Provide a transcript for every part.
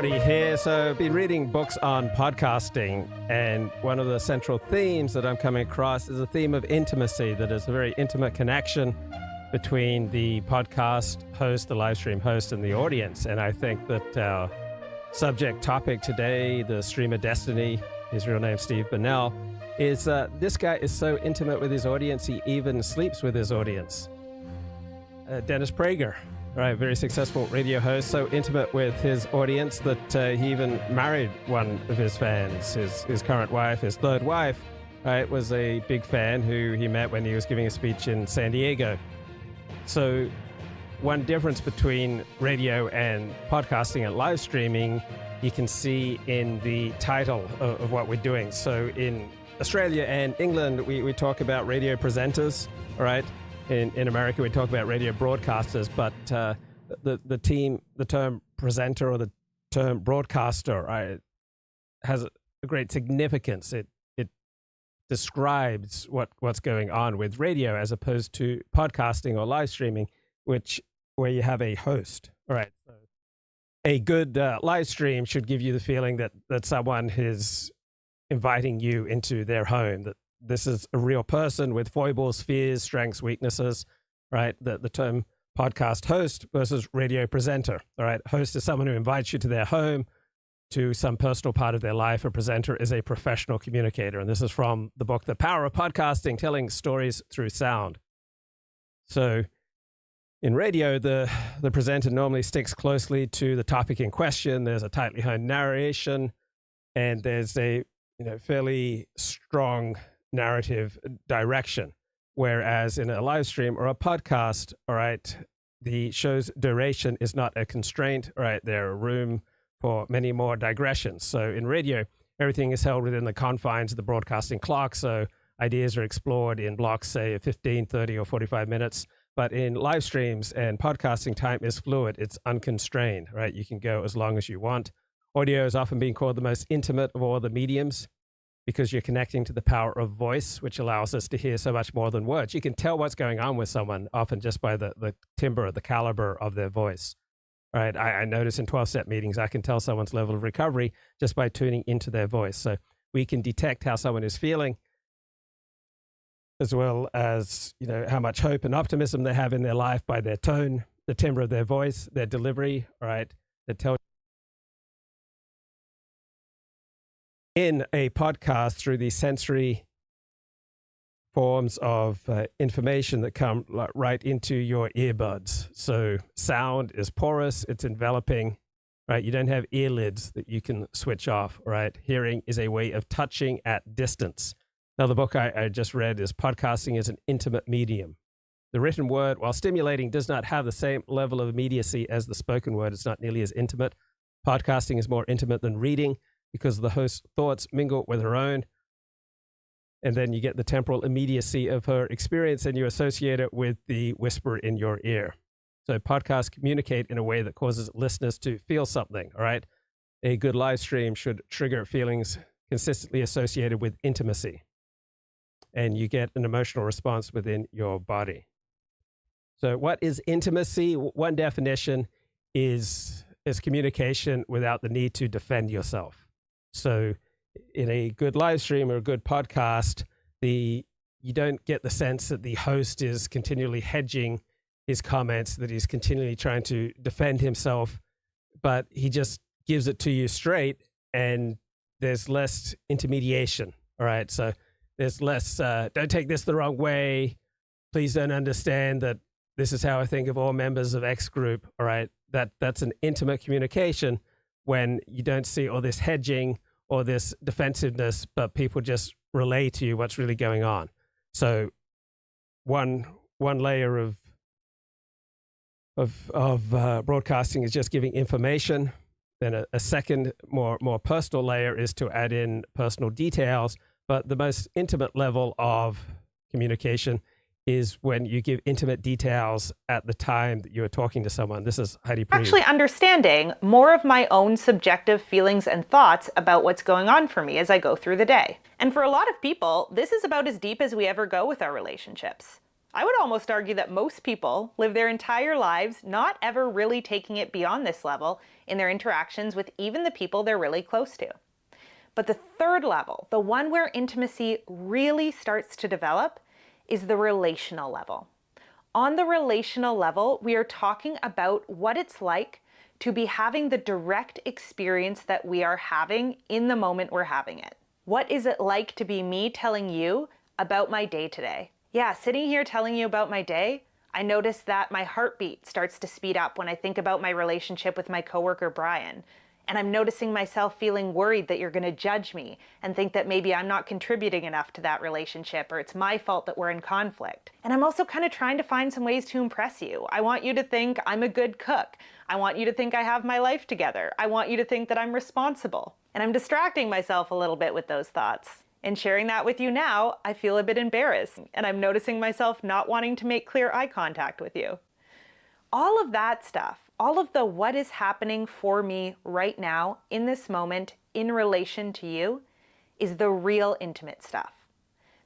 Gordy here. So I've been reading books on podcasting, and one of the central themes that I'm coming across is a theme of intimacy, that is a very intimate connection between the podcast host, the live stream host, and the audience. And I think that our subject topic today, the streamer Destiny, his real name Steve Bonnell, is this guy is so intimate with his audience, he even sleeps with his audience. Dennis Prager. Right, very successful radio host, so intimate with his audience that he even married one of his fans. His current wife, his third wife, right, was a big fan who he met when he was giving a speech in San Diego. So one difference between radio and podcasting and live streaming, you can see in the title of what we're doing. So in Australia and England, we talk about radio presenters, all right? In America, we talk about radio broadcasters, but the term presenter or the term broadcaster, right, has a great significance. It describes what's going on with radio as opposed to podcasting or live streaming, where you have a host. All right. So a good live stream should give you the feeling that someone is inviting you into their home, that this is a real person with foibles, fears, strengths, weaknesses, right? The term podcast host versus radio presenter, all right? Host is someone who invites you to their home, to some personal part of their life. A presenter is a professional communicator. And this is from the book, The Power of Podcasting, Telling Stories Through Sound. So in radio, the presenter normally sticks closely to the topic in question. There's a tightly honed narration, and there's a fairly strong narrative direction, whereas in a live stream or a podcast, all right, the show's duration is not a constraint, all right, there's room for many more digressions. So in radio, everything is held within the confines of the broadcasting clock, so ideas are explored in blocks, say 15, 30, or 45 minutes, but in live streams and podcasting, time is fluid, it's unconstrained, right? You can go as long as you want. Audio is often being called the most intimate of all the mediums, because you're connecting to the power of voice, which allows us to hear so much more than words. You can tell what's going on with someone often just by the timbre, the caliber of their voice. Right? I notice in 12-step meetings, I can tell someone's level of recovery just by tuning into their voice. So we can detect how someone is feeling, as well as how much hope and optimism they have in their life by their tone, the timbre of their voice, their delivery, right? That tells in a podcast through the sensory forms of information that come right into your earbuds. So sound is porous, it's enveloping, right? You don't have earlids that you can switch off, right? Hearing is a way of touching at distance. Now, the book I just read is Podcasting is an Intimate Medium. The written word, while stimulating, does not have the same level of immediacy as the spoken word. It's not nearly as intimate. Podcasting is more intimate than reading, because the host's thoughts mingle with her own. And then you get the temporal immediacy of her experience, and you associate it with the whisper in your ear. So podcasts communicate in a way that causes listeners to feel something, all right? A good live stream should trigger feelings consistently associated with intimacy. And you get an emotional response within your body. So what is intimacy? One definition is communication without the need to defend yourself. So in a good live stream or a good podcast, you don't get the sense that the host is continually hedging his comments, that he's continually trying to defend himself, but he just gives it to you straight, and there's less intermediation, all right? So there's less, don't take this the wrong way, please don't understand that this is how I think of all members of X group, all right? That's an intimate communication when you don't see all this hedging or this defensiveness, but people just relay to you what's really going on. So one layer of broadcasting is just giving information. Then a second, more personal layer is to add in personal details. But the most intimate level of communication is when you give intimate details at the time that you are talking to someone. This is Heidi Priebe. Actually understanding more of my own subjective feelings and thoughts about what's going on for me as I go through the day. And for a lot of people, this is about as deep as we ever go with our relationships. I would almost argue that most people live their entire lives not ever really taking it beyond this level in their interactions with even the people they're really close to. But the third level, the one where intimacy really starts to develop, is the relational level. On the relational level, we are talking about what it's like to be having the direct experience that we are having in the moment we're having it. What is it like to be me telling you about my day today? Yeah, sitting here telling you about my day, I notice that my heartbeat starts to speed up when I think about my relationship with my coworker, Brian. And I'm noticing myself feeling worried that you're going to judge me and think that maybe I'm not contributing enough to that relationship, or it's my fault that we're in conflict. And I'm also kind of trying to find some ways to impress you. I want you to think I'm a good cook. I want you to think I have my life together. I want you to think that I'm responsible. And I'm distracting myself a little bit with those thoughts. In sharing that with you now, I feel a bit embarrassed, and I'm noticing myself not wanting to make clear eye contact with you. All of that stuff, all of the what is happening for me right now in this moment in relation to you, is the real intimate stuff.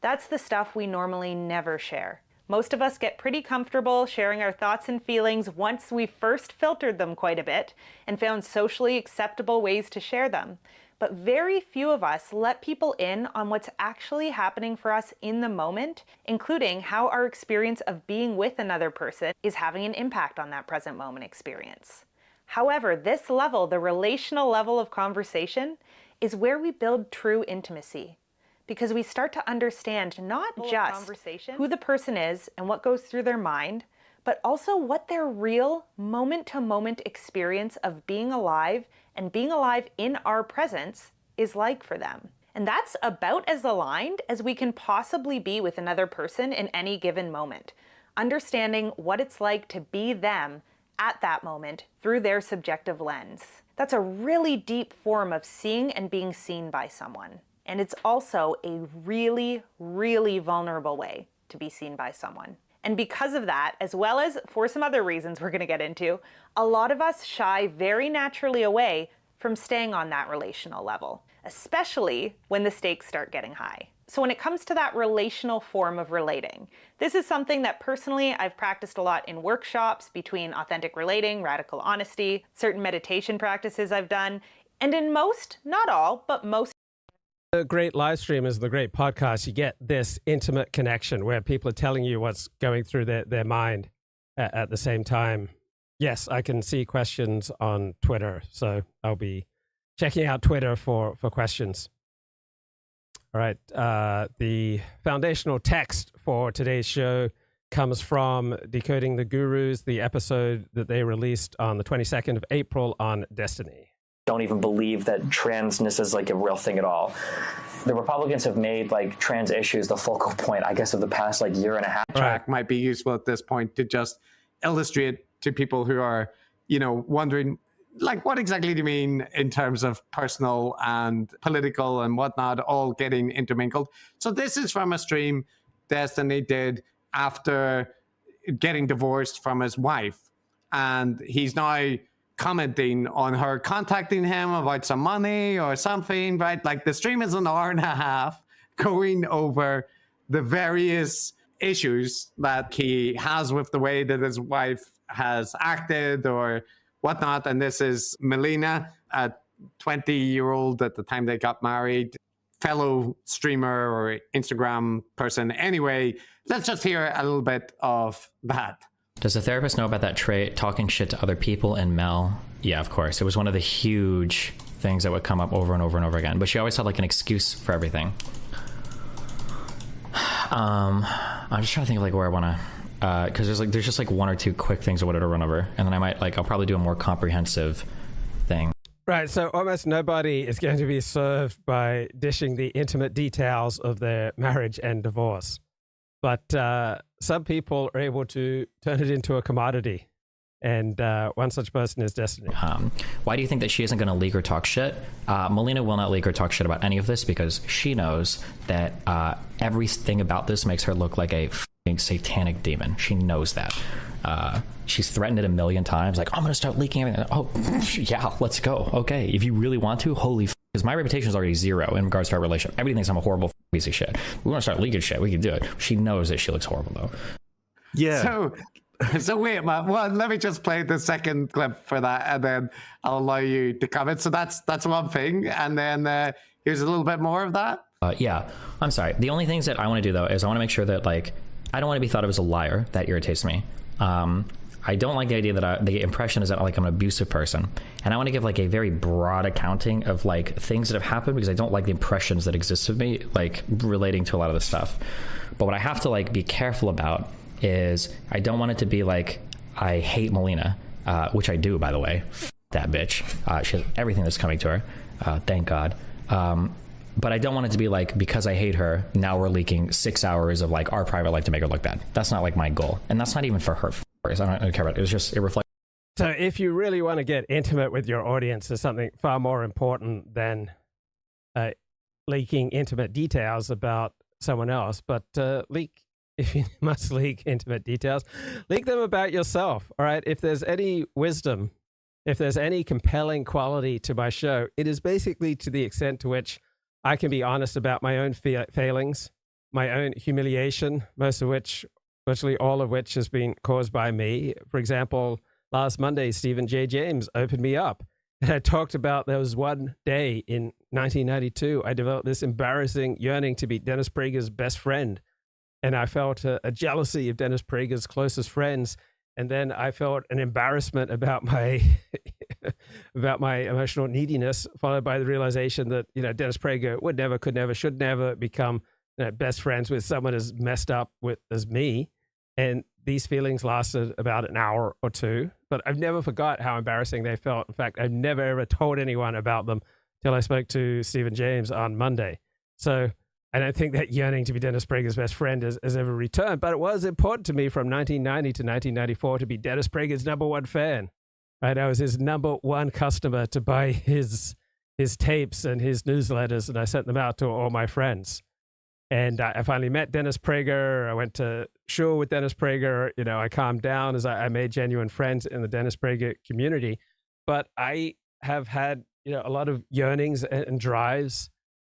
That's the stuff we normally never share. Most of us get pretty comfortable sharing our thoughts and feelings once we first filtered them quite a bit and found socially acceptable ways to share them. But very few of us let people in on what's actually happening for us in the moment, including how our experience of being with another person is having an impact on that present moment experience. However, this level, the relational level of conversation, is where we build true intimacy, because we start to understand not just who the person is and what goes through their mind, but also what their real moment-to-moment experience of being alive and being alive in our presence is like for them. And that's about as aligned as we can possibly be with another person in any given moment, understanding what it's like to be them at that moment through their subjective lens. That's a really deep form of seeing and being seen by someone. And it's also a really, really vulnerable way to be seen by someone. And because of that, as well as for some other reasons we're going to get into, a lot of us shy very naturally away from staying on that relational level, especially when the stakes start getting high. So when it comes to that relational form of relating, this is something that personally I've practiced a lot in workshops between authentic relating, radical honesty, certain meditation practices I've done, and in most, not all, but most. The great live stream is the great podcast. You get this intimate connection where people are telling you what's going through their mind at the same time. Yes, I can see questions on Twitter, so I'll be checking out Twitter for questions. All right. The foundational text for today's show comes from Decoding the Gurus, the episode that they released on the 22nd of April on Destiny. Don't even believe that transness is like a real thing at all. The Republicans have made like trans issues the focal point, I guess, of the past like year and a half. Track might be useful at this point to just illustrate to people who are, wondering, like, what exactly do you mean in terms of personal and political and whatnot, all getting intermingled. So this is from a stream Destiny did after getting divorced from his wife. And he's now commenting on her contacting him about some money or something, right? Like the stream is an hour and a half going over the various issues that he has with the way that his wife has acted or whatnot. And this is Melina, a 20-year-old at the time they got married, fellow streamer or Instagram person. Anyway, let's just hear a little bit of that. Does the therapist know about that trait, talking shit to other people and Mel? Yeah, of course. It was one of the huge things that would come up over and over and over again. But she always had like an excuse for everything. I'm just trying to think of like where I want to, because there's just like one or two quick things I wanted to run over, and then I'll probably do a more comprehensive thing. Right, so almost nobody is going to be served by dishing the intimate details of their marriage and divorce. But some people are able to turn it into a commodity. And one such person is Destiny. Why do you think that she isn't going to leak or talk shit? Melina will not leak or talk shit about any of this because she knows that everything about this makes her look like a f***ing satanic demon. She knows that. She's threatened it a million times. Like, I'm going to start leaking everything. Oh, yeah, let's go. Okay, if you really want to, holy f***. Because my reputation is already zero in regards to our relationship. Everybody thinks I'm a horrible piece of shit. We want to start leaking shit. We can do it. She knows that she looks horrible, though. Yeah. So wait, Matt. Well, let me just play the second clip for that, and then I'll allow you to comment. So that's one thing, and then here's a little bit more of that. Yeah, I'm sorry. The only things that I want to do though is I want to make sure that like I don't want to be thought of as a liar. That irritates me. I don't like the idea that the impression is that like I'm an abusive person, and I want to give like a very broad accounting of like things that have happened because I don't like the impressions that exist of me like relating to a lot of this stuff. But what I have to like be careful about is I don't want it to be like I hate Melina, which I do, by the way. That bitch. She has everything that's coming to her. Thank God. But I don't want it to be like, because I hate her, now we're leaking 6 hours of like our private life to make her look bad. That's not like my goal. And that's not even for her. I don't care about it. It was just, it reflects. So if you really want to get intimate with your audience, there's something far more important than leaking intimate details about someone else. But if you must leak intimate details, leak them about yourself. All right. If there's any wisdom, if there's any compelling quality to my show, it is basically to the extent to which I can be honest about my own failings, my own humiliation, most of which, virtually all of which has been caused by me. For example, last Monday, Stephen J. James opened me up. And I talked about there was one day in 1992, I developed this embarrassing yearning to be Dennis Prager's best friend. And I felt a jealousy of Dennis Prager's closest friends. And then I felt an embarrassment about my about my emotional neediness, followed by the realization that, Dennis Prager would never, could never, should never become best friends with someone as messed up as me. And these feelings lasted about an hour or two, but I've never forgot how embarrassing they felt. In fact, I've never ever told anyone about them till I spoke to Stephen James on Monday. So I don't think that yearning to be Dennis Prager's best friend has ever returned, but it was important to me from 1990 to 1994 to be Dennis Prager's #1 fan. Right? I was his #1 customer to buy his tapes and his newsletters, and I sent them out to all my friends. And I finally met Dennis Prager. I went to shul with Dennis Prager. I calmed down as I made genuine friends in the Dennis Prager community. But I have had, a lot of yearnings and drives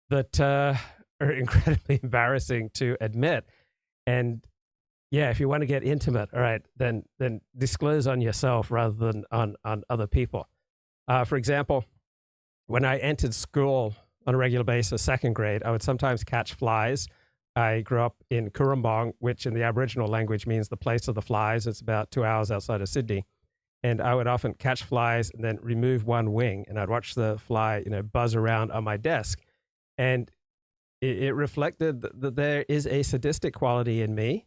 that are incredibly embarrassing to admit. And yeah, if you want to get intimate, all right, then disclose on yourself rather than on other people. For example, when I entered school on a regular basis, second grade, I would sometimes catch flies. I grew up in Currumbong, which in the Aboriginal language means the place of the flies. It's about 2 hours outside of Sydney. And I would often catch flies and then remove one wing, and I'd watch the fly, buzz around on my desk. And it reflected that there is a sadistic quality in me.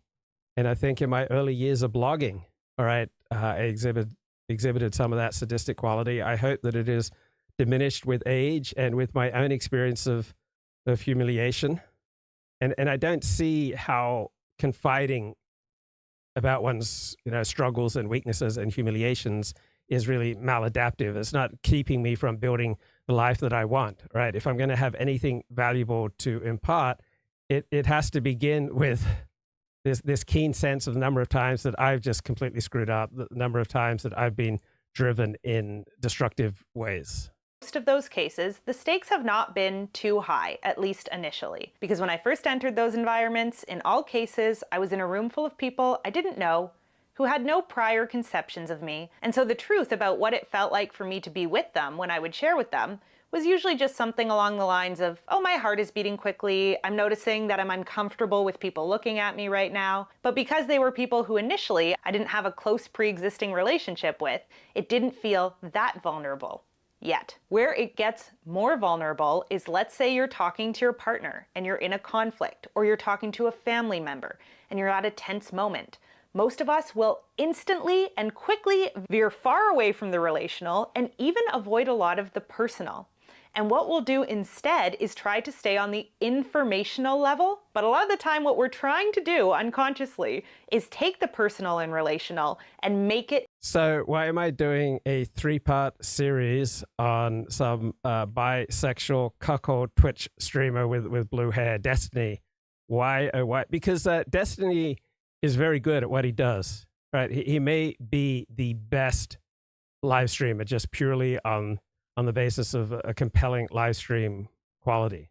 And I think in my early years of blogging, all right, I exhibited some of that sadistic quality. I hope that it is diminished with age and with my own experience of humiliation. And I don't see how confiding about one's struggles and weaknesses and humiliations is really maladaptive. It's not keeping me from building the life that I want, right? If I'm going to have anything valuable to impart, it has to begin with this keen sense of the number of times that I've just completely screwed up, the number of times that I've been driven in destructive ways. Most of those cases, the stakes have not been too high, at least initially. Because when I first entered those environments, in all cases, I was in a room full of people I didn't know, who had no prior conceptions of me. And so the truth about what it felt like for me to be with them when I would share with them was usually just something along the lines of, oh, my heart is beating quickly. I'm noticing that I'm uncomfortable with people looking at me right now. But because they were people who initially I didn't have a close pre-existing relationship with, it didn't feel that vulnerable. Yet. Where it gets more vulnerable is, let's say you're talking to your partner and you're in a conflict, or you're talking to a family member and you're at a tense moment. Most of us will instantly and quickly veer far away from the relational and even avoid a lot of the personal. And what we'll do instead is try to stay on the informational level. But a lot of the time what we're trying to do unconsciously is take the personal and relational and make it. So why am I doing a 3-part series on some bisexual cuckold Twitch streamer with blue hair, Destiny? Why? Why? Because Destiny is very good at what he does, right? He may be the best live streamer just purely on the basis of a compelling live stream quality.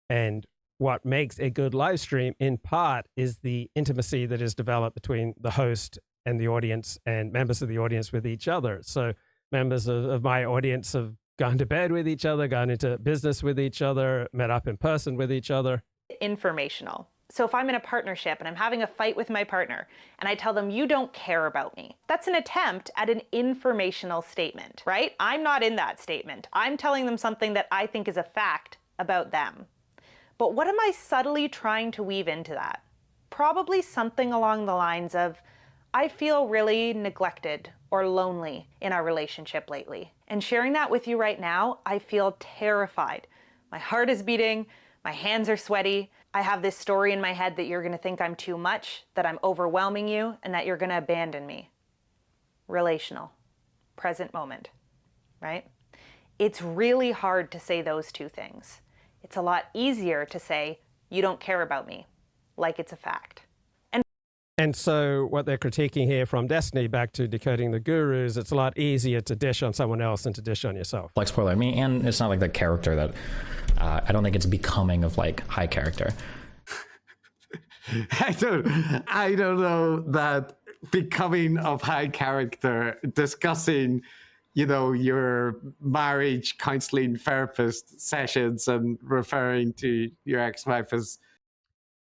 And what makes a good live stream in part is the intimacy that is developed between the host and the audience and members of the audience with each other. So members of my audience have gone to bed with each other, gone into business with each other, met up in person with each other. Informational. So if I'm in a partnership and I'm having a fight with my partner and I tell them, you don't care about me, that's an attempt at an informational statement, right? I'm not in that statement. I'm telling them something that I think is a fact about them. But what am I subtly trying to weave into that? Probably something along the lines of, I feel really neglected or lonely in our relationship lately. And sharing that with you right now, I feel terrified. My heart is beating, my hands are sweaty. I have this story in my head that you're gonna think I'm too much, that I'm overwhelming you, and that you're gonna abandon me. Relational, present moment, right? It's really hard to say those two things. It's a lot easier to say, you don't care about me, like it's a fact. And so what they're critiquing here from Destiny back to Decoding the Gurus, it's a lot easier to dish on someone else than to dish on yourself. Like spoiler, me, and it's not like the character that I don't think it's becoming of like high character. I don't know that becoming of high character, discussing, your marriage counseling therapist sessions and referring to your ex-wife as.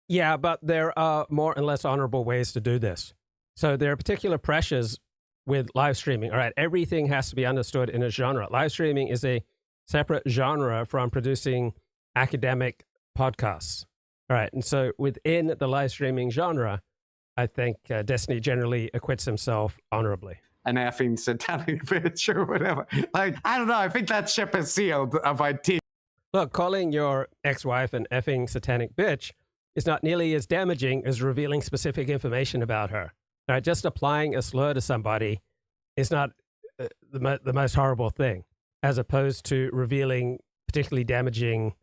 Yeah, but there are more and less honorable ways to do this. So there are particular pressures with live streaming. All right, everything has to be understood in a genre. Live streaming is a separate genre from producing academic podcasts. All right, and so within the live streaming genre, I think Destiny generally acquits himself honorably. An effing satanic bitch or whatever. Like, I don't know, I think that ship is sealed about team. Look, calling your ex-wife an effing satanic bitch is not nearly as damaging as revealing specific information about her. All right, just applying a slur to somebody is not the most horrible thing, as opposed to revealing particularly damaging,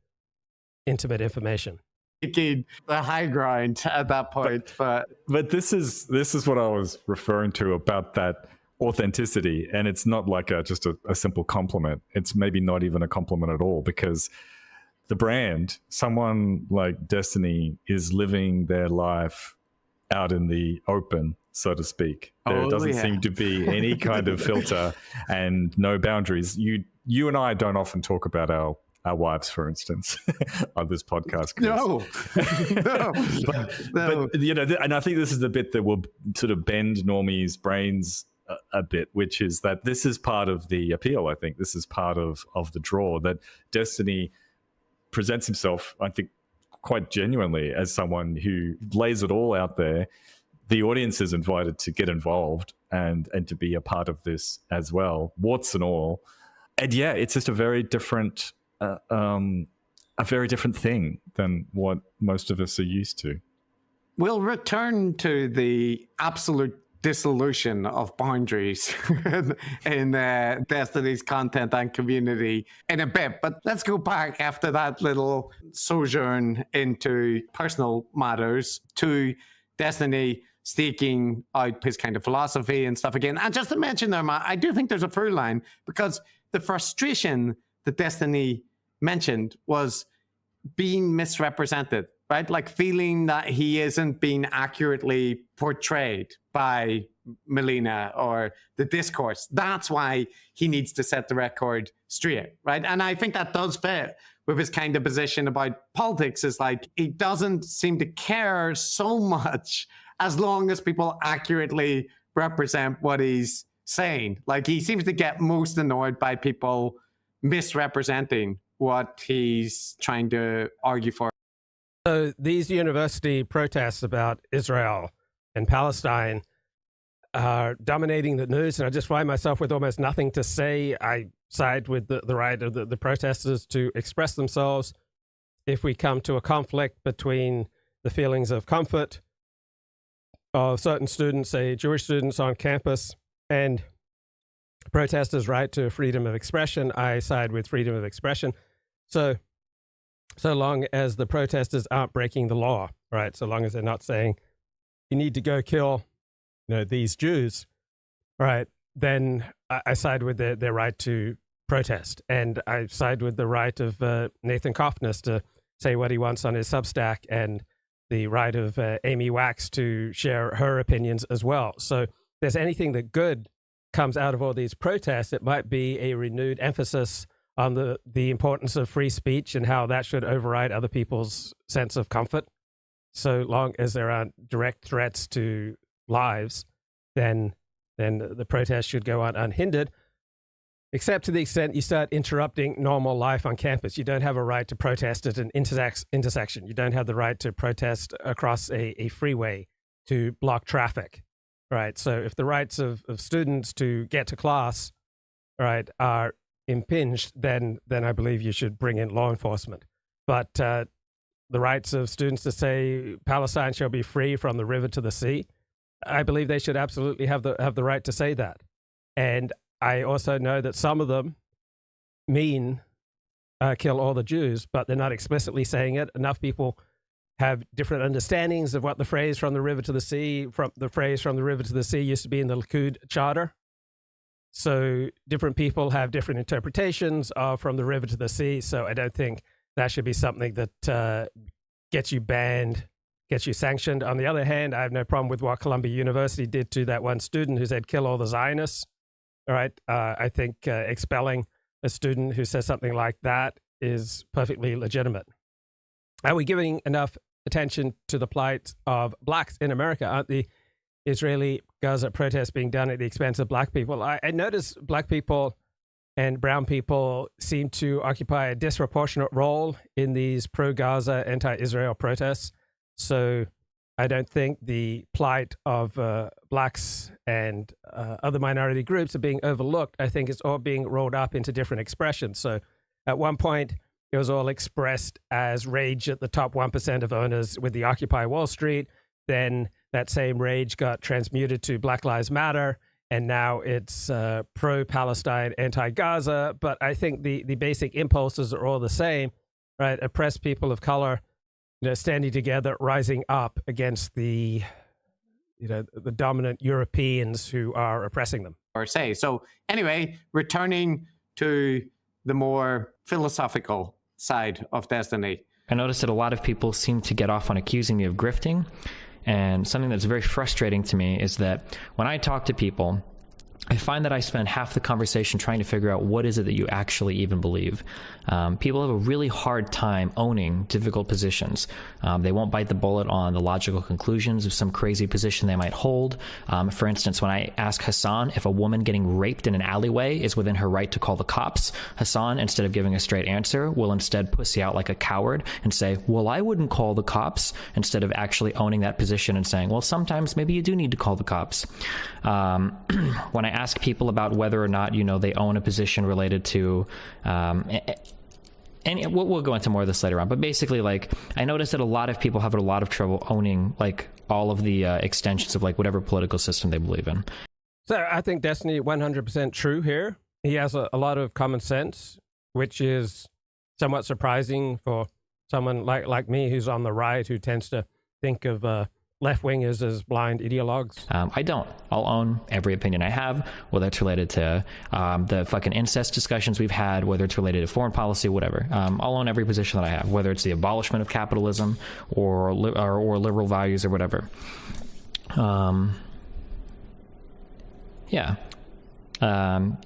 intimate information. The high ground at that point, but this is what I was referring to about that authenticity, and it's not like just a simple compliment. It's maybe not even a compliment at all, because the brand, someone like Destiny, is living their life out in the open, so to speak. There doesn't seem to be any kind of filter and no boundaries. You and I don't often talk about our wives, for instance, on this podcast. No. But and I think this is the bit that will sort of bend normies' brains a bit, which is that this is part of the appeal. I think this is part of the draw, that Destiny presents himself, I think, quite genuinely as someone who lays it all out there. The audience is invited to get involved and to be a part of this as well, warts and all. And yeah, it's just a very different thing than what most of us are used to. We'll return to the absolute dissolution of boundaries in Destiny's content and community in a bit. But let's go back after that little sojourn into personal matters to Destiny staking out his kind of philosophy and stuff again. And just to mention there, Matt, I do think there's a through line, because the frustration that Destiny mentioned was being misrepresented, right? Like feeling that he isn't being accurately portrayed by Melina or the discourse. That's why he needs to set the record straight, right? And I think that does fit with his kind of position about politics, is like he doesn't seem to care so much as long as people accurately represent what he's saying. Like he seems to get most annoyed by people misrepresenting what he's trying to argue for. So these university protests about Israel and Palestine are dominating the news, and I just find myself with almost nothing to say. I side with the right of the protesters to express themselves. If we come to a conflict between the feelings of comfort of certain students, say Jewish students on campus, and protesters' right to freedom of expression, I side with freedom of expression. So long as the protesters aren't breaking the law, right? So long as they're not saying you need to go kill, these Jews, right? Then I side with their right to protest, and I side with the right of Nathan Koffness to say what he wants on his Substack, and the right of Amy Wax to share her opinions as well. So if there's anything that good comes out of all these protests, it might be a renewed emphasis on the importance of free speech and how that should override other people's sense of comfort. So long as there aren't direct threats to lives, then the protest should go on unhindered, except to the extent you start interrupting normal life on campus. You don't have a right to protest at an intersection. You don't have the right to protest across a freeway to block traffic, right? So if the rights of students to get to class, right, are impinged, then I believe you should bring in law enforcement. But the rights of students to say Palestine shall be free from the river to the sea, I believe they should absolutely have the right to say that. And I also know that some of them mean kill all the Jews, but they're not explicitly saying it. Enough people have different understandings of what the phrase from the river to the sea, used to be in the Likud Charter. So different people have different interpretations of from the river to the sea. So I don't think that should be something that gets you banned, gets you sanctioned. On the other hand, I have no problem with what Columbia University did to that one student who said, kill all the Zionists. All right. I think expelling a student who says something like that is perfectly legitimate. Are we giving enough attention to the plight of blacks in America? Aren't the Israeli Gaza protests being done at the expense of black people? I notice black people and brown people seem to occupy a disproportionate role in these pro-Gaza, anti-Israel protests. So I don't think the plight of blacks and other minority groups are being overlooked. I think it's all being rolled up into different expressions. So at one point, it was all expressed as rage at the top 1% of owners with the Occupy Wall Street. Then that same rage got transmuted to Black Lives Matter, and now it's pro-Palestine, anti-Gaza. But I think the basic impulses are all the same, right? Oppressed people of color, standing together, rising up against the dominant Europeans who are oppressing them. Or say. So anyway, returning to the more philosophical side of destiny. I noticed that a lot of people seem to get off on accusing me of grifting. And something that's very frustrating to me is that when I talk to people, I find that I spend half the conversation trying to figure out what is it that you actually even believe. People have a really hard time owning difficult positions. They won't bite the bullet on the logical conclusions of some crazy position they might hold. For instance, when I ask Hassan if a woman getting raped in an alleyway is within her right to call the cops, Hassan, instead of giving a straight answer, will instead pussy out like a coward and say, well, I wouldn't call the cops, instead of actually owning that position and saying, well, sometimes maybe you do need to call the cops. When I ask people about whether or not, they own a position related to, and we'll go into more of this later on, but basically, I noticed that a lot of people have a lot of trouble owning, all of the extensions of, whatever political system they believe in. So I think Destiny 100% true here. He has a lot of common sense, which is somewhat surprising for someone like me who's on the right, who tends to think of left-wingers as blind ideologues. I don't. I'll own every opinion I have, whether it's related to the fucking incest discussions we've had, whether it's related to foreign policy, whatever. I'll own every position that I have, whether it's the abolishment of capitalism or liberal values or whatever. Yeah.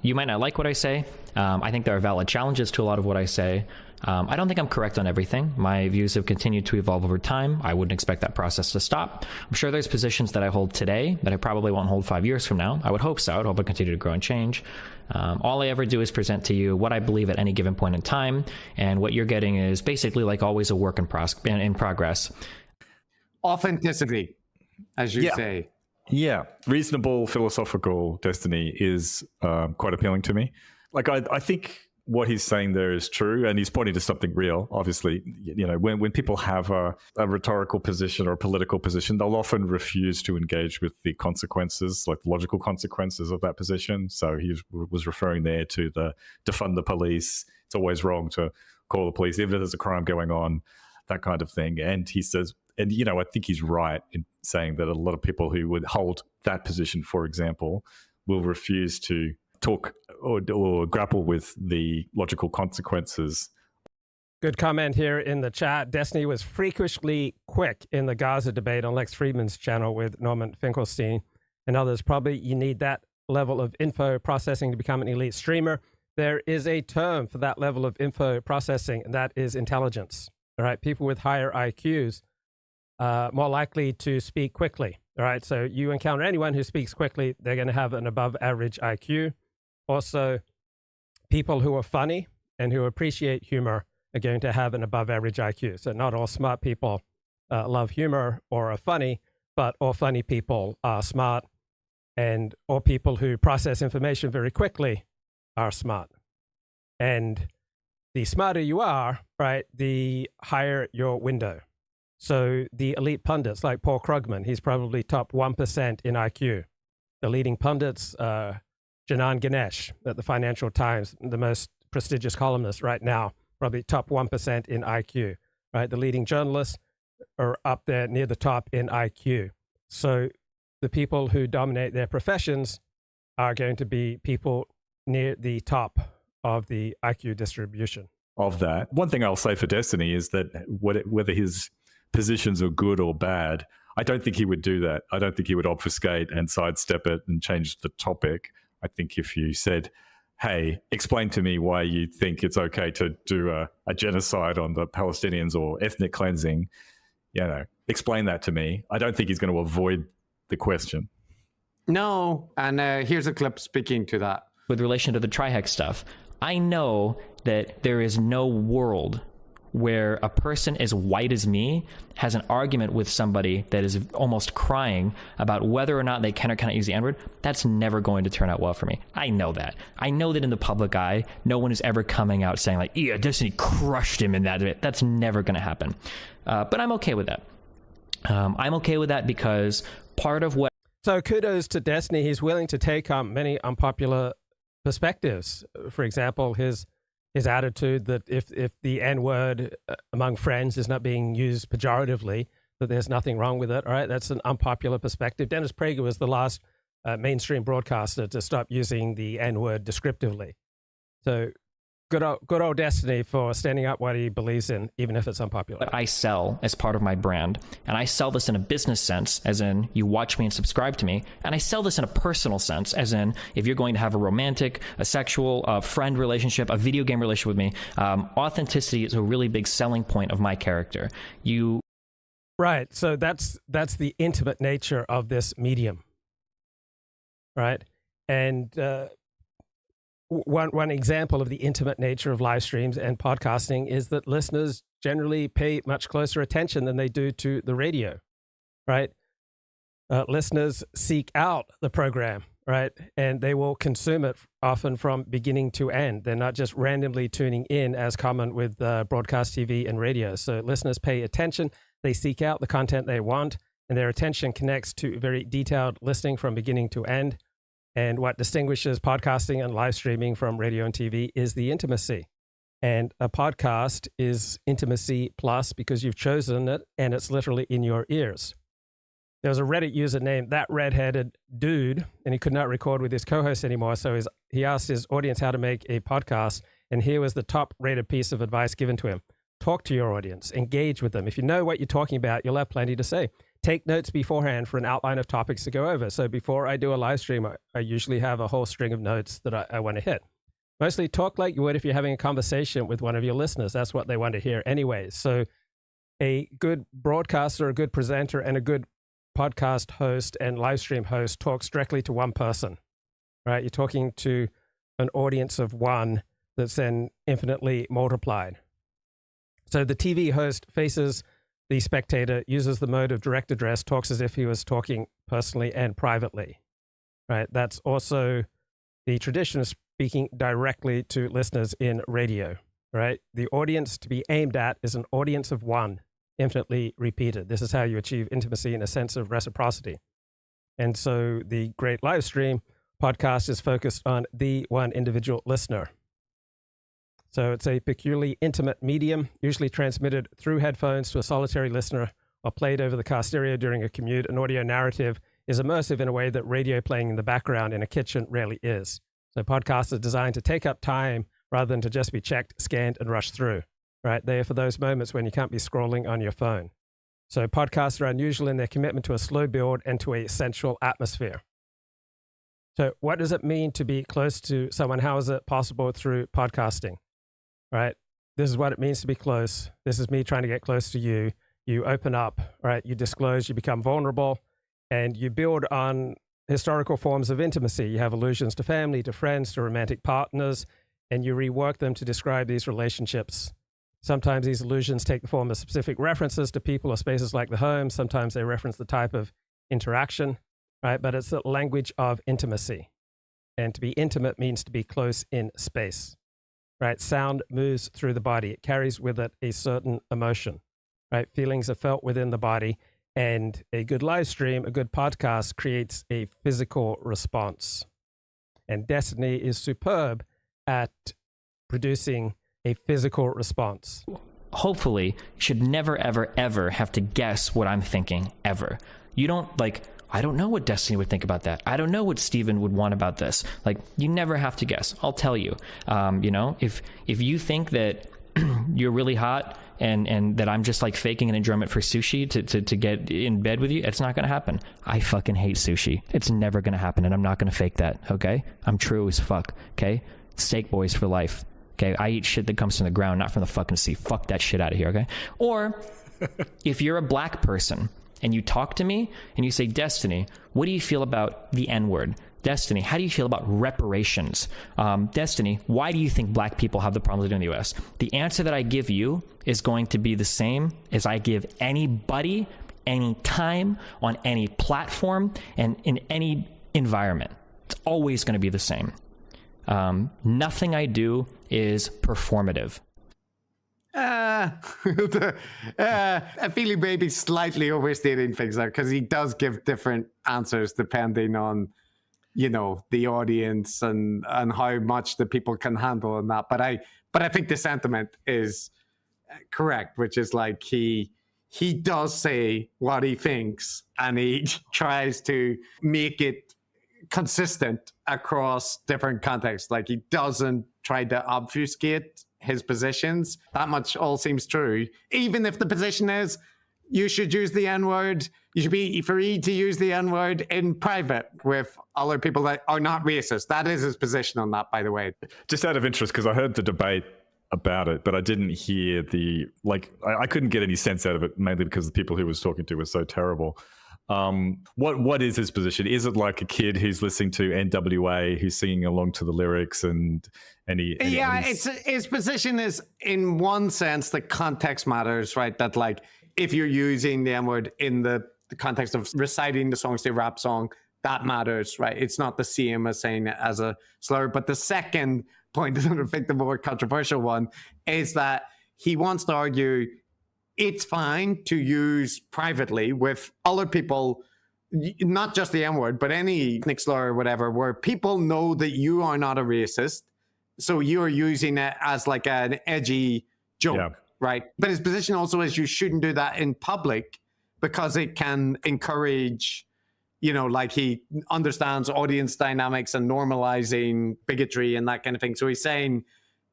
You might not like what I say. I think there are valid challenges to a lot of what I say. I don't think I'm correct on everything. My views have continued to evolve over time. I wouldn't expect that process to stop. I'm sure there's positions that I hold today that I probably won't hold 5 years from now. I would hope so. I'd hope I continue to grow and change. All I ever do is present to you what I believe at any given point in time, and what you're getting is basically, always, a work in progress. Authenticity, as you say. Yeah, reasonable philosophical destiny is quite appealing to me. I think what he's saying there is true, and he's pointing to something real. Obviously, when people have a rhetorical position or a political position, they'll often refuse to engage with the consequences, the logical consequences of that position. So he was referring there to the defund the police. It's always wrong to call the police, even if there's a crime going on, that kind of thing. And he says, and I think he's right in saying that a lot of people who would hold that position, for example, will refuse to talk or grapple with the logical consequences Good comment here in the chat. Destiny was freakishly quick in the Gaza debate on Lex Friedman's channel with Norman Finkelstein and others. Probably you need that level of info processing to become an elite streamer. There is a term for that level of info processing, and that is intelligence. All right, people with higher IQs more likely to speak quickly. All right, so you encounter anyone who speaks quickly, they're going to have an above average IQ. Also, people who are funny and who appreciate humor are going to have an above average IQ. So not all smart people love humor or are funny, but all funny people are smart, and all people who process information very quickly are smart. And the smarter you are, right, the higher your window. So the elite pundits like Paul Krugman, he's probably top 1% in IQ. The leading pundits, Janan Ganesh at the Financial Times, the most prestigious columnist right now, probably top 1% in IQ, right? The leading journalists are up there near the top in IQ. So the people who dominate their professions are going to be people near the top of the IQ distribution. Of that, one thing I'll say for Destiny is that whether his positions are good or bad, I don't think he would do that. I don't think he would obfuscate and sidestep it and change the topic. I think if you said, hey, explain to me why you think it's okay to do a genocide on the Palestinians or ethnic cleansing, explain that to me. I don't think he's going to avoid the question. No, and here's a clip speaking to that. With relation to the Trihex stuff, I know that there is no world where a person as white as me has an argument with somebody that is almost crying about whether or not they can or cannot use the N-word. That's never going to turn out well for me. I know that. I know that in the public eye, no one is ever coming out saying like, yeah, Destiny crushed him in that debate. That's never going to happen. But I'm okay with that. I'm okay with that because part of what... So kudos to Destiny. He's willing to take many unpopular perspectives. For example, his attitude that if the N-word among friends is not being used pejoratively, that there's nothing wrong with it. All right, that's an unpopular perspective. Dennis Prager was the last mainstream broadcaster to stop using the N-word descriptively. So good old Destiny for standing up what he believes in, even if it's unpopular. What I sell as part of my brand, and I sell this in a business sense, as in you watch me and subscribe to me, and I sell this in a personal sense, as in if you're going to have a romantic, a sexual, a friend relationship, a video game relationship with me, authenticity is a really big selling point of my character. Right, so that's the intimate nature of this medium, right? And One example of the intimate nature of live streams and podcasting is that listeners generally pay much closer attention than they do to the radio, right? Listeners seek out the program, right? And they will consume it often from beginning to end. They're not just randomly tuning in as common with broadcast TV and radio. So listeners pay attention, they seek out the content they want, and their attention connects to very detailed listening from beginning to end. And what distinguishes podcasting and live streaming from radio and TV is the intimacy. And a podcast is intimacy plus because you've chosen it and it's literally in your ears. There was a Reddit user named That Redheaded Dude, and he could not record with his co-host anymore. So he asked his audience how to make a podcast. And here was the top rated piece of advice given to him. Talk to your audience, engage with them. If you know what you're talking about, you'll have plenty to say. Take notes beforehand for an outline of topics to go over. So before I do a live stream, I usually have a whole string of notes that I want to hit. Mostly talk like you would if you're having a conversation with one of your listeners. That's what they want to hear anyways. So a good broadcaster, a good presenter, and a good podcast host and live stream host talks directly to one person, right? You're talking to an audience of one that's then infinitely multiplied. So the TV host faces the spectator, uses the mode of direct address, talks as if he was talking personally and privately, right? That's also the tradition of speaking directly to listeners in radio, right? The audience to be aimed at is an audience of one, infinitely repeated. This is how you achieve intimacy in a sense of reciprocity. And so the great live stream podcast is focused on the one individual listener. So it's a peculiarly intimate medium, usually transmitted through headphones to a solitary listener or played over the car stereo during a commute. An audio narrative is immersive in a way that radio playing in the background in a kitchen rarely is. So podcasts are designed to take up time rather than to just be checked, scanned, and rushed through. right? They are for those moments when you can't be scrolling on your phone. So podcasts are unusual in their commitment to a slow build and to a sensual atmosphere. So what does it mean to be close to someone? How is it possible through podcasting, right? This is what it means to be close. This is me trying to get close to you. You open up, right? You disclose, you become vulnerable, and you build on historical forms of intimacy. You have allusions to family, to friends, to romantic partners, and you rework them to describe these relationships. Sometimes these allusions take the form of specific references to people or spaces like the home. Sometimes they reference the type of interaction, right? But it's the language of intimacy. And to be intimate means to be close in space, right? Sound moves through the body. It carries with it a certain emotion, right? Feelings are felt within the body. And a good live stream, a good podcast creates a physical response. And Destiny is superb at producing a physical response. Hopefully, you should never, ever, ever have to guess what I'm thinking, ever. You don't, like, I don't know what Destiny would think about that. I don't know what Steven would want about this. Like, you never have to guess. I'll tell you. You know, if you think that you're really hot and that I'm just like faking an enjoyment for sushi to get in bed with you, it's not going to happen. I fucking hate sushi. It's never going to happen, and I'm not going to fake that, okay? I'm true as fuck, okay? Steak boys for life. Okay, I eat shit that comes from the ground, not from the fucking sea. Fuck that shit out of here, okay? Or if you're a black person and you talk to me and you say, Destiny, what do you feel about the N-word? Destiny, how do you feel about reparations? Destiny, why do you think black people have the problems in the U.S.? The answer that I give you is going to be the same as I give anybody, any time, on any platform, and in any environment. It's always going to be the same. Nothing I do is performative. I feel he may be slightly overstating things there, because he does give different answers depending on, you know, the audience and how much the people can handle and that. But I think the sentiment is correct, which is like he does say what he thinks, and he tries to make it consistent across different contexts. Like, he doesn't try to obfuscate his positions. That much all seems true. Even if the position is, you should use the N-word, you should be free to use the N-word in private with other people that are not racist. That is his position on that, by the way. Just out of interest, because I heard the debate about it, but I didn't hear I couldn't get any sense out of it, mainly because the people he was talking to were so terrible. What is his position? Is it like a kid who's listening to NWA, who's singing along to the lyrics, his position is, in one sense, the context matters, right? That, like, if you're using the N-word in the context of reciting the songs to a rap song, that matters, right? It's not the same as saying it as a slur. But the second point, and I think the more controversial one, is that he wants to argue it's fine to use privately with other people, not just the N-word, but any ethnic slur or whatever, where people know that you are not a racist, so you're using it as like an edgy joke, right? But his position also is you shouldn't do that in public, because it can encourage, you know, like, he understands audience dynamics and normalizing bigotry and that kind of thing. So he's saying,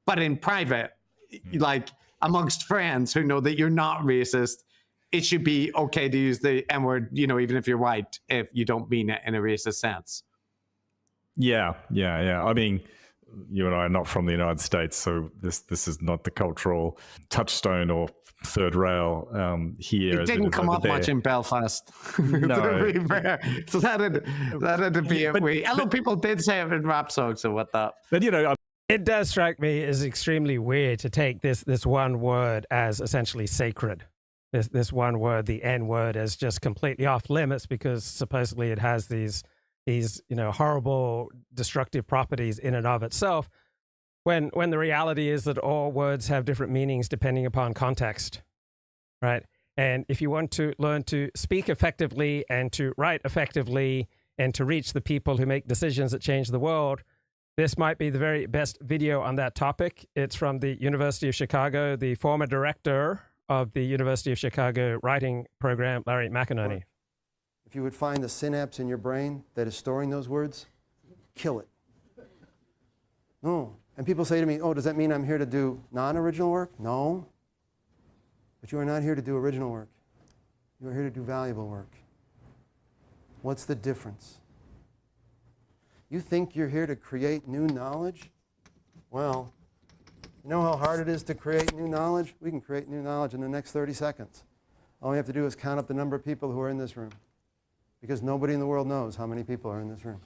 but in private, like, amongst friends who know that you're not racist, it should be okay to use the N-word, you know, even if you're white, if you don't mean it in a racist sense. Yeah. I mean, you and I are not from the United States, so this is not the cultural touchstone or third rail here. It didn't come up much in Belfast. No. So that'd be it. I know people did say it in rap songs and whatnot. But, you know, it does strike me as extremely weird to take this one word as essentially sacred. This one word, the N-word, as just completely off limits, because supposedly it has these horrible destructive properties in and of itself, when the reality is that all words have different meanings depending upon context, right? And if you want to learn to speak effectively and to write effectively and to reach the people who make decisions that change the world, this might be the very best video on that topic. It's from the University of Chicago, the former director of the University of Chicago writing program, Larry McInerney. If you would find the synapse in your brain that is storing those words, kill it. No. And people say to me, oh, does that mean I'm here to do non-original work? No. But you are not here to do original work. You are here to do valuable work. What's the difference? You think you're here to create new knowledge? Well, you know how hard it is to create new knowledge? We can create new knowledge in the next 30 seconds. All we have to do is count up the number of people who are in this room. Because nobody in the world knows how many people are in this room.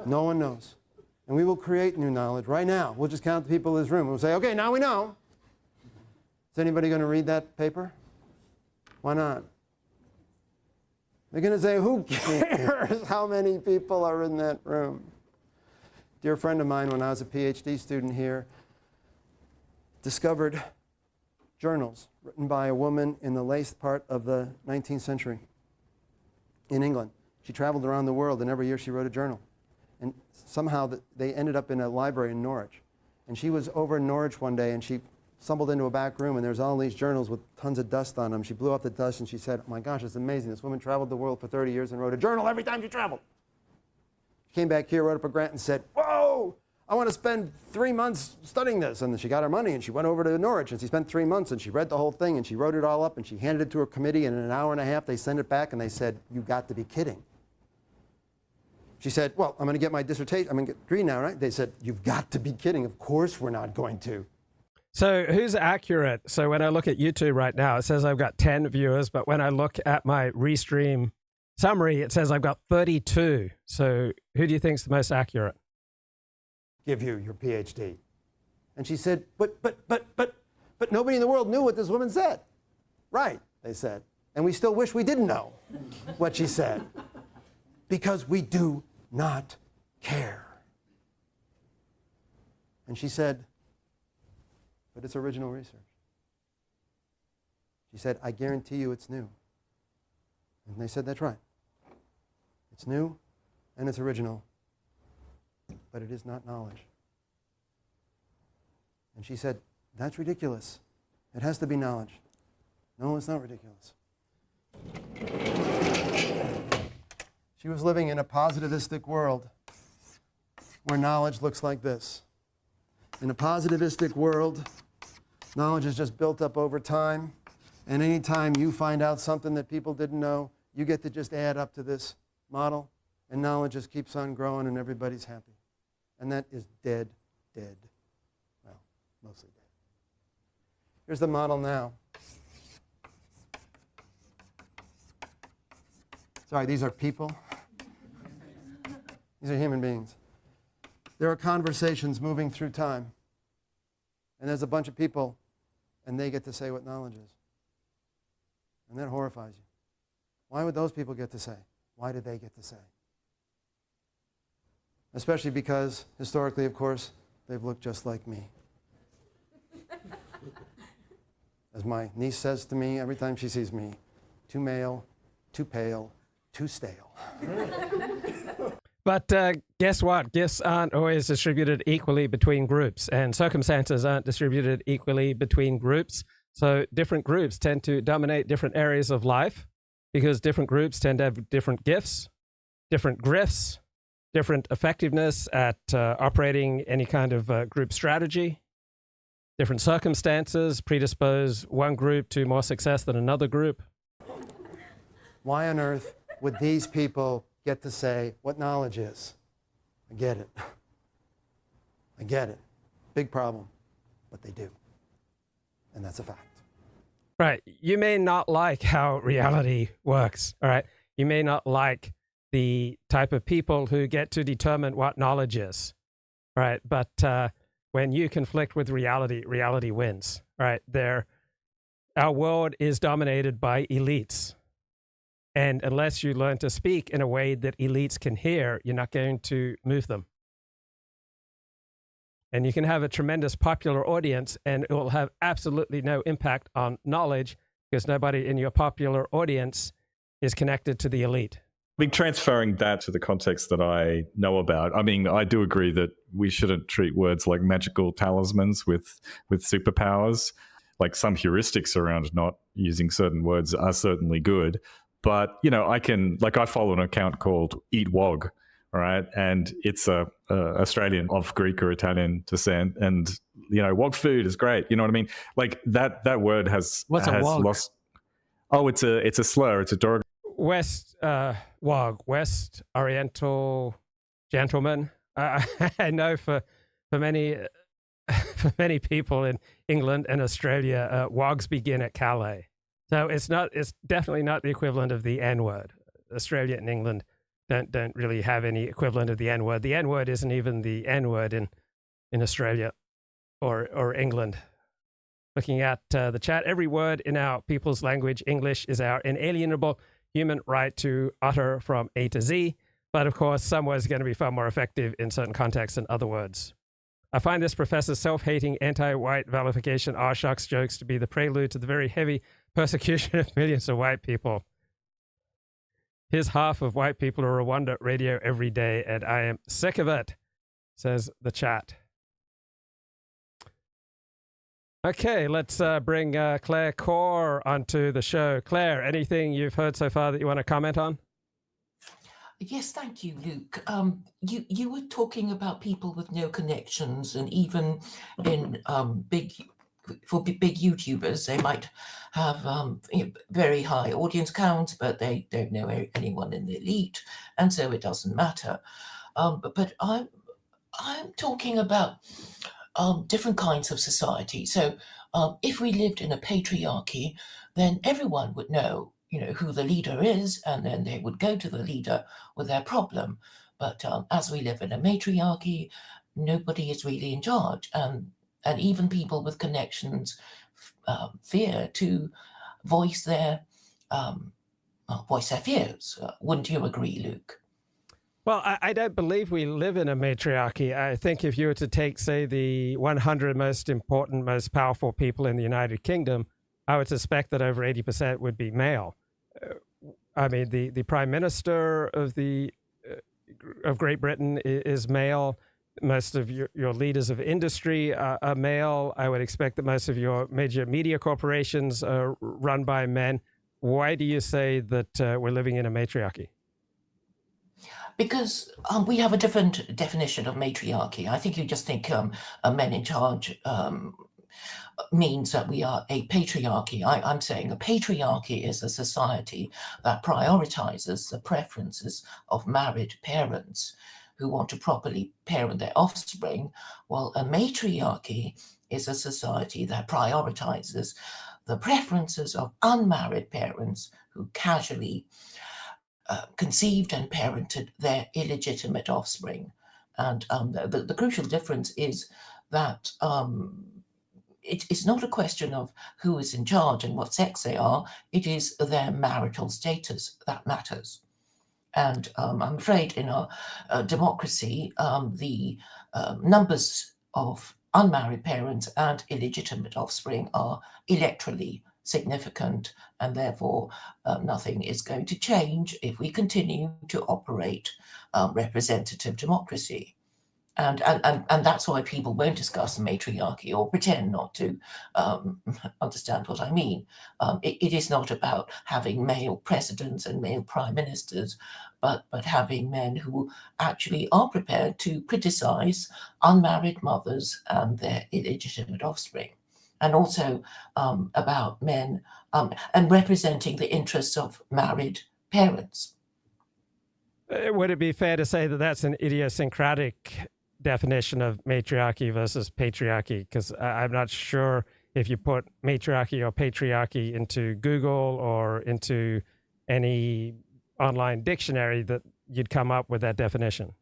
No one knows. And we will create new knowledge right now. We'll just count the people in this room. We'll say, okay, now we know. Is anybody going to read that paper? Why not? They're going to say, who cares how many people are in that room? Dear friend of mine, when I was a PhD student here, discovered journals written by a woman in the late part of the 19th century in England. She traveled around the world, and every year she wrote a journal. And somehow they ended up in a library in Norwich. And she was over in Norwich one day, and she stumbled into a back room, and there's all these journals with tons of dust on them. She blew off the dust, and she said, oh my gosh, it's amazing. This woman traveled the world for 30 years and wrote a journal every time she traveled. She came back here, wrote up a grant, and said, whoa, I want to spend 3 months studying this. And then she got her money, and she went over to Norwich, and she spent 3 months, and she read the whole thing, and she wrote it all up, and she handed it to her committee, and in an hour and a half, they sent it back, and they said, you got to be kidding. She said, well, I'm going to get my dissertation. I'm going to get a degree now, right? They said, you've got to be kidding. Of course we're not going to. So who's accurate? So when I look at YouTube right now, it says I've got 10 viewers, but when I look at my restream summary, it says I've got 32. So who do you think is the most accurate? Give you your PhD. And she said, but nobody in the world knew what this woman said. Right, they said. And we still wish we didn't know what she said. Because we do not care. And she said, but it's original research. She said, I guarantee you it's new. And they said, that's right. It's new and it's original, but it is not knowledge. And she said, that's ridiculous. It has to be knowledge. No, it's not ridiculous. She was living in a positivistic world where knowledge looks like this. In a positivistic world, knowledge is just built up over time, and anytime you find out something that people didn't know, you get to just add up to this model, and knowledge just keeps on growing and everybody's happy. And that is dead. Well, mostly dead. Here's the model now. Sorry, these are people. These are human beings. There are conversations moving through time. And there's a bunch of people, and they get to say what knowledge is. And that horrifies you. Why would those people get to say? Why do they get to say? Especially because, historically, of course, they've looked just like me. As my niece says to me every time she sees me, too male, too pale, too stale. But guess what? Gifts aren't always distributed equally between groups, and circumstances aren't distributed equally between groups. So different groups tend to dominate different areas of life because different groups tend to have different gifts, different grifts, different effectiveness at operating any kind of group strategy. Different circumstances predispose one group to more success than another group. Why on earth would these people get to say what knowledge is? I get it. I get it. Big problem, but they do. And that's a fact. Right. You may not like how reality works, all right? You may not like the type of people who get to determine what knowledge is, right? But when you conflict with reality, reality wins, right? Our world is dominated by elites. And unless you learn to speak in a way that elites can hear, you're not going to move them. And you can have a tremendous popular audience, and it will have absolutely no impact on knowledge because nobody in your popular audience is connected to the elite. I think transferring that to the context that I know about, I mean, I do agree that we shouldn't treat words like magical talismans with superpowers. Like some heuristics around not using certain words are certainly good. But, you know, I follow an account called Eat Wog, all right, and it's a Australian of Greek or Italian descent, and wok food is great. You know what I mean? Like that word has lost. Oh, it's a slur. It's a derogatory. West Oriental gentleman. I know for many for many people in England and Australia, wogs begin at Calais. So it's definitely not the equivalent of the N-word. Australia and England don't really have any equivalent of the N-word. The N-word isn't even the N-word in Australia or England. Looking at the chat, every word in our people's language, English, is our inalienable human right to utter from A to Z. But of course, some words are going to be far more effective in certain contexts than other words. I find this professor's self-hating, anti-white vilification, shucks jokes to be the prelude to the very heavy persecution of millions of white people. Here's half of white people who Rwanda radio every day, and I am sick of it, says the chat. Okay, let's bring Claire Khaw onto the show. Claire, anything you've heard so far that you want to comment on? Yes, thank you, Luke. You were talking about people with no connections, and even in big YouTubers, they might have very high audience counts, but they don't know anyone in the elite, and so it doesn't matter. But I'm talking about different kinds of society. So if we lived in a patriarchy, then everyone would know who the leader is, and then they would go to the leader with their problem. But as we live in a matriarchy, nobody is really in charge, and even people with connections fear to voice their fears. Wouldn't you agree, Luke? Well, I don't believe we live in a matriarchy. I think if you were to take, say, the 100 most important, most powerful people in the United Kingdom, I would suspect that over 80% would be male. I mean, the Prime Minister of Great Britain is male. Most of your leaders of industry are male. I would expect that most of your major media corporations are run by men. Why do you say that we're living in a matriarchy? Because we have a different definition of matriarchy. I think you just think a men in charge means that we are a patriarchy. I'm saying a patriarchy is a society that prioritizes the preferences of married parents who want to properly parent their offspring, while a matriarchy is a society that prioritizes the preferences of unmarried parents who casually conceived and parented their illegitimate offspring. And the crucial difference is that it's not a question of who is in charge and what sex they are. It is their marital status that matters. And I'm afraid in our democracy, the numbers of unmarried parents and illegitimate offspring are electorally significant, and therefore nothing is going to change if we continue to operate representative democracy. And that's why people won't discuss matriarchy or pretend not to understand what I mean. It is not about having male presidents and male prime ministers, but having men who actually are prepared to criticize unmarried mothers and their illegitimate offspring. And also about men and representing the interests of married parents. Would it be fair to say that that's an idiosyncratic definition of matriarchy versus patriarchy? Because I'm not sure if you put matriarchy or patriarchy into Google or into any online dictionary that you'd come up with that definition.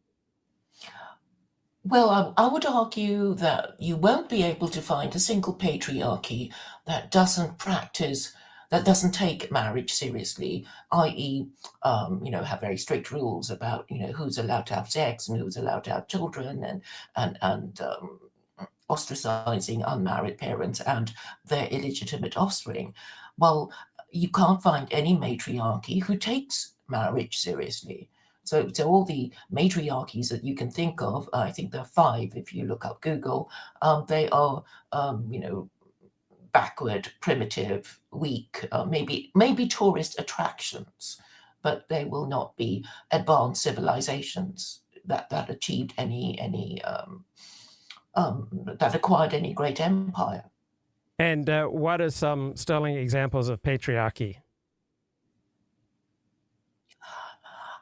Well, I would argue that you won't be able to find a single patriarchy that doesn't take marriage seriously, i.e., have very strict rules about, who's allowed to have sex and who's allowed to have children, and ostracizing unmarried parents and their illegitimate offspring. Well, you can't find any matriarchy who takes marriage seriously. So all the matriarchies that you can think of, I think there are 5 if you look up Google, they are, backward, primitive, weak, maybe tourist attractions. but they will not be advanced civilizations that achieved that acquired any great empire. And what are some sterling examples of patriarchy?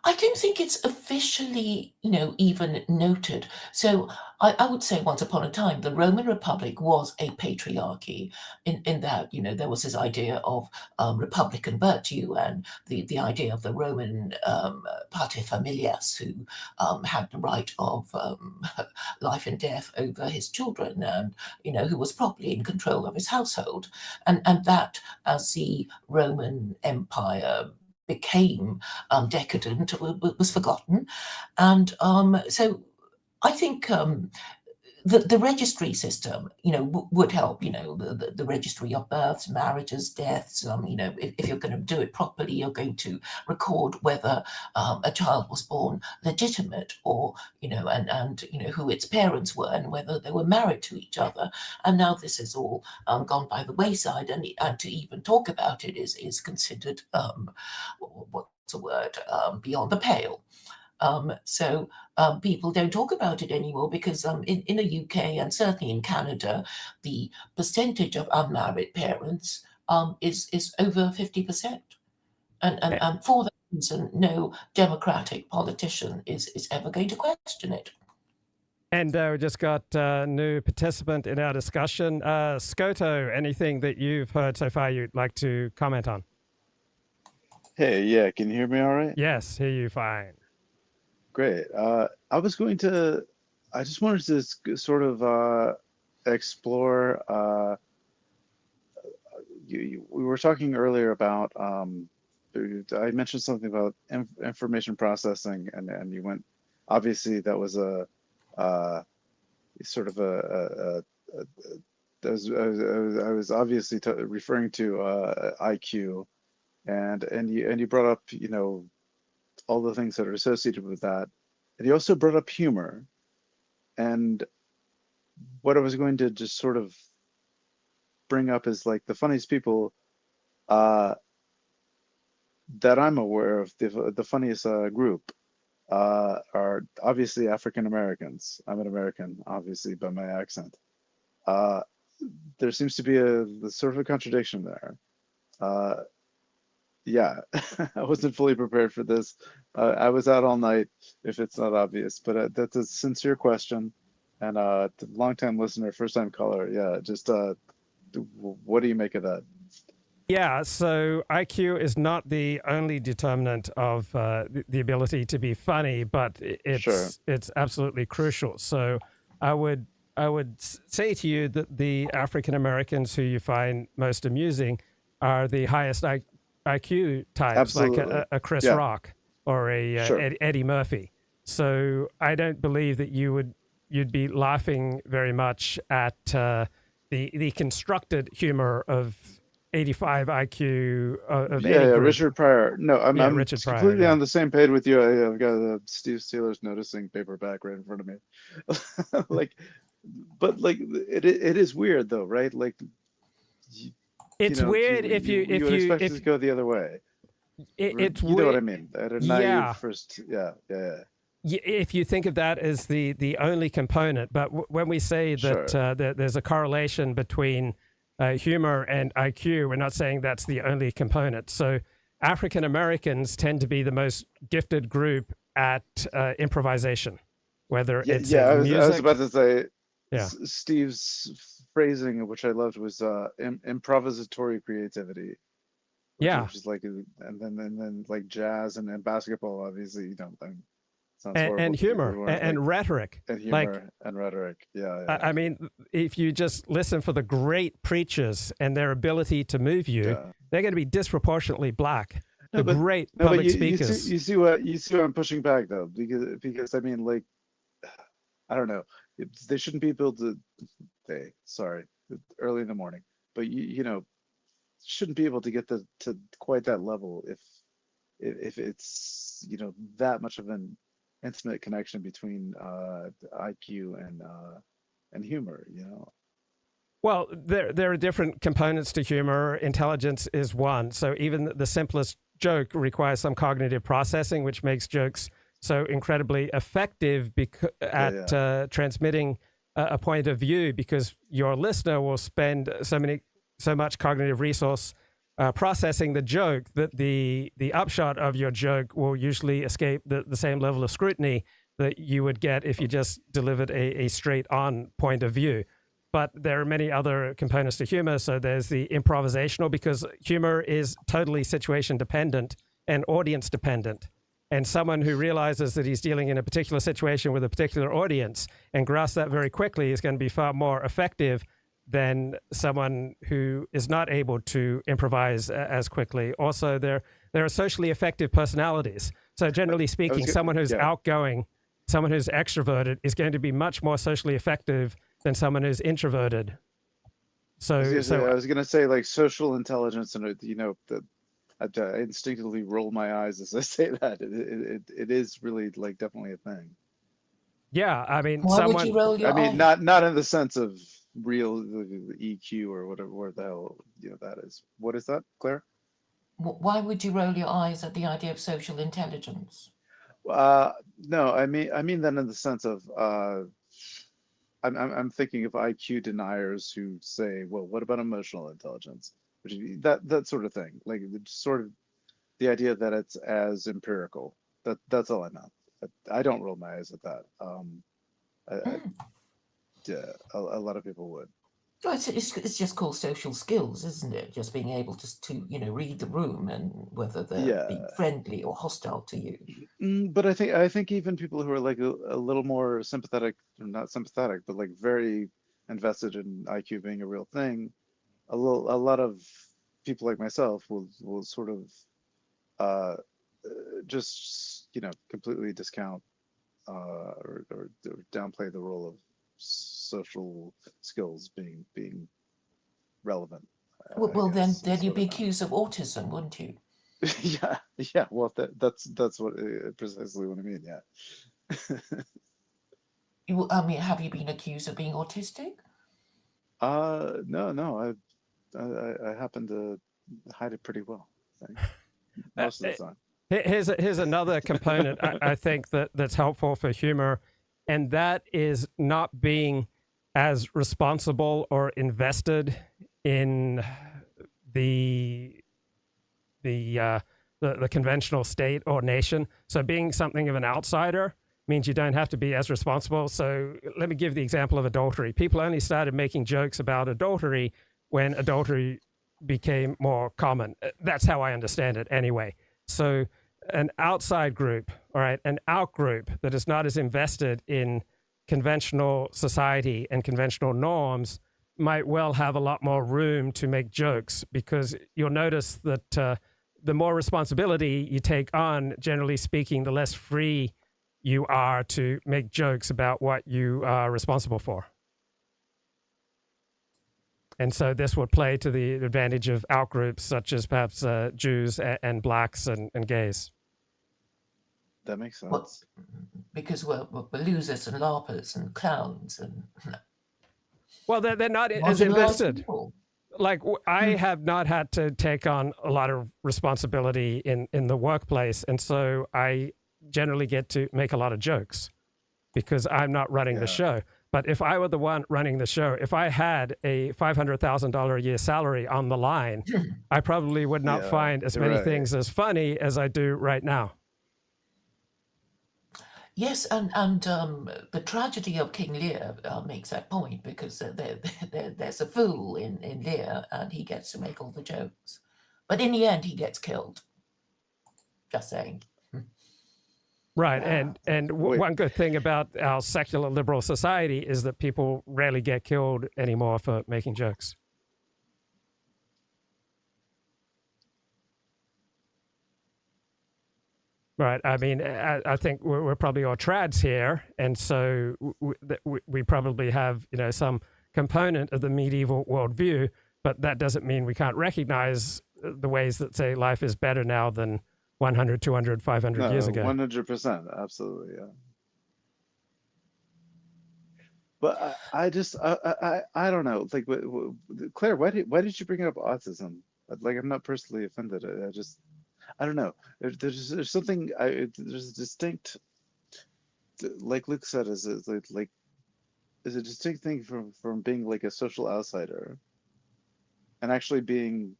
I don't think it's officially, even noted. So I would say once upon a time, the Roman Republic was a patriarchy in that, there was this idea of republican virtue and the idea of the Roman paterfamilias who had the right of life and death over his children and, who was properly in control of his household. And that as the Roman Empire became decadent was forgotten. And so I think the registry system, would help, the registry of births, marriages, deaths. If you're going to do it properly, you're going to record whether a child was born legitimate or, and who its parents were and whether they were married to each other. And now this is all gone by the wayside, and to even talk about it is considered, what's the word, beyond the pale. So people don't talk about it anymore because in the UK and certainly in Canada, the percentage of unmarried parents is over 50%. And for that reason, no democratic politician is ever going to question it. And we just got a new participant in our discussion. Skoto, anything that you've heard so far you'd like to comment on? Hey, yeah, can you hear me all right? Yes, hear you fine. Great. I just wanted to sort of explore, we were talking earlier about, I mentioned something about information processing, and you went, obviously that was a sort of I was obviously referring to IQ, and you brought up, all the things that are associated with that. And you also brought up humor. And what I was going to just sort of bring up is like the funniest people that I'm aware of, the funniest group are obviously African Americans. I'm an American, obviously, by my accent. There seems to be a sort of a contradiction there. Yeah, I wasn't fully prepared for this. I was out all night, if it's not obvious, but that's a sincere question. And long-time listener, first-time caller, yeah, just what do you make of that? Yeah, so IQ is not the only determinant of the ability to be funny, but it's absolutely crucial. So I would say to you that the African Americans who you find most amusing are the highest IQ types, Absolutely. like a Chris Rock or a Eddie Murphy. So I don't believe that you'd be laughing very much at the constructed humor of 85 IQ of any group. Richard Pryor. No, I'm Richard Pryor, completely on the same page with you. I've got Steve Steeler's Noticing paperback right in front of me. But it is weird though, right? Like, it's weird if you expect it to go the other way. It's you weird. know what I mean? At a naive first, yeah. If you think of that as the only component, but when we say that there's a correlation between humor and IQ, we're not saying that's the only component. So African Americans tend to be the most gifted group at improvisation, whether it's music. I was about to say, Steve's phrasing, which I loved, was improvisatory creativity. Which is like, and then like jazz and basketball, obviously, and humor and rhetoric. And humor and rhetoric, yeah. I mean, if you just listen for the great preachers and their ability to move you, they're going to be disproportionately black. Great public speakers. You see what I'm pushing back though, because I mean, like, I don't know, they shouldn't be able to. Early in the morning, but shouldn't be able to get to quite that level if it's that much of an intimate connection between IQ and humor. Well, there are different components to humor. Intelligence is one. So even the simplest joke requires some cognitive processing, which makes jokes so incredibly effective at transmitting a point of view, because your listener will spend so much cognitive resource processing the joke that the upshot of your joke will usually escape the same level of scrutiny that you would get if you just delivered a straight on point of view. But there are many other components to humor. So there's the improvisational, because humor is totally situation dependent and audience dependent. And someone who realizes that he's dealing in a particular situation with a particular audience and grasps that very quickly is going to be far more effective than someone who is not able to improvise as quickly. Also, there are socially effective personalities. So generally speaking, someone who's outgoing, someone who's extroverted is going to be much more socially effective than someone who's introverted. So I was going to say, like, social intelligence, and I instinctively roll my eyes as I say that. It is really, like, definitely a thing. Yeah, I mean, Why would you roll your I mean, eyes? not in the sense of real EQ or whatever the hell that is. What is that, Claire? Why would you roll your eyes at the idea of social intelligence? No, I mean that in the sense of I'm thinking of IQ deniers who say, well, what about emotional intelligence? Which that sort of thing, like sort of the idea that it's as empirical. That's all I know. I don't roll my eyes at that. A lot of people would. Well, it's just called social skills, isn't it? Just being able to read the room and whether they're be friendly or hostile to you. But I think even people who are like a little more sympathetic, or not sympathetic, but like very invested in IQ being a real thing, a lot of people like myself will sort of just completely discount or downplay the role of social skills being relevant. Well, then you'd be accused of autism, wouldn't you? yeah. Well, that's what precisely what I mean. Yeah. I mean, have you been accused of being autistic? No. I happen to hide it pretty well, I think, most of the time. Here's another component I think that's helpful for humor, and that is not being as responsible or invested in the conventional state or nation. So being something of an outsider means you don't have to be as responsible. So let me give the example of adultery. People only started making jokes about adultery when adultery became more common. That's how I understand it anyway. So an outside group, all right, an out group that is not as invested in conventional society and conventional norms might well have a lot more room to make jokes, because you'll notice that the more responsibility you take on, generally speaking, the less free you are to make jokes about what you are responsible for. And so this would play to the advantage of outgroups such as perhaps Jews and blacks and gays. That makes sense. Well, because we're losers and larpers and clowns and. Well, they're not as invested. Like I have not had to take on a lot of responsibility in the workplace, and so I generally get to make a lot of jokes because I'm not running the show. But if I were the one running the show, if I had a $500,000 a year salary on the line, I probably would not find as many things as funny as I do right now. Yes, and the tragedy of King Lear makes that point, because there's a fool in Lear, and he gets to make all the jokes. But in the end, he gets killed. Just saying. Right, and one good thing about our secular liberal society is that people rarely get killed anymore for making jokes. Right, I mean, I think we're probably all trads here, and so we probably have some component of the medieval worldview, but that doesn't mean we can't recognize the ways that say life is better now than 100, 200, 500 years ago. 100%, absolutely, yeah. But I don't know. Like, Claire, why did you bring up autism? Like, I'm not personally offended. I don't know. There's something there's a distinct, like Luke said, is like is a distinct thing from being like a social outsider and actually being,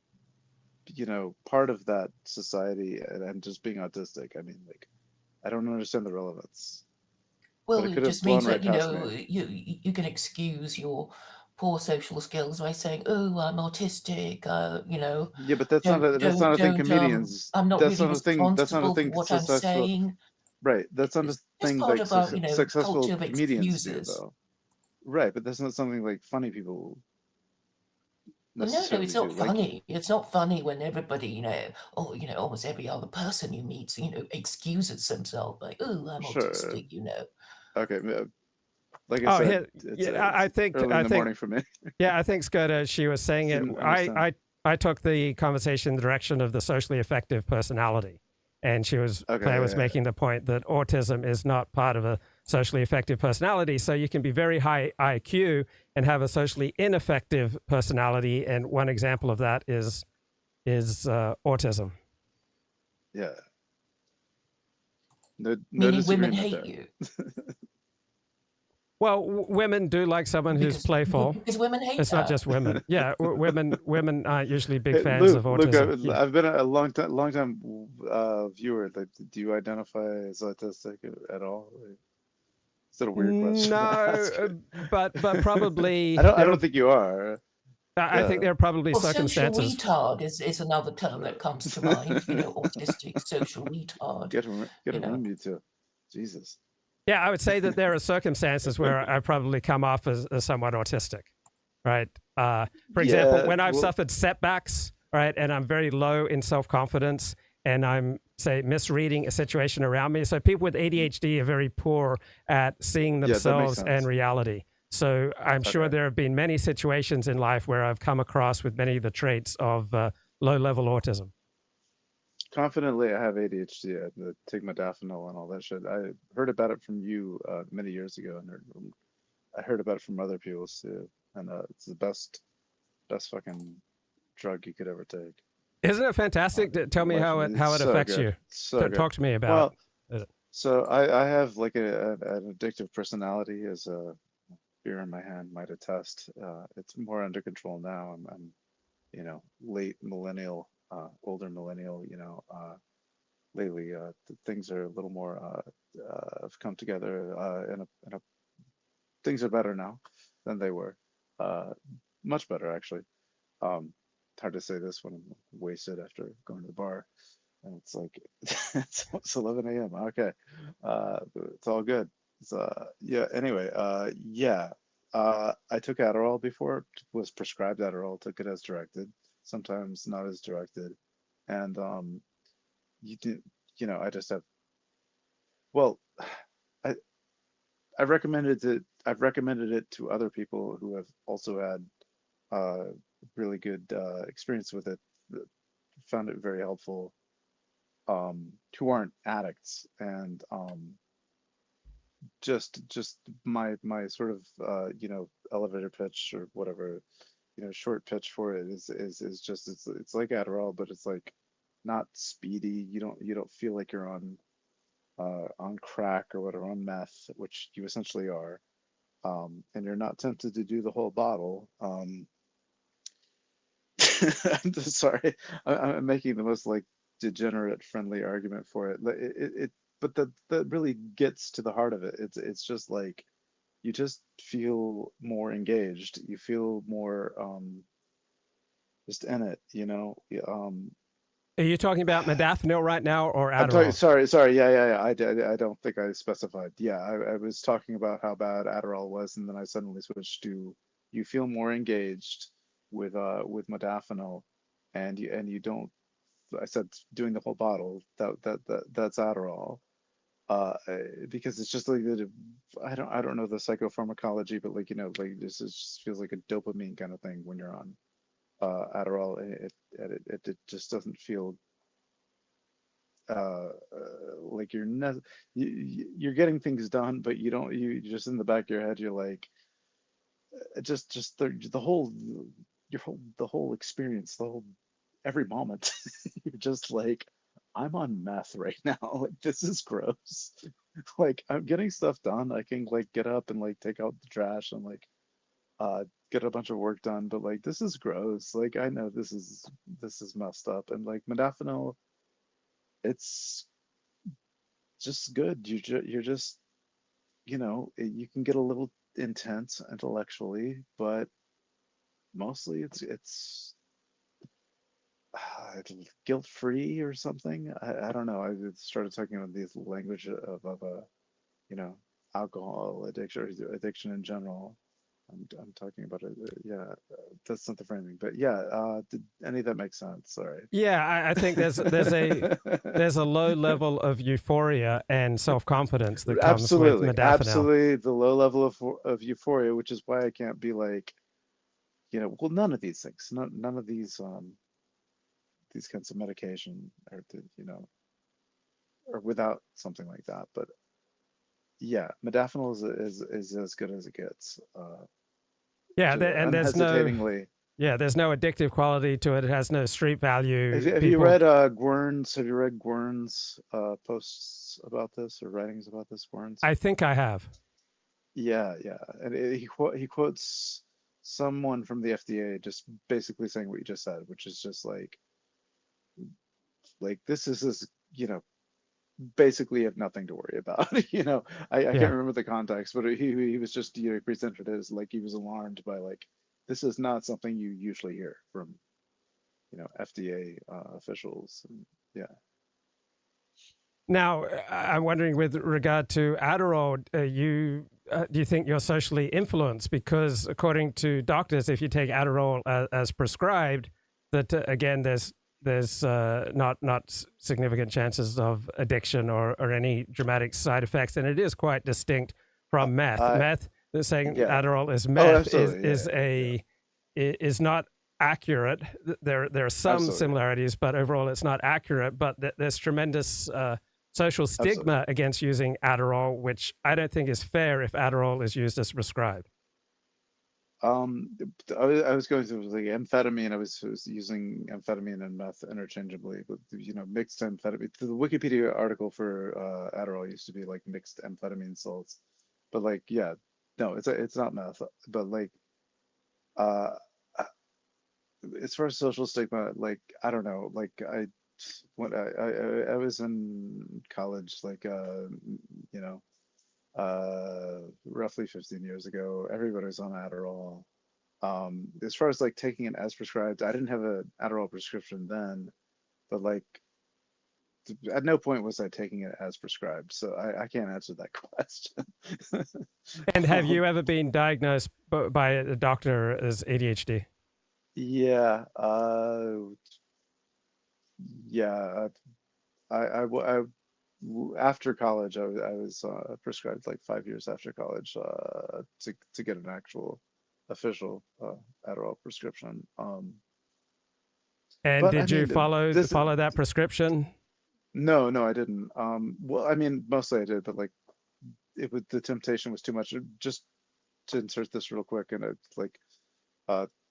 part of that society and just being autistic. I mean, like, I don't understand the relevance, but Well, it it could have just means blown right that, past me. you can excuse your poor social skills by saying, "Oh, I'm autistic," Yeah, but that's not a thing comedians. I'm not That's really not a thing. That's not a responsible for thing what I'm successful. saying. Right. That's not a It's just thing part like of our, culture successful of comedians do, excuses. though. Right, but that's not something like funny people Well, no, necessarily it's do. not Like, funny. It's not funny when everybody, almost every other person you meet, excuses themselves like, "Oh, I'm sure, autistic." okay, like I Oh, said, here, it's yeah, I think, early in the morning for me. yeah, I think Skoto, she was saying it. Didn't understand. I took the conversation in the direction of the socially effective personality, and Okay, Claire yeah, was yeah, making the point that autism is not part of a socially effective personality. So you can be very high IQ and have a socially ineffective personality, and one example of that is autism. yeah. No, no Meaning women disagreement hate there. you Well, women do like someone who's because playful. because women hate It's not that. just women. Yeah, women aren't usually big Hey, fans of Luke, autism. Yeah. I've been a long time viewer. Like, do you identify as autistic at all? Like, is that a weird question to No, ask? but probably I there don't are. think you are. I Yeah. think there are probably Well, social circumstances. retard is another term that comes to mind. Autistic social retard. Get a You know, room, you two. Jesus. Yeah, I would say that there are circumstances where I probably come off as somewhat autistic, right? For example, Yeah. when I've Well, suffered setbacks, right, and I'm very low in self confidence, and I'm say misreading a situation around me. So people with ADHD are very poor at seeing yeah, that makes themselves and sense. reality. So I'm sure Okay. there have been many situations in life where I've come across with many of the traits of low level autism. Confidently, I have ADHD. I take modafinil and all that shit. I heard about it from you many years ago, and I heard about it from other people too. And it's the best fucking drug you could ever take. Isn't it fantastic? Tell me Life, how it's it so affects good, you. so good. Talk to me about Well, it. so I have like an addictive personality, as a beer in my hand might attest. It's more under control now. I'm late millennial, older millennial. Lately, things are a little more have come together, in a things are better now than they were. Uh, Much better actually. Um, Hard to say this when I'm wasted after going to the bar, and it's like it's 11 a.m. Okay, it's all good. Yeah. Anyway, yeah. I took Adderall before, was prescribed Adderall, took it as directed, sometimes not as directed, and you do, I just have, well, I I've recommended it to other people who have also had uh, really good experience with it, found it very helpful, who aren't addicts, and just my sort of elevator pitch or whatever, short pitch for it is just it's like Adderall, but it's like not speedy. You don't feel like you're on crack or whatever, on meth, which you essentially are, and you're not tempted to do the whole bottle. I'm just sorry, I'm making the most like degenerate friendly argument for it. But that really gets to the heart of it. It's just like you just feel more engaged. You feel more just in it. Are you talking about modafinil right now or I'm talking. Adderall? Sorry. Yeah. I don't think I specified. Yeah, I was talking about how bad Adderall was, and then I suddenly switched to you feel more engaged with modafinil, and you don't. I said doing the whole bottle. That's Adderall. Because it's just like that. I don't know the psychopharmacology, but like like this just feels like a dopamine kind of thing when you're on Adderall. It just doesn't feel like you're getting things done, but you don't. You just in the back of your head, you're like just the whole the whole experience, the whole every moment. You're just like, I'm on meth right now. Like, this is gross. Like, I'm getting stuff done. I can like get up and like take out the trash and like get a bunch of work done, but like this is gross. Like, I know this is messed up. And like modafinil, it's just good. You're just, you can get a little intense intellectually, but mostly it's guilt free or something. I don't know. I started talking about this language of a, you know, alcohol addiction or addiction in general. I'm talking about it. Yeah, that's not the framing, but yeah. Did any of that make sense? Sorry. Yeah, I think there's a low level of euphoria and self confidence that comes with Absolutely, modafinil. absolutely. The low level of euphoria, which is why I can't be like, well, none of these things, none of these kinds of medication are, or without something like that. But yeah, modafinil is as good as it gets. Yeah, Just and unhesitatingly. there's no addictive quality to it. It has no street value. Have you read Gwern's? Have you read Gwern's posts about this or writings about this? Gwern's? I think I have. Yeah, yeah, and he quotes someone from the FDA just basically saying what you just said, which is just like this is basically you have nothing to worry about. I can't Yeah. remember the context, but he was just he presented it as like he was alarmed by like this is not something you usually hear from FDA officials. And, yeah. Now, I'm wondering, with regard to Adderall, do you think you're socially influenced? Because according to doctors, if you take Adderall as prescribed, that again, there's not significant chances of addiction or any dramatic side effects, and it is quite distinct from meth. Meth, they're saying Adderall is meth is not accurate. There are some similarities, but overall it's not accurate. But there's tremendous social stigma against using Adderall, which I don't think is fair if Adderall is used as prescribed. I was going through like amphetamine. I was using amphetamine and meth interchangeably, but mixed amphetamine. The Wikipedia article for Adderall used to be like mixed amphetamine salts, but like no, it's not meth. But like uh, as far as social stigma, like I don't know, like when I was in college, like you know roughly 15 years ago, everybody was on Adderall. As far as like taking it as prescribed, I didn't have an Adderall prescription then, but like at no point was I taking it as prescribed, so I can't answer that question. And have you ever been diagnosed by a doctor as ADHD? Yeah, yeah. I after college, I was prescribed like 5 years after college to get an actual official Adderall prescription. And But did you follow that prescription? No, I didn't. Well, I mean, mostly I did, but like the temptation was too much. Just to insert this real quick, and it's like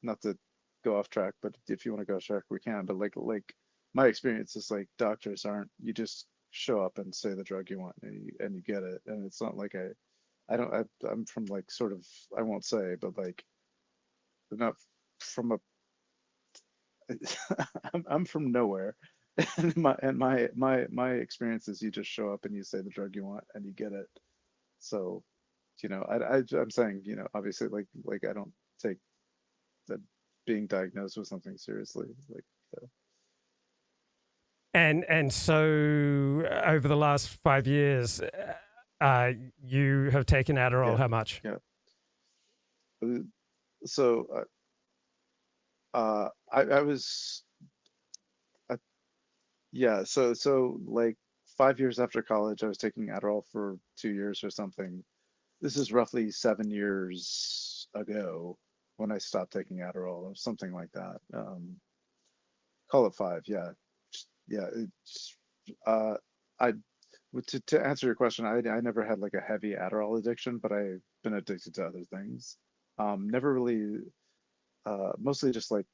not to go off track, but if you want to go off track, we can. But like my experience is like doctors aren't. You just show up and say the drug you want, and you get it, and it's not like I'm from like sort of, I won't say, but like I'm not from a I'm from nowhere. And my experience is you just show up and you say the drug you want and you get it. So, I'm saying, obviously like I don't take that being diagnosed with something seriously. Like And so over the last 5 years, you have taken Adderall. How much? Yeah. So I was yeah, so like 5 years after college, I was taking Adderall for 2 years or something. This is roughly 7 years ago when I stopped taking Adderall or something like that. Call it 5, yeah. Yeah, it's I to answer your question, I never had like a heavy Adderall addiction, but I've been addicted to other things. Never really mostly just like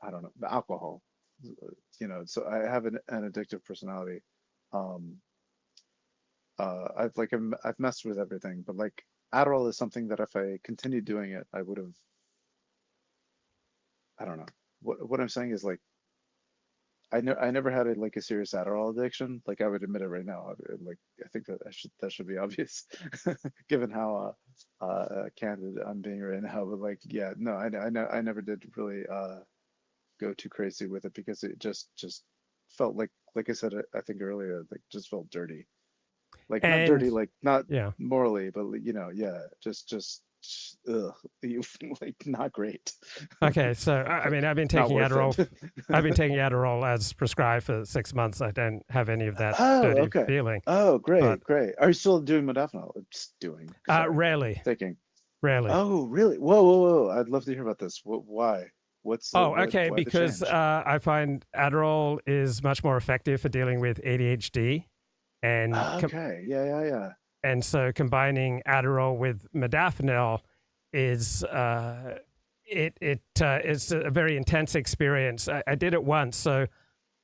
I don't know, alcohol. So I have an addictive personality. I've messed with everything, but like Adderall is something that if I continued doing it, I would have. I don't know. What I'm saying is like I never had a serious Adderall addiction. Like I would admit it right now. I think that should be obvious, given how candid I'm being right now. But like, yeah, no, I never did really go too crazy with it because it just felt like I said I think earlier, like just felt dirty. Like not dirty, like not morally, but yeah, just ugh, like not great. Okay, so I mean, I've been taking Adderall. I've been taking Adderall as prescribed for 6 months. I don't have any of that dirty feeling. Oh, great. Are you still doing modafinil? Just doing. Rarely. Taking. Rarely. Oh, really? Whoa! I'd love to hear about this. Why? What's okay, because I find Adderall is much more effective for dealing with ADHD, and yeah. And so combining Adderall with modafinil is it's a very intense experience. I did it once, so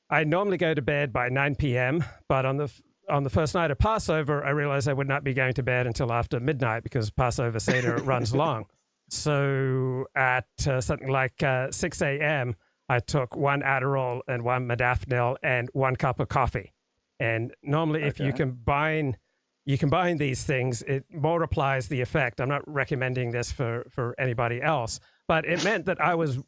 I normally go to bed by 9 p.m. But on the first night of Passover, I realized I would not be going to bed until after midnight because Passover Seder runs long. So at something like 6 a.m., I took 1 Adderall and 1 modafinil and 1 cup of coffee. And normally, if you combine these things, it multiplies the effect. I'm not recommending this for anybody else, but it meant that I was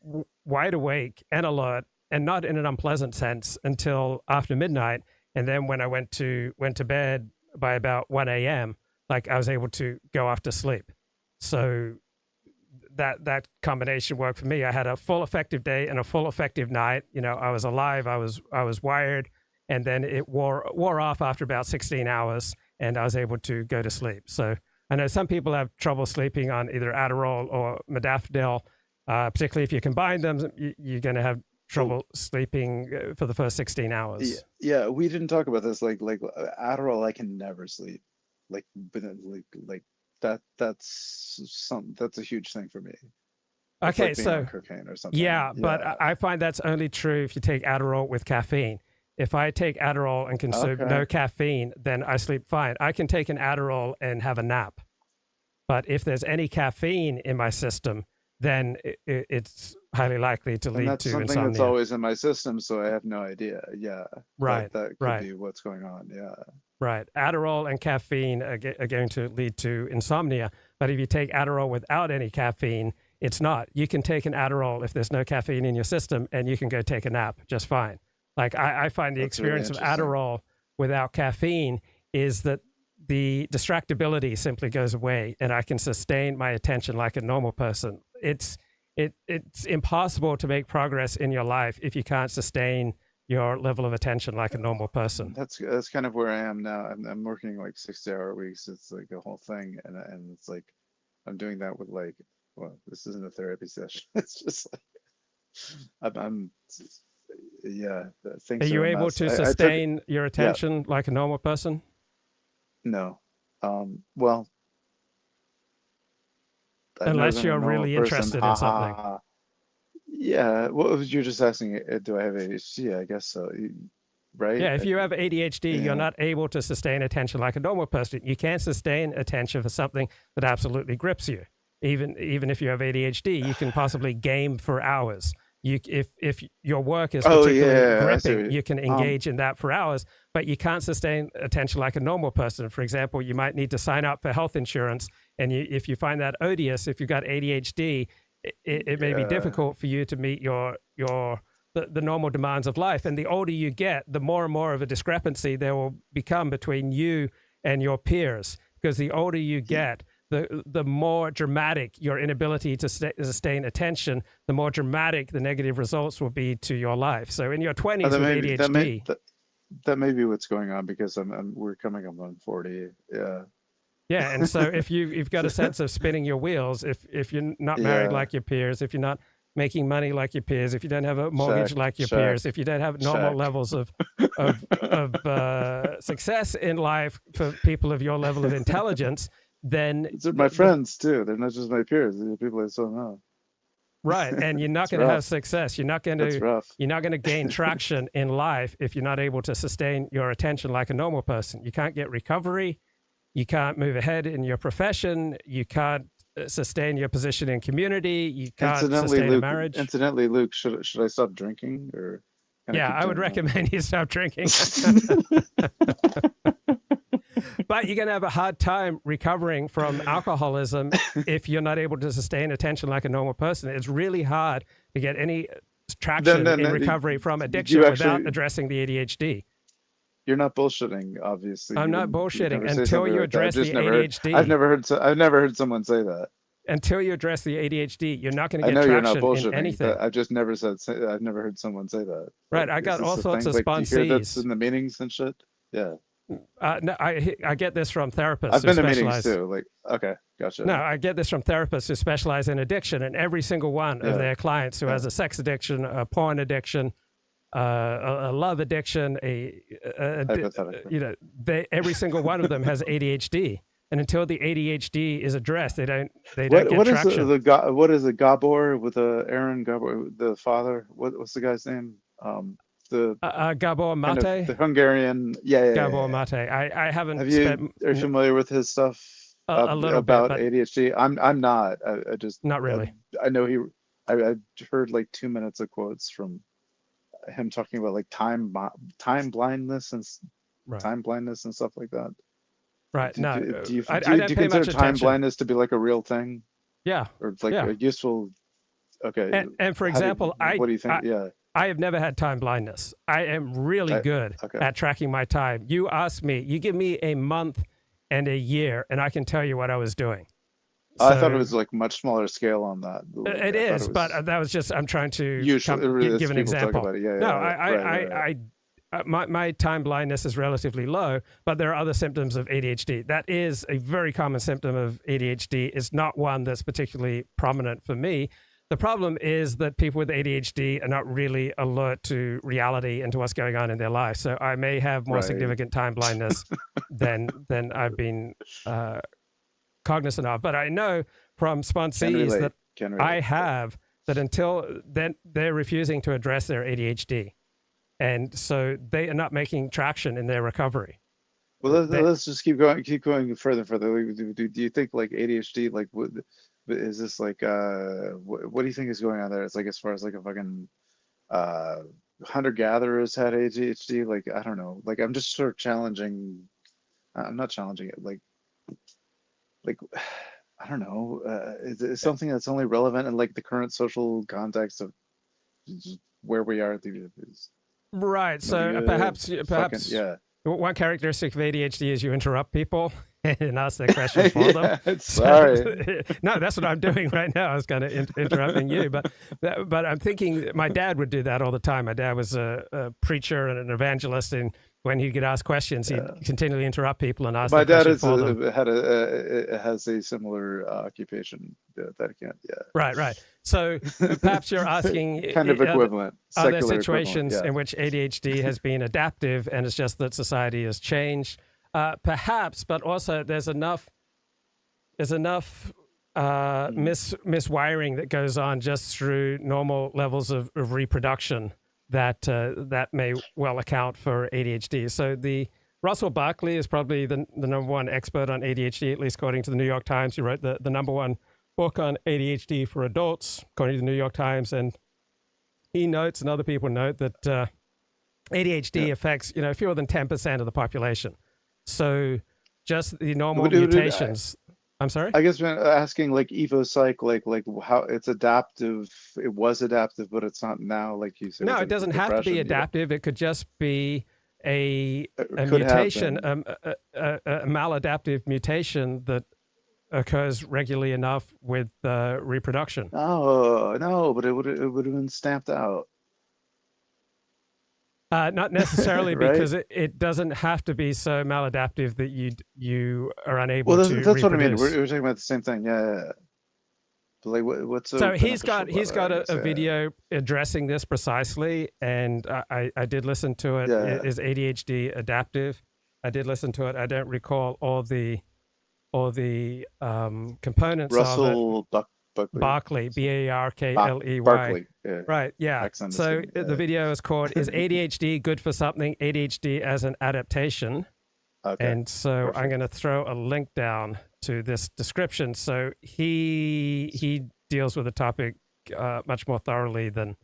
wide awake and alert, and not in an unpleasant sense, until after midnight. And then when I went to bed by about 1 a.m., like I was able to go off to sleep. So that combination worked for me. I had a full effective day and a full effective night. I was alive. I was wired, and then it wore off after about 16 hours. And I was able to go to sleep. So I know some people have trouble sleeping on either Adderall or modafinil, particularly if you combine them, you're going to have trouble sleeping for the first 16 hours. Yeah, we didn't talk about this. Like Adderall, I can never sleep. That's a huge thing for me. Okay, like so cocaine or something. Yeah, but I find that's only true if you take Adderall with caffeine. If I take Adderall and consume no caffeine, then I sleep fine. I can take an Adderall and have a nap. But if there's any caffeine in my system, then it's highly likely to lead to insomnia. That's something that's always in my system, so I have no idea. Yeah. Right. That could be what's going on. Yeah. Right. Adderall and caffeine are going to lead to insomnia. But if you take Adderall without any caffeine, it's not. You can take an Adderall if there's no caffeine in your system, and you can go take a nap just fine. Like I find the experience of Adderall without caffeine is that the distractibility simply goes away, and I can sustain my attention like a normal person. It's impossible to make progress in your life if you can't sustain your level of attention like a normal person. That's kind of where I am now. I'm working like 60-hour weeks. It's like a whole thing, and it's like I'm doing that with like, well, this isn't a therapy session. It's just like I'm yeah. Things are you able to sustain your attention like a normal person? No. Well, unless you're really interested in something. Yeah. Well, you're just asking, do I have ADHD? I guess so. Right? Yeah. If you have ADHD, you're not able to sustain attention like a normal person. You can't sustain attention for something that absolutely grips you. Even if you have ADHD, you can possibly game for hours. If your work is particularly gripping, you can engage in that for hours, but you can't sustain attention like a normal person. For example, you might need to sign up for health insurance, and if you find that odious, if you've got ADHD, it may be difficult for you to meet the normal demands of life. And the older you get, the more and more of a discrepancy there will become between you and your peers, because the older you get, the more dramatic your inability to sustain attention, the more dramatic the negative results will be to your life. So in your 20s with ADHD... That may be what's going on, because we're coming up on 40. Yeah. Yeah, and so if you've got a sense of spinning your wheels, if you're not married like your peers, if you're not making money like your peers, if you don't have a mortgage like your peers, if you don't have normal levels of success in life for people of your level of intelligence, then they're my friends too. They're not just my peers. They're people I still know. Right, and you're not It's going to have rough. success. You're not going That's to rough. gain traction in life if you're not able to sustain your attention like a normal person. You can't get recovery. You can't move ahead in your profession. You can't sustain your position in community. You can't sustain a marriage. Incidentally, Luke, should I stop drinking or? Can Yeah, keep I would doing that? recommend you stop drinking. But you're going to have a hard time recovering from alcoholism if you're not able to sustain attention like a normal person. It's really hard to get any traction in recovery from addiction without addressing the ADHD. You're not bullshitting, obviously. I'm You not wouldn't- you'd bullshitting never say until something you like that. address the ADHD. I've never heard someone say that. Until you address the ADHD, you're not going to I get know you're not traction in bullshitting. anything. But I've never heard someone say that. Right, Like, I got is this all a sorts thing? of Like, do you hear that's sponsees. in the meetings and shit? Yeah. No, I get this from therapists I've who been to meetings specialize. too. Like, okay, gotcha. No, I get this from therapists who specialize in addiction, and every single one of Yeah. their clients who has a sex addiction, a porn addiction, a love addiction, Hypothetically. every single one of them has ADHD, and until the ADHD is addressed, they don't get What is traction. what is it? Gabor with Aaron Gabor, the father? What's the guy's name? The Gabor kind Mate. of the Hungarian. Yeah. Gabor Mate. I haven't Have spent are you familiar with his stuff a little about bit, but ADHD? I'm not. I just not really. I know he. I heard like 2 minutes of quotes from him talking about like time blindness and Right. time blindness and stuff like that. Right. Do, No, do you, I do you don't pay consider much time attention. blindness to be like a real thing Yeah. or like Yeah. a useful? Okay. And for example, what do you think? Yeah. I have never had time blindness. I am really good at tracking my time. You give me a month and a year, and I can tell you what I was doing. I thought it was like much smaller scale on that. It is, but that was just, I'm trying to give an example. My time blindness is relatively low, but there are other symptoms of ADHD. That is a very common symptom of ADHD. It's not one that's particularly prominent for me. The problem is that people with ADHD are not really alert to reality and to what's going on in their life. So I may have more significant time blindness than I've been cognizant of. But I know from sponsees that I have that until then they're refusing to address their ADHD. And so they are not making traction in their recovery. Well, let's just keep going further. Do you think like ADHD, like what is this like? What do you think is going on there? It's like as far as like a fucking hunter gatherers had ADHD. Like I don't know. Like I'm just sort of challenging. I'm not challenging it. Like I don't know. It's something that's only relevant in like the current social context of where we are. Right. So perhaps one characteristic of ADHD is you interrupt people and ask their question for them. Sorry. No, that's what I'm doing right now. I was kind of interrupting you, but I'm thinking my dad would do that all the time. My dad was a preacher and an evangelist, and when he'd get asked questions, he'd continually interrupt people and ask. My dad has a similar occupation that he can't. Yeah. Right. So perhaps you're asking kind of equivalent. Are there situations in which ADHD has been adaptive, and it's just that society has changed? Perhaps, but also there's enough miswiring that goes on just through normal levels of reproduction that may well account for ADHD. So Russell Barkley is probably the number one expert on ADHD, at least according to the New York Times. He wrote the number one book on ADHD for adults, according to the New York Times, and he notes, and other people note, that ADHD affects fewer than 10% of the population. So just the normal mutations. I'm sorry? I guess when asking like EvoPsych, like how it's adaptive. It was adaptive, but it's not now, like you said. No, it doesn't have to be adaptive. It could just be a mutation, a maladaptive mutation that occurs regularly enough with reproduction. No, but it would have been stamped out. Not necessarily, right? because it doesn't have to be so maladaptive that you are unable to reproduce. That's what I mean. We're talking about the same thing. Yeah. But like, what's so he's got a video addressing this precisely, and I did listen to it. Yeah. Is ADHD adaptive? I did listen to it. I don't recall all the components of it. Barkley, Barkley. Barkley. Yeah. Right, yeah. Accent is So good, the video is called "Is ADHD Good for Something? ADHD as an Adaptation." Okay. And so I'm Perfect. going to throw a link down to this description. So he deals with the topic much more thoroughly than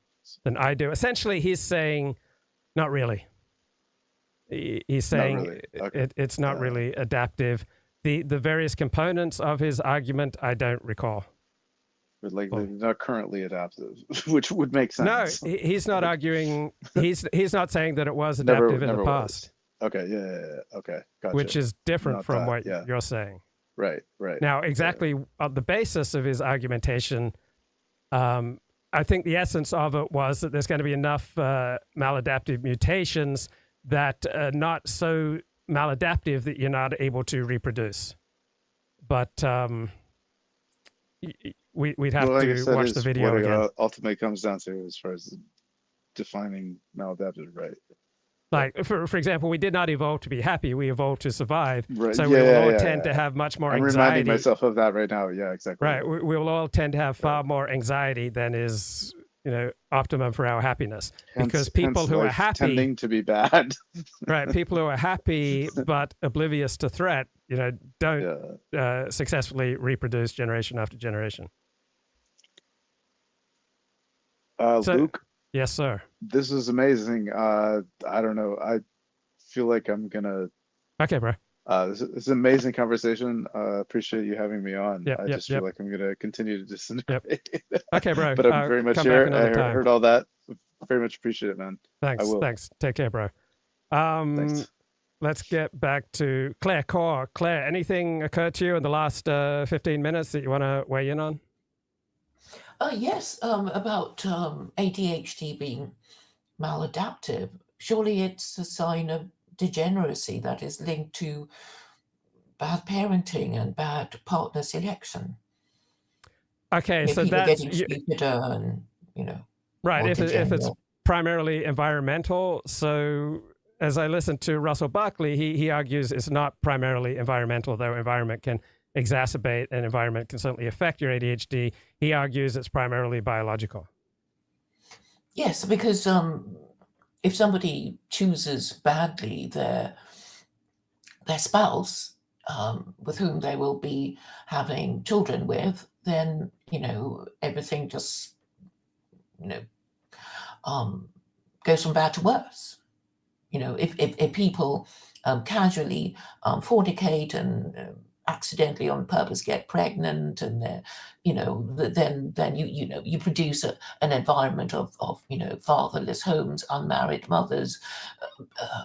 I do. Essentially, he's saying, not really. He's saying Not really. Okay. it's not really adaptive. The various components of his argument, I don't recall. But like they're not currently adaptive, which would make sense. No, he's not arguing. He's not saying that it was Never- adaptive in never the was. past, Okay. Yeah. Okay. Gotcha. which is different Not from that, what yeah. you're saying. right. Now, exactly on the basis of his argumentation, I think the essence of it was that there's going to be enough maladaptive mutations that are not so maladaptive that you're not able to reproduce. But we'd have I guess to that watch is the video what it again. ultimately comes down to as far as defining maladaptive, right? Like, for example, we did not evolve to be happy. We evolved to survive. Right. So Yeah, we will all yeah, tend yeah. to have much more I'm anxiety. reminding myself of that right now. Yeah, exactly. Right. We will all tend to have far more anxiety than is, optimum for our happiness. Because people who are life happy, tending to be bad. right? People who are happy but oblivious to threat, don't successfully reproduce generation after generation. So- Luke, Yes, sir. this is amazing. I don't know. I feel like I'm gonna. Okay, bro. This is an amazing conversation. Appreciate you having me on. Yep, I yep, just feel yep. like I'm gonna continue to disintegrate. Okay, bro. But I'm very much come back here. another I time. heard all that. Very much appreciate it, man. Thanks. I will. Thanks. Take care, bro. Thanks. Let's get back to Claire Khaw. Claire, anything occurred to you in the last 15 minutes that you want to weigh in on? Yes, about ADHD being maladaptive. Surely it's a sign of degeneracy that is linked to bad parenting and bad partner selection. Okay, so people that's getting stupider and, right. more If it's degenerate. primarily environmental, so as I listened to Russell Barkley, he argues it's not primarily environmental, though environment can exacerbate and environment can certainly affect your ADHD. He argues it's primarily biological. Yes, because if somebody chooses badly their spouse with whom they will be having children with, then everything just goes from bad to worse. If people casually fornicate and accidentally on purpose get pregnant, and then you produce an environment of fatherless homes, unmarried mothers,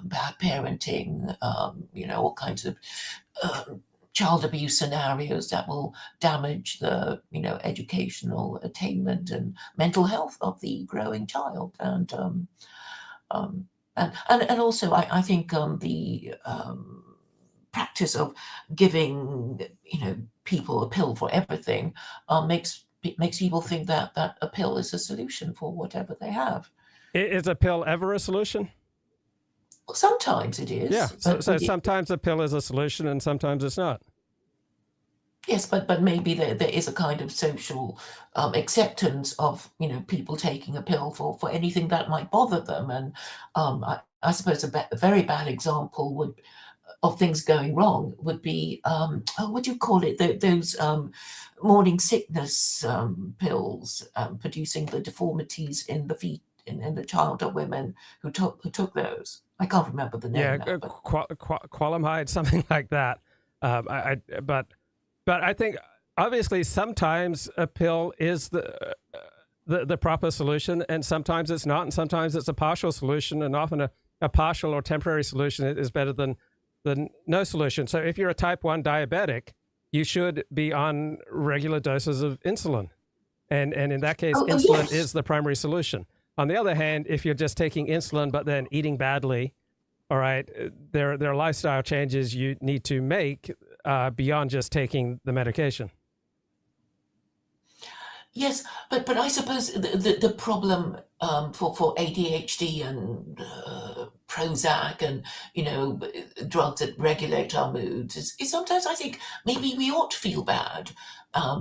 bad parenting, all kinds of child abuse scenarios that will damage the educational attainment and mental health of the growing child. And also I think the practice of giving people a pill for everything makes people think that a pill is a solution for whatever they have. Is a pill ever a solution? Well, sometimes it is. Yeah. So but sometimes a pill is a solution and sometimes it's not. Yes, but maybe there is a kind of social acceptance of people taking a pill for anything that might bother them, and I suppose a very bad example of things going wrong would be what do you call it? Those morning sickness pills producing the deformities in the feet in the child of women who took those. I can't remember the name. Yeah, Qualamide, something like that. But I think obviously sometimes a pill is the proper solution, and sometimes it's not, and sometimes it's a partial solution, and often a partial or temporary solution is better than no solution. So if you're a type 1 diabetic, you should be on regular doses of insulin, and in that case, insulin yes. is the primary solution. On the other hand, if you're just taking insulin but then eating badly, all right, there are lifestyle changes you need to make beyond just taking the medication. Yes, but I suppose the problem for ADHD and Prozac and drugs that regulate our moods is sometimes I think maybe we ought to feel bad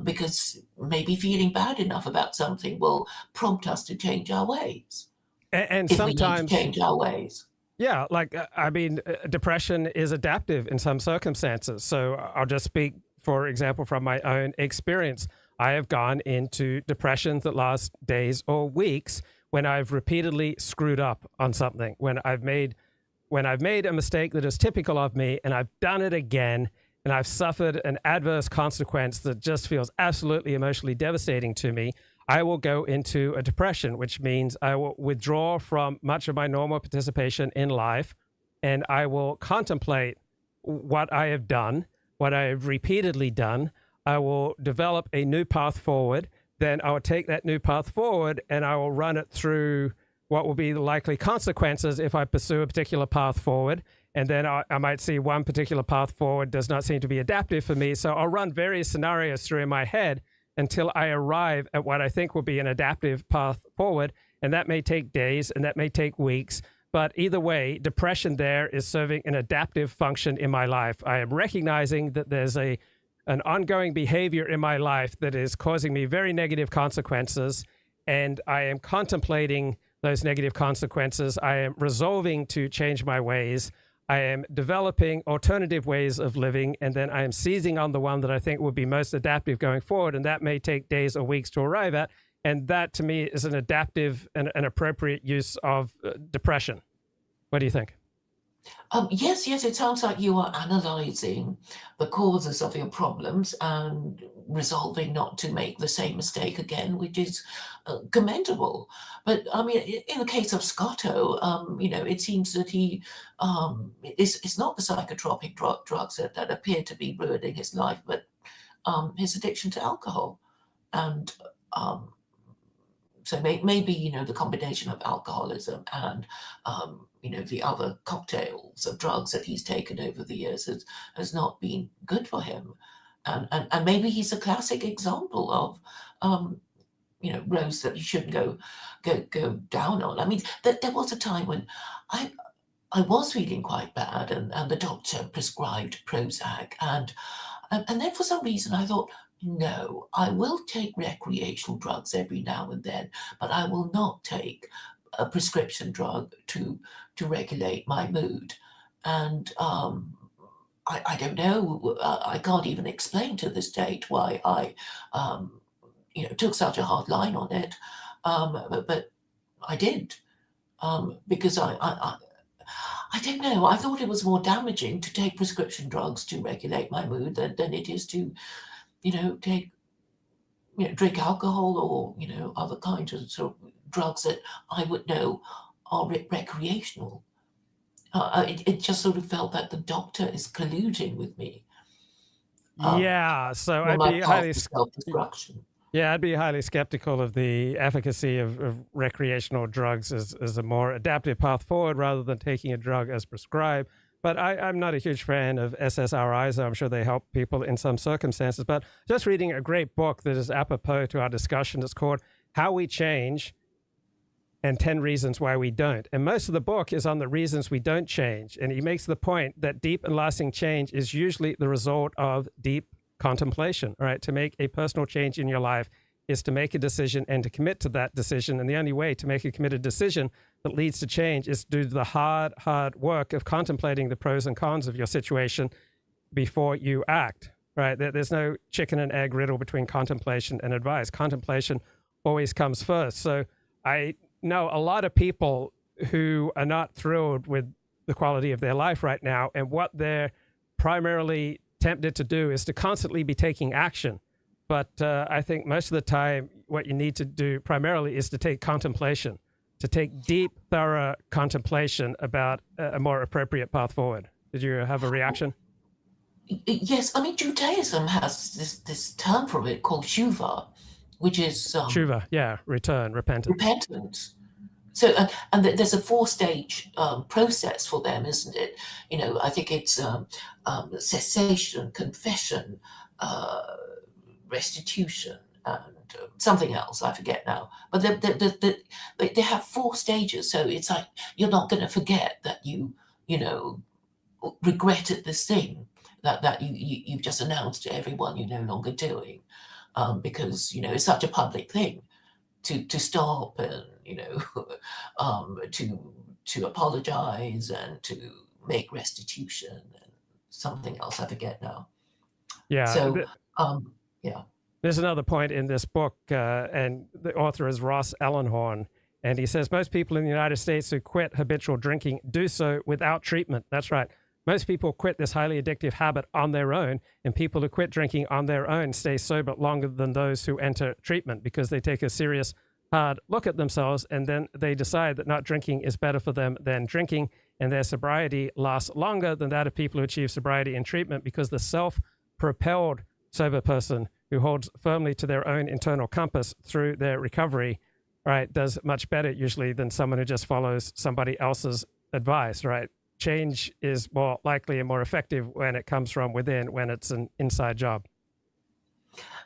because maybe feeling bad enough about something will prompt us to change our ways And if we need to sometimes, change our ways. yeah, like, I mean, depression is adaptive in some circumstances. So I'll just speak, for example, from my own experience. I have gone into depressions that last days or weeks when I've repeatedly screwed up on something, when I've made a mistake that is typical of me and I've done it again and I've suffered an adverse consequence that just feels absolutely emotionally devastating to me. I will go into a depression, which means I will withdraw from much of my normal participation in life, and I will contemplate what I have done, what I have repeatedly done. I will develop a new path forward. Then I will take that new path forward and I will run it through what will be the likely consequences if I pursue a particular path forward. And then I might see one particular path forward does not seem to be adaptive for me. So I'll run various scenarios through in my head until I arrive at what I think will be an adaptive path forward. And that may take days and that may take weeks. But either way, depression there is serving an adaptive function in my life. I am recognizing that there's an ongoing behavior in my life that is causing me very negative consequences. And I am contemplating those negative consequences. I am resolving to change my ways. I am developing alternative ways of living, and then I am seizing on the one that I think will be most adaptive going forward, and that may take days or weeks to arrive at, and that, to me, is an adaptive and an appropriate use of depression. What do you think? Yes, it sounds like you are analysing the causes of your problems and resolving not to make the same mistake again, which is commendable. But I mean, in the case of Skoto, it seems that he it's not the psychotropic drugs that appear to be ruining his life, but his addiction to alcohol. And so maybe, the combination of alcoholism and, the other cocktails of drugs that he's taken over the years has not been good for him. And maybe he's a classic example of, roads that you shouldn't go down on. I mean, there was a time when I was feeling quite bad and the doctor prescribed Prozac. And then for some reason I thought, no, I will take recreational drugs every now and then, but I will not take a prescription drug to regulate my mood. And I don't know, I can't even explain to this date why I, took such a hard line on it. But I did, because I don't know. I thought it was more damaging to take prescription drugs to regulate my mood than it is to, take, drink alcohol or, other kinds of sort of drugs that I would know are recreational. It just sort of felt that the doctor is colluding with me. Yeah, so on I'd my be path highly to self-destruction. Yeah, I'd be highly skeptical of the efficacy of recreational drugs as a more adaptive path forward rather than taking a drug as prescribed. But I'm not a huge fan of SSRIs. I'm sure they help people in some circumstances. But just reading a great book that is apropos to our discussion, it's called How We Change and 10 Reasons Why We Don't. And most of the book is on the reasons we don't change. And he makes the point that deep and lasting change is usually the result of deep contemplation. All right, to make a personal change in your life is to make a decision and to commit to that decision. And the only way to make a committed decision that leads to change is to do the hard work of contemplating the pros and cons of your situation before you act, right? There's no chicken and egg riddle between contemplation and advice. Contemplation always comes first. So I know a lot of people who are not thrilled with the quality of their life right now, and what they're primarily tempted to do is to constantly be taking action. But I think most of the time what you need to do primarily is to take contemplation, to take deep, thorough contemplation about a more appropriate path forward. Did you have a reaction? Yes, I mean, Judaism has this term for it called shuva, which is Shuva, yeah, return, repentance. Repentance. So, and there's a 4-stage process for them, isn't it? I think it's cessation, confession, restitution, and something else, I forget now. But they have 4 stages, so it's like you're not going to forget that you know, regretted this thing that you've just announced to everyone you're no longer doing, because, you know, it's such a public thing to stop and, you know, to apologize and to make restitution and something else, I forget now. Yeah. So, yeah. There's another point in this book, and the author is Ross Ellenhorn, and he says most people in the United States who quit habitual drinking do so without treatment. That's right. Most people quit this highly addictive habit on their own, and people who quit drinking on their own stay sober longer than those who enter treatment because they take a serious, hard look at themselves, and then they decide that not drinking is better for them than drinking, and their sobriety lasts longer than that of people who achieve sobriety in treatment because the self-propelled sober person who holds firmly to their own internal compass through their recovery, right, does much better usually than someone who just follows somebody else's advice, right? Change is more likely and more effective when it comes from within, when it's an inside job.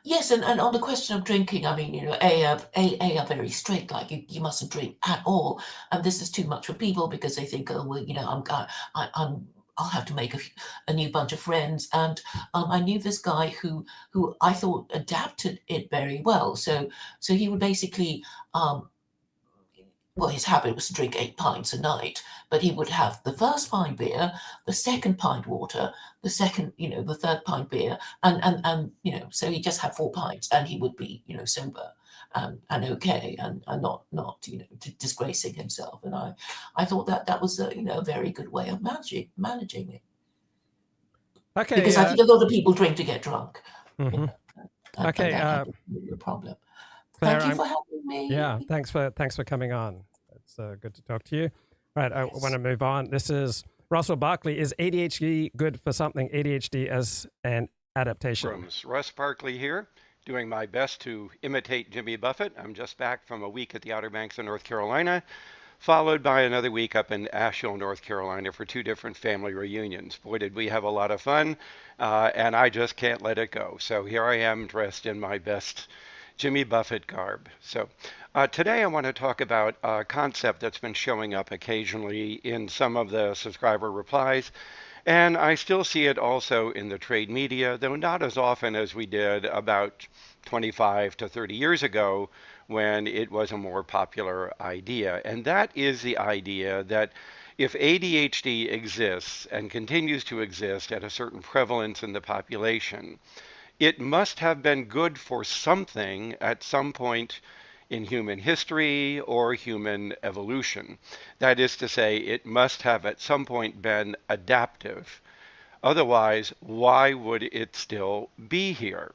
Yes, and on the question of drinking, I mean, you know, AA are very strict, like you mustn't drink at all, and this is too much for people because they think, oh, well, you know, I'll have to make a new bunch of friends, and I knew this guy who I thought adapted it very well. So he would basically, well, his habit was to drink 8 pints a night, but he would have the first pint beer, the second pint water, the third pint beer, and you know, so he just had 4 pints, and he would be, you know, sober and okay, and not you know, disgracing himself. And I thought that was a, you know, a very good way of managing it. Okay. Because I think a lot of people drink to get drunk. Mm-hmm. You know, okay. That's the problem. Claire, Thank you for having me. Yeah, thanks for coming on. It's good to talk to you. All right, yes. I want to move on. This is Russell Barkley. Is ADHD good for something? ADHD as an adaptation. Russ Barkley here, doing my best to imitate Jimmy Buffett. I'm just back from a week at the Outer Banks of North Carolina, followed by another week up in Asheville, North Carolina for 2 different family reunions. Boy, did we have a lot of fun, and I just can't let it go. So here I am dressed in my best Jimmy Buffett garb. So today I want to talk about a concept that's been showing up occasionally in some of the subscriber replies, and I still see it also in the trade media, though not as often as we did about 25 to 30 years ago when it was a more popular idea. And that is the idea that if ADHD exists and continues to exist at a certain prevalence in the population, it must have been good for something at some point in human history or human evolution. That is to say, it must have at some point been adaptive. Otherwise, why would it still be here?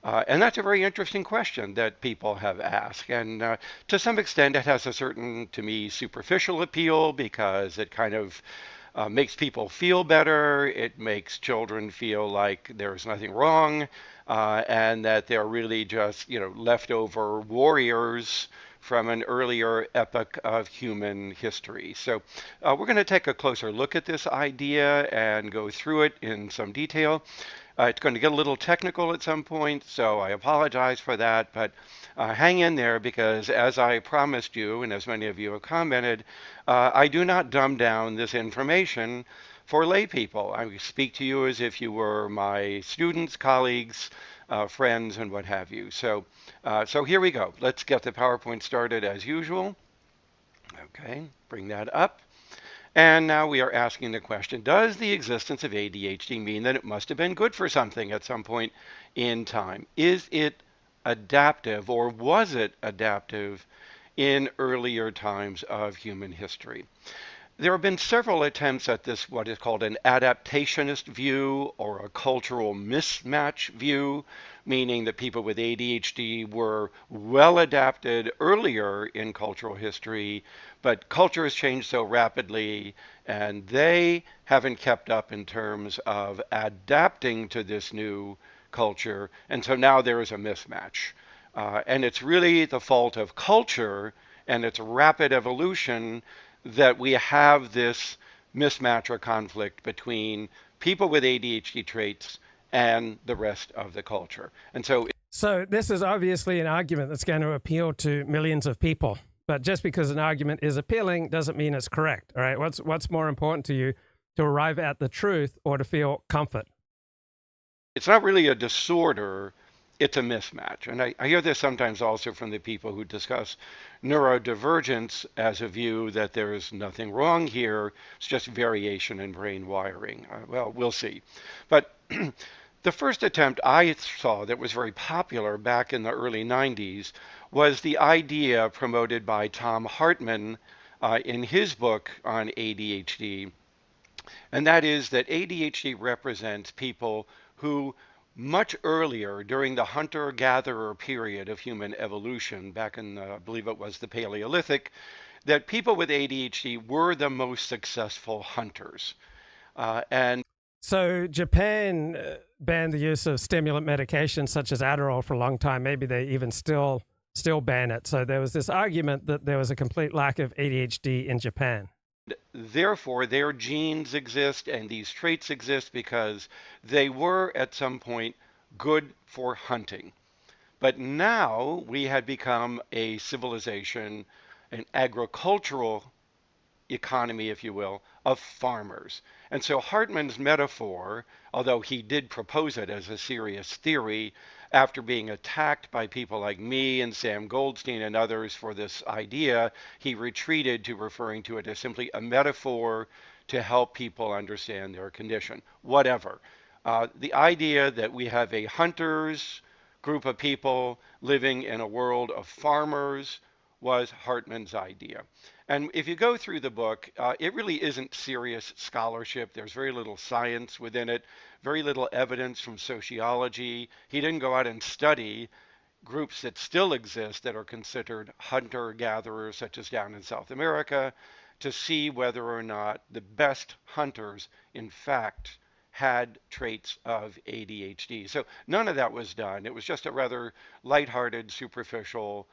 And that's a very interesting question that people have asked. And to some extent, it has a certain, to me, superficial appeal because it kind of makes people feel better. It makes children feel like there's nothing wrong, and that they're really just, you know, leftover warriors from an earlier epoch of human history. So we're going to take a closer look at this idea and go through it in some detail. It's going to get a little technical at some point, so I apologize for that, but hang in there because as I promised you, and as many of you have commented, I do not dumb down this information for lay people. I speak to you as if you were my students, colleagues, friends, and what have you. So here we go. Let's get the PowerPoint started as usual. Okay, bring that up. And now we are asking the question, does the existence of ADHD mean that it must have been good for something at some point in time? Is it adaptive, or was it adaptive in earlier times of human history? There have been several attempts at this, what is called an adaptationist view or a cultural mismatch view, meaning that people with ADHD were well adapted earlier in cultural history, but culture has changed so rapidly and they haven't kept up in terms of adapting to this new culture. And so now there is a mismatch. And it's really the fault of culture and its rapid evolution that we have this mismatch or conflict between people with ADHD traits and the rest of the culture. And so So this is obviously an argument that's going to appeal to millions of people. But just because an argument is appealing doesn't mean it's correct. All right. What's more important to you, to arrive at the truth or to feel comfort? It's not really a disorder, it's a mismatch. And I hear this sometimes also from the people who discuss neurodivergence as a view that there's nothing wrong here, it's just variation in brain wiring. Well, we'll see. But the first attempt I saw that was very popular back in the early 90s was the idea promoted by Tom Hartman in his book on ADHD, and that is that ADHD represents people who much earlier during the hunter-gatherer period of human evolution, back in, I believe it was the Paleolithic, that people with ADHD were the most successful hunters. So Japan banned the use of stimulant medications such as Adderall for a long time. Maybe they even still ban it. So there was this argument that there was a complete lack of ADHD in Japan. Therefore, their genes exist and these traits exist because they were at some point good for hunting. But now we had become a civilization, an agricultural economy, if you will, of farmers. And so Hartman's metaphor, although he did propose it as a serious theory, after being attacked by people like me and Sam Goldstein and others for this idea, he retreated to referring to it as simply a metaphor to help people understand their condition. Whatever. The idea that we have a hunters group of people living in a world of farmers was Hartman's idea. And if you go through the book, it really isn't serious scholarship. There's very little science within it, very little evidence from sociology. He didn't go out and study groups that still exist that are considered hunter-gatherers, such as down in South America, to see whether or not the best hunters, in fact, had traits of ADHD. So none of that was done. It was just a rather lighthearted, superficial.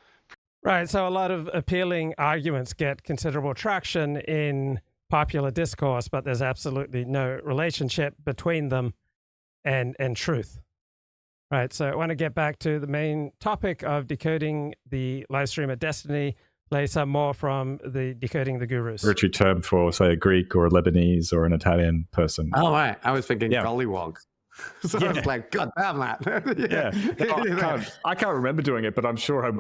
Right. So a lot of appealing arguments get considerable traction in popular discourse, but there's absolutely no relationship between them and truth. Right. So I want to get back to the main topic of decoding the live stream at Destiny. Play some more from the Decoding the Gurus. Rotary term for, say, a Greek or a Lebanese or an Italian person. Oh, right. I was thinking gollywog. So I was like, God damn that. I can't remember doing it, but I'm sure I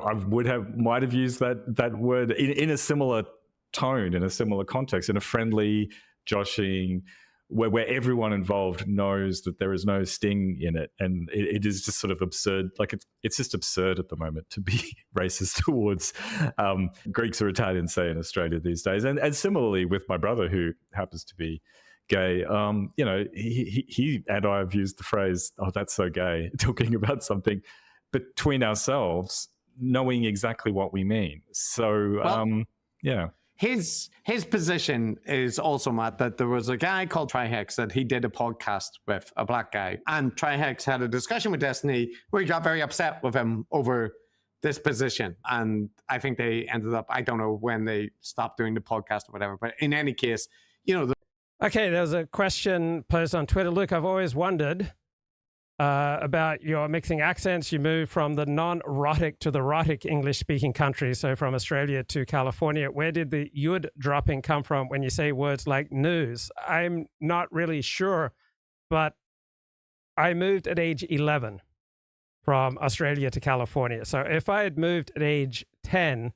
might have used that word in a similar tone, in a similar context, in a friendly, joshing, where everyone involved knows that there is no sting in it. And it is just sort of absurd. Like it's just absurd at the moment to be racist towards Greeks or Italians, say, in Australia these days. And similarly with my brother, who happens to be gay, he and I have used the phrase, "Oh, that's so gay," talking about something between ourselves, knowing exactly what we mean. So, His position is also, Matt, that there was a guy called Trihex that he did a podcast with, a black guy, and Trihex had a discussion with Destiny where he got very upset with him over this position. And I think they ended up, I don't know when they stopped doing the podcast or whatever, but in any case, Okay, there was a question posed on Twitter. Luke, I've always wondered about your mixing accents. You moved from the non-rhotic to the rhotic English-speaking countries, so from Australia to California. Where did the yud dropping come from when you say words like news? I'm not really sure, but I moved at age 11 from Australia to California. So if I had moved at age 10,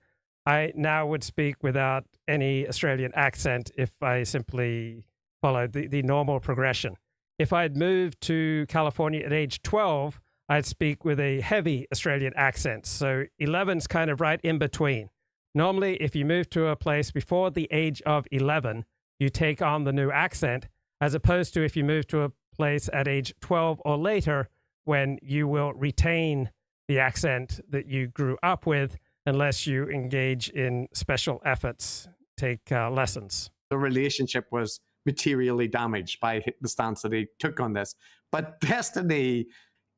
I now would speak without any Australian accent if I simply followed the normal progression. If I'd moved to California at age 12, I'd speak with a heavy Australian accent. So 11's kind of right in between. Normally, if you move to a place before the age of 11, you take on the new accent, as opposed to if you move to a place at age 12 or later, when you will retain the accent that you grew up with, unless you engage in special efforts, take lessons. The relationship was materially damaged by the stance that he took on this. But Destiny,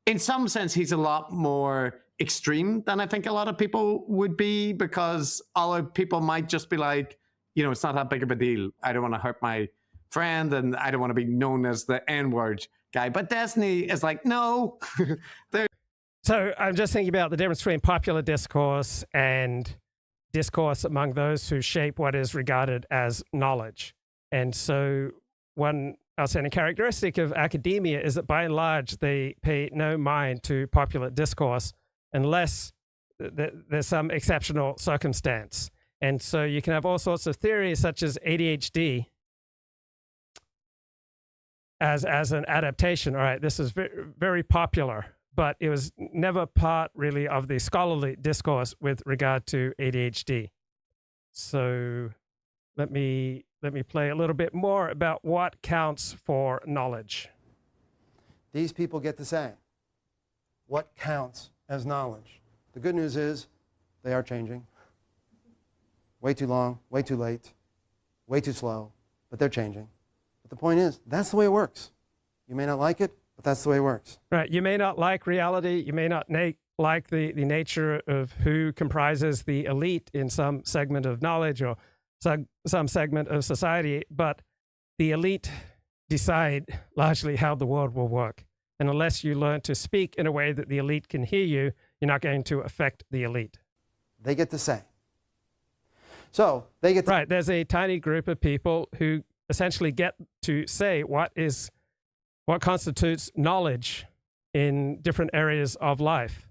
in some sense, he's a lot more extreme than I think a lot of people would be, because other people might just be like, it's not that big of a deal. I don't want to hurt my friend, and I don't want to be known as the N-word guy. But Destiny is like, no. So I'm just thinking about the difference between popular discourse and discourse among those who shape what is regarded as knowledge. And so one outstanding characteristic of academia is that by and large, they pay no mind to popular discourse unless there's some exceptional circumstance. And so you can have all sorts of theories such as ADHD as an adaptation. All right, this is very, very popular, but it was never part really of the scholarly discourse with regard to ADHD. So let me play a little bit more about what counts for knowledge. These people get to say what counts as knowledge. The good news is they are changing. Way too long, way too late, way too slow, but they're changing. But the point is, that's the way it works. You may not like it, but that's the way it works. Right. You may not like reality. You may not like the nature of who comprises the elite in some segment of knowledge or some segment of society, but the elite decide largely how the world will work. And unless you learn to speak in a way that the elite can hear you, you're not going to affect the elite. They get to say. So they get to... Right. There's a tiny group of people who essentially get to say what constitutes knowledge in different areas of life.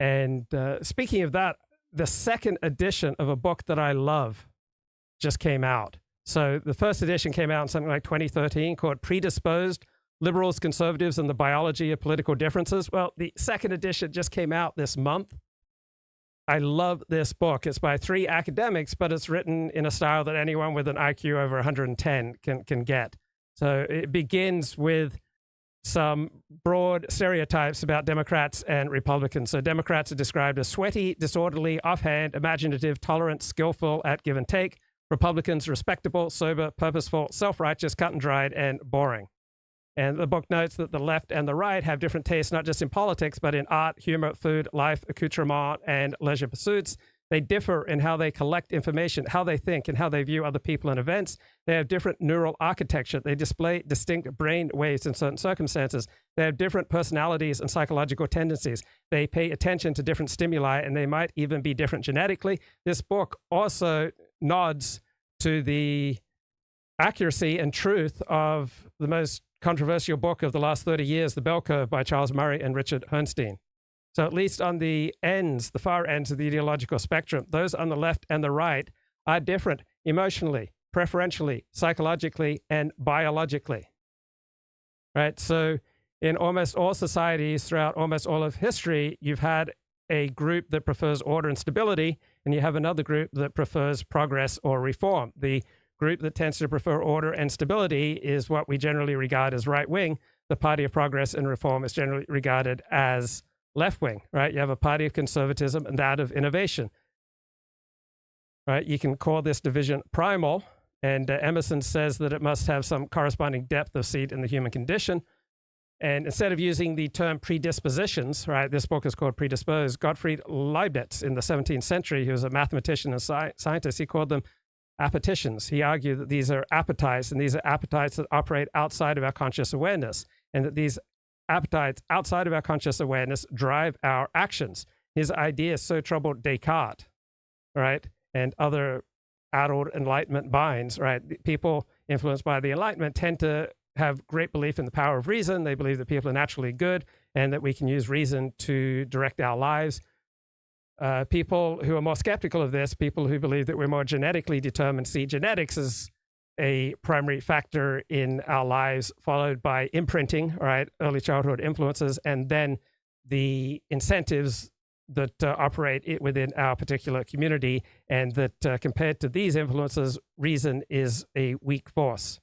And speaking of that, the second edition of a book that I love just came out. So the first edition came out in something like 2013 called Predisposed, Liberals, Conservatives, and the Biology of Political Differences. Well, the second edition just came out this month. I love this book. It's by 3 academics, but it's written in a style that anyone with an IQ over 110 can get. So it begins with some broad stereotypes about Democrats and Republicans. So Democrats are described as sweaty, disorderly, offhand, imaginative, tolerant, skillful at give and take. Republicans, respectable, sober, purposeful, self-righteous, cut and dried, and boring. And the book notes that the left and the right have different tastes, not just in politics, but in art, humor, food, life, accoutrement, and leisure pursuits. They differ in how they collect information, how they think, and how they view other people and events. They have different neural architecture. They display distinct brain waves in certain circumstances. They have different personalities and psychological tendencies. They pay attention to different stimuli, and they might even be different genetically. This book also nods to the accuracy and truth of the most controversial book of the last 30 years, The Bell Curve by Charles Murray and Richard Herrnstein. So at least on the ends, the far ends of the ideological spectrum, those on the left and the right are different emotionally, preferentially, psychologically, and biologically. Right? So in almost all societies throughout almost all of history, you've had a group that prefers order and stability, and you have another group that prefers progress or reform. The group that tends to prefer order and stability is what we generally regard as right-wing. The party of progress and reform is generally regarded as left-wing, right? You have a party of conservatism and that of innovation, right? You can call this division primal, and Emerson says that it must have some corresponding depth of seed in the human condition. And instead of using the term predispositions, right, this book is called Predisposed, Gottfried Leibniz in the 17th century, he was a mathematician and scientist, he called them appetitions. He argued that these are appetites, and these are appetites that operate outside of our conscious awareness, and that these appetites outside of our conscious awareness drive our actions. His idea so troubled Descartes, right, and other adult Enlightenment minds, right? People influenced by the Enlightenment tend to have great belief in the power of reason. They believe that people are naturally good and that we can use reason to direct our lives. People who are more skeptical of this, people who believe that we're more genetically determined, see genetics as a primary factor in our lives, followed by imprinting, right, early childhood influences, and then the incentives that operate within our particular community, and that compared to these influences, reason is a weak force.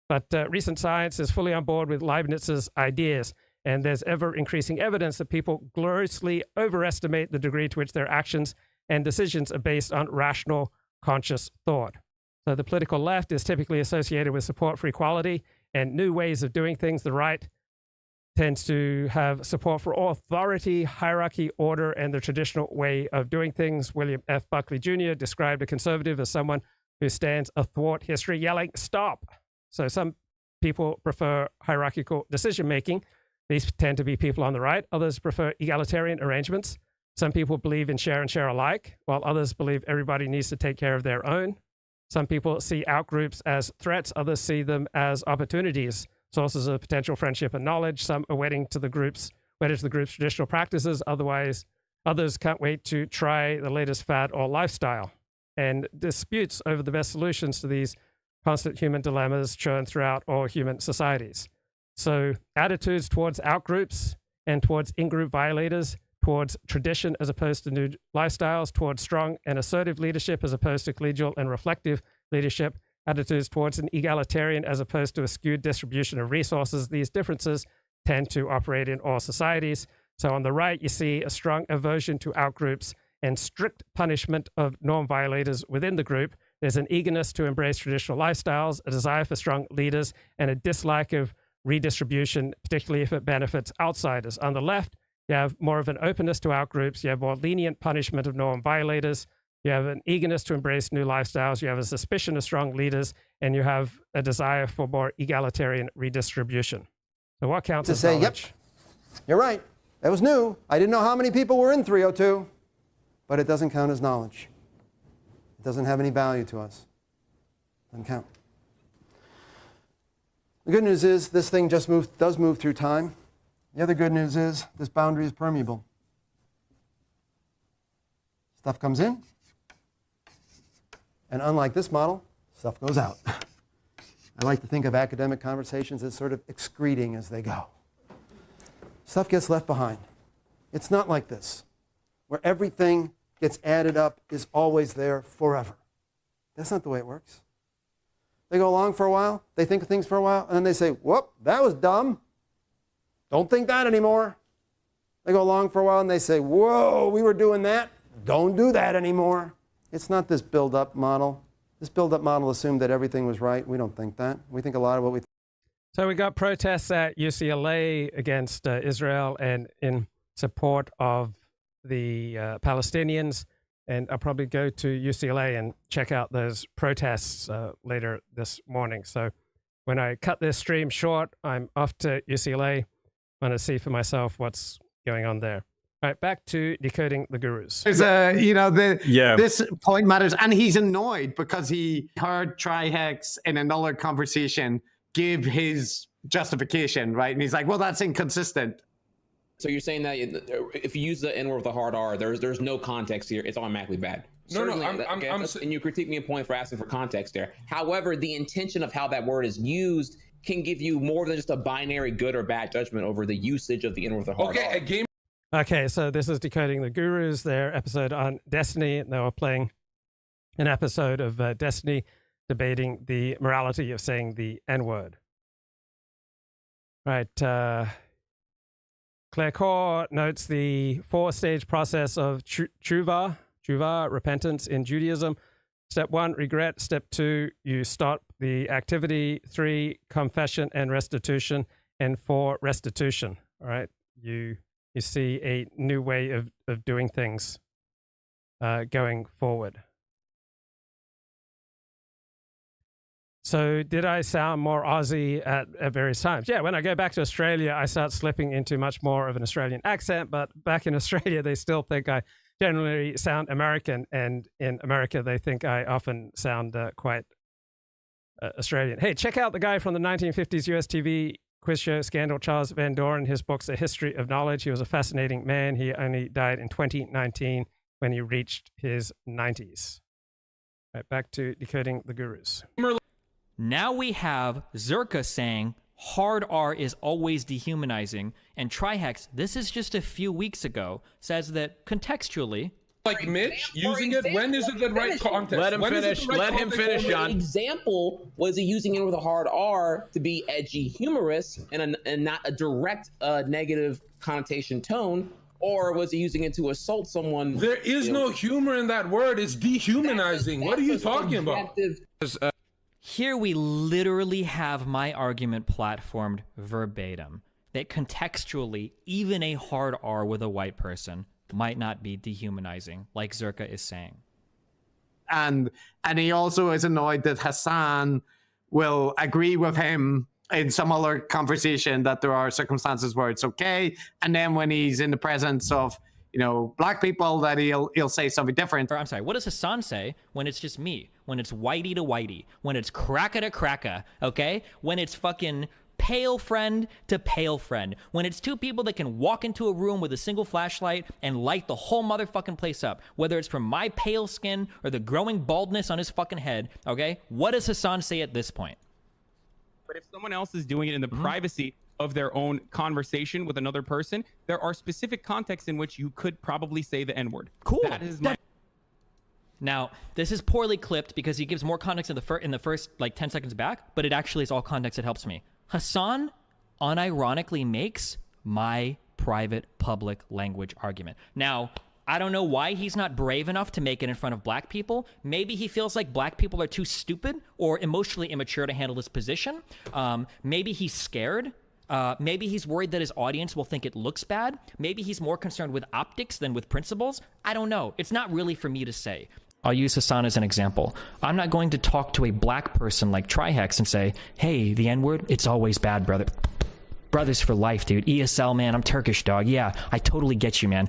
But recent science is fully on board with Leibniz's ideas, and there's ever-increasing evidence that people grossly overestimate the degree to which their actions and decisions are based on rational, conscious thought. So the political left is typically associated with support for equality and new ways of doing things. The right tends to have support for authority, hierarchy, order, and the traditional way of doing things. William F. Buckley Jr. described a conservative as someone who stands athwart history yelling, "Stop!" So some people prefer hierarchical decision-making. These tend to be people on the right. Others prefer egalitarian arrangements. Some people believe in share and share alike, while others believe everybody needs to take care of their own. Some people see outgroups as threats. Others see them as opportunities, sources of potential friendship and knowledge. Some are wedded to the group's traditional practices. Others can't wait to try the latest fad or lifestyle. And disputes over the best solutions to these constant human dilemmas churn throughout all human societies. So attitudes towards outgroups and towards in-group violators, towards tradition as opposed to new lifestyles, towards strong and assertive leadership as opposed to collegial and reflective leadership, attitudes towards an egalitarian as opposed to a skewed distribution of resources. These differences tend to operate in all societies. So on the right, you see a strong aversion to outgroups and strict punishment of norm violators within the group. There's an eagerness to embrace traditional lifestyles, a desire for strong leaders, and a dislike of redistribution, particularly if it benefits outsiders. On the left, you have more of an openness to outgroups. You have more lenient punishment of norm violators. You have an eagerness to embrace new lifestyles. You have a suspicion of strong leaders, and you have a desire for more egalitarian redistribution. So what counts as knowledge? Yep, you're right. That was new. I didn't know how many people were in 302, but it doesn't count as knowledge. It doesn't have any value to us. It doesn't count. The good news is this thing just does move through time. The other good news is this boundary is permeable. Stuff comes in, and unlike this model, stuff goes out. I like to think of academic conversations as sort of excreting as they go. Stuff gets left behind. It's not like this, where everything gets added up, is always there forever. That's not the way it works. They go along for a while, they think of things for a while, and then they say, whoop, that was dumb. Don't think that anymore. They go along for a while and they say, whoa, we were doing that. Don't do that anymore. It's not this build-up model. This build-up model assumed that everything was right. We don't think that. We think a lot of what we think. So we got protests at UCLA against Israel and in support of the Palestinians. And I'll probably go to UCLA and check out those protests later this morning. So when I cut this stream short, I'm off to UCLA. I want to see for myself what's going on there. All right, back to Decoding the Gurus. There's this point matters, and he's annoyed because he heard Trihex in another conversation give his justification, right? And he's like, well, that's inconsistent. So you're saying that if you use the N word with a hard R, there's no context here. It's automatically bad. And you critique me a point for asking for context there. However, the intention of how that word is used can give you more than just a binary good or bad judgment over the usage of the N word with a hard R. Okay, so this is Decoding the Gurus, their episode on Destiny. And they were playing an episode of Destiny debating the morality of saying the N-word. Right. Claire Khaw notes the 4-stage process of tshuva, repentance in Judaism. Step 1, regret. Step 2, you stop the activity. 3, confession and restitution. And 4, restitution. All right. You see a new way of doing things going forward. So did I sound more Aussie at various times? Yeah, when I go back to Australia, I start slipping into much more of an Australian accent, but back in Australia, they still think I generally sound American, and in America, they think I often sound quite Australian. Hey, check out the guy from the 1950s US TV quiz show Scandal, Charles Van Doren. His book's A History of Knowledge. He was a fascinating man. He only died in 2019 when he reached his 90s. Right, back to Decoding the Gurus. Now we have Zerka saying hard R is always dehumanizing, and Trihex, this is just a few weeks ago, says that contextually, like Mitch using it, when is it the right context? Let him finish. Let him finish, John. The example was he using it with a hard R to be edgy, humorous, and not a direct negative connotation tone, or was he using it to assault someone? There is no humor in that word. It's dehumanizing. What are you talking about? Here we literally have my argument platformed verbatim, that contextually, even a hard R with a white person might not be dehumanizing, like Zerka is saying. And he also is annoyed that Hassan will agree with him in some other conversation that there are circumstances where it's okay, and then when he's in the presence of black people, that he'll say something different. Or, I'm sorry, what does Hassan say when it's just me? When it's whitey to whitey? When it's cracker to cracker? Okay? When it's fucking pale friend to pale friend? When it's two people that can walk into a room with a single flashlight and light the whole motherfucking place up, whether it's from my pale skin or the growing baldness on his fucking head, okay? What does Hassan say at this point? But if someone else is doing it in the privacy of their own conversation with another person, there are specific contexts in which you could probably say the N-word. Cool. That is my... Now, this is poorly clipped because he gives more context in the first like 10 seconds back, but it actually is all context that helps me. Hassan unironically makes my private public language argument. Now, I don't know why he's not brave enough to make it in front of black people. Maybe he feels like black people are too stupid or emotionally immature to handle this position. Maybe he's scared. Maybe he's worried that his audience will think it looks bad. Maybe he's more concerned with optics than with principles. I don't know. It's not really for me to say. I'll use Hassan as an example. I'm not going to talk to a black person like Trihex and say, hey, the N-word, it's always bad, brother. Brothers for life, dude. ESL, man, I'm Turkish, dog. Yeah, I totally get you, man.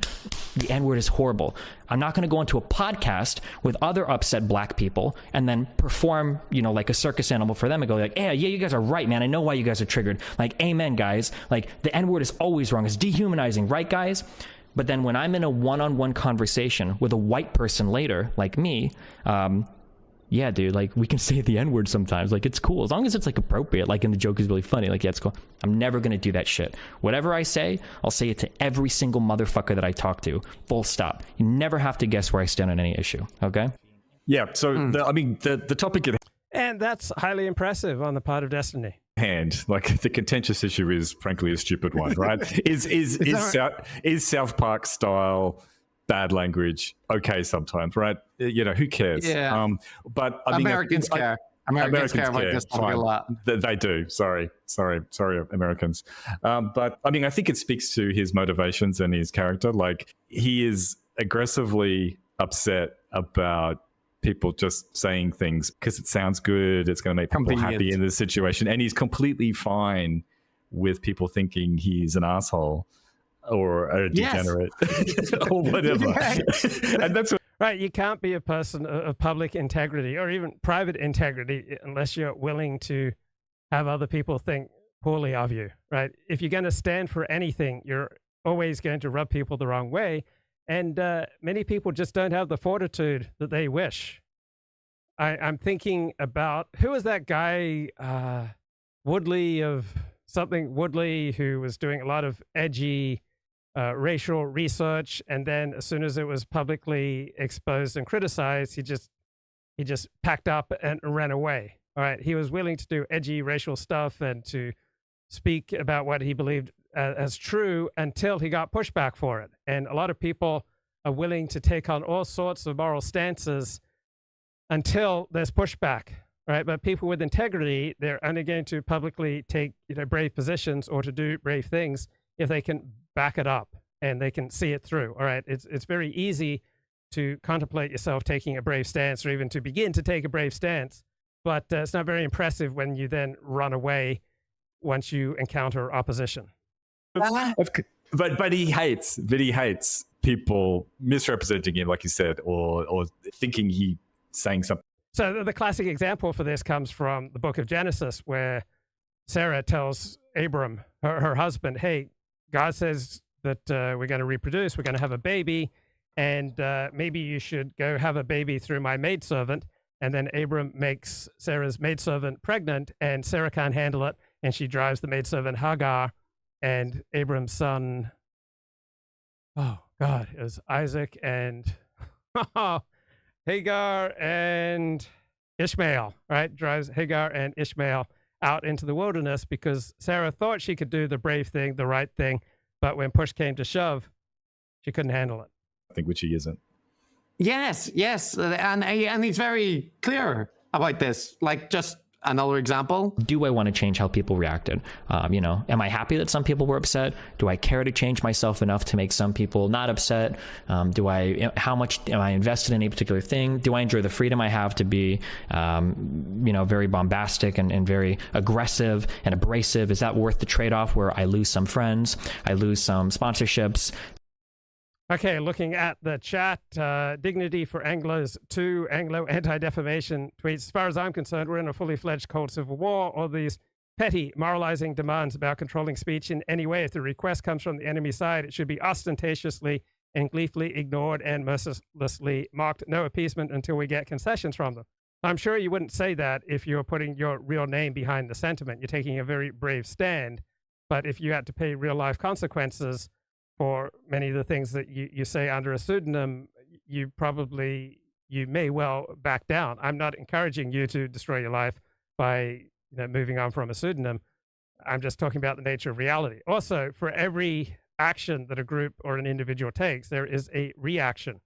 The N-word is horrible. I'm not going to go into a podcast with other upset black people and then perform, like a circus animal for them and go like, yeah, you guys are right, man. I know why you guys are triggered. Like, amen, guys. Like, the N-word is always wrong. It's dehumanizing, right, guys? But then when I'm in a one-on-one conversation with a white person later, like me, yeah, dude, like, we can say the N-word sometimes. Like, it's cool. As long as it's, like, appropriate, like, and the joke is really funny. Like, yeah, it's cool. I'm never going to do that shit. Whatever I say, I'll say it to every single motherfucker that I talk to. Full stop. You never have to guess where I stand on any issue, okay? Yeah, so, the topic at And that's highly impressive on the part of Destiny. hand, like, the contentious issue is, frankly, a stupid one, right? is South Park style bad language okay sometimes, right? Who cares? Yeah. But I mean, Americans care. Americans care about this topic a lot. They do. Sorry, Americans. But I mean, I think it speaks to his motivations and his character. Like, he is aggressively upset about people just saying things because it sounds good. It's going to make people happy in this situation, and he's completely fine with people thinking he's an asshole or a degenerate or whatever. And that's what, right. You can't be a person of public integrity or even private integrity unless you're willing to have other people think poorly of you, right? If you're going to stand for anything, you're always going to rub people the wrong way. And many people just don't have the fortitude that they wish. I'm thinking about, who is that guy, Woodley, who was doing a lot of edgy racial research, and then as soon as it was publicly exposed and criticized, he just packed up and ran away. All right, he was willing to do edgy racial stuff and to speak about what he believed as true until he got pushback for it. And a lot of people are willing to take on all sorts of moral stances until there's pushback, right? But people with integrity, they're only going to publicly take brave positions or to do brave things if they can back it up and they can see it through. All right, it's very easy to contemplate yourself taking a brave stance or even to begin to take a brave stance, but it's not very impressive when you then run away once you encounter opposition. But he hates people misrepresenting him, like you said, or thinking he's saying something. So the classic example for this comes from the book of Genesis, where Sarah tells Abram, her husband, hey, God says that we're going to reproduce, we're going to have a baby, and maybe you should go have a baby through my maidservant. And then Abram makes Sarah's maidservant pregnant, and Sarah can't handle it, and she drives the maidservant Hagar, and Abram's son, oh God, it was Isaac and Hagar and Ishmael, right? Drives Hagar and Ishmael out into the wilderness because Sarah thought she could do the brave thing, the right thing, but when push came to shove, she couldn't handle it. I think which he isn't. Yes, and he's very clear about this. Like, just another example. Do I want to change how people reacted? Am I happy that some people were upset? Do I care to change myself enough to make some people not upset? How much am I invested in a particular thing? Do I enjoy the freedom I have to be, very bombastic and very aggressive and abrasive? Is that worth the trade-off where I lose some friends, I lose some sponsorships? Okay, looking at the chat, Dignity for Anglos 2, Anglo Anti-Defamation tweets, as far as I'm concerned, we're in a fully fledged cold civil war. All these petty moralizing demands about controlling speech in any way, if the request comes from the enemy side, it should be ostentatiously and gleefully ignored and mercilessly mocked. No appeasement until we get concessions from them. I'm sure you wouldn't say that if you're putting your real name behind the sentiment. You're taking a very brave stand. But if you had to pay real life consequences for many of the things that you say under a pseudonym, you may well back down. I'm not encouraging you to destroy your life by moving on from a pseudonym. I'm just talking about the nature of reality. Also, for every action that a group or an individual takes, there is a reaction.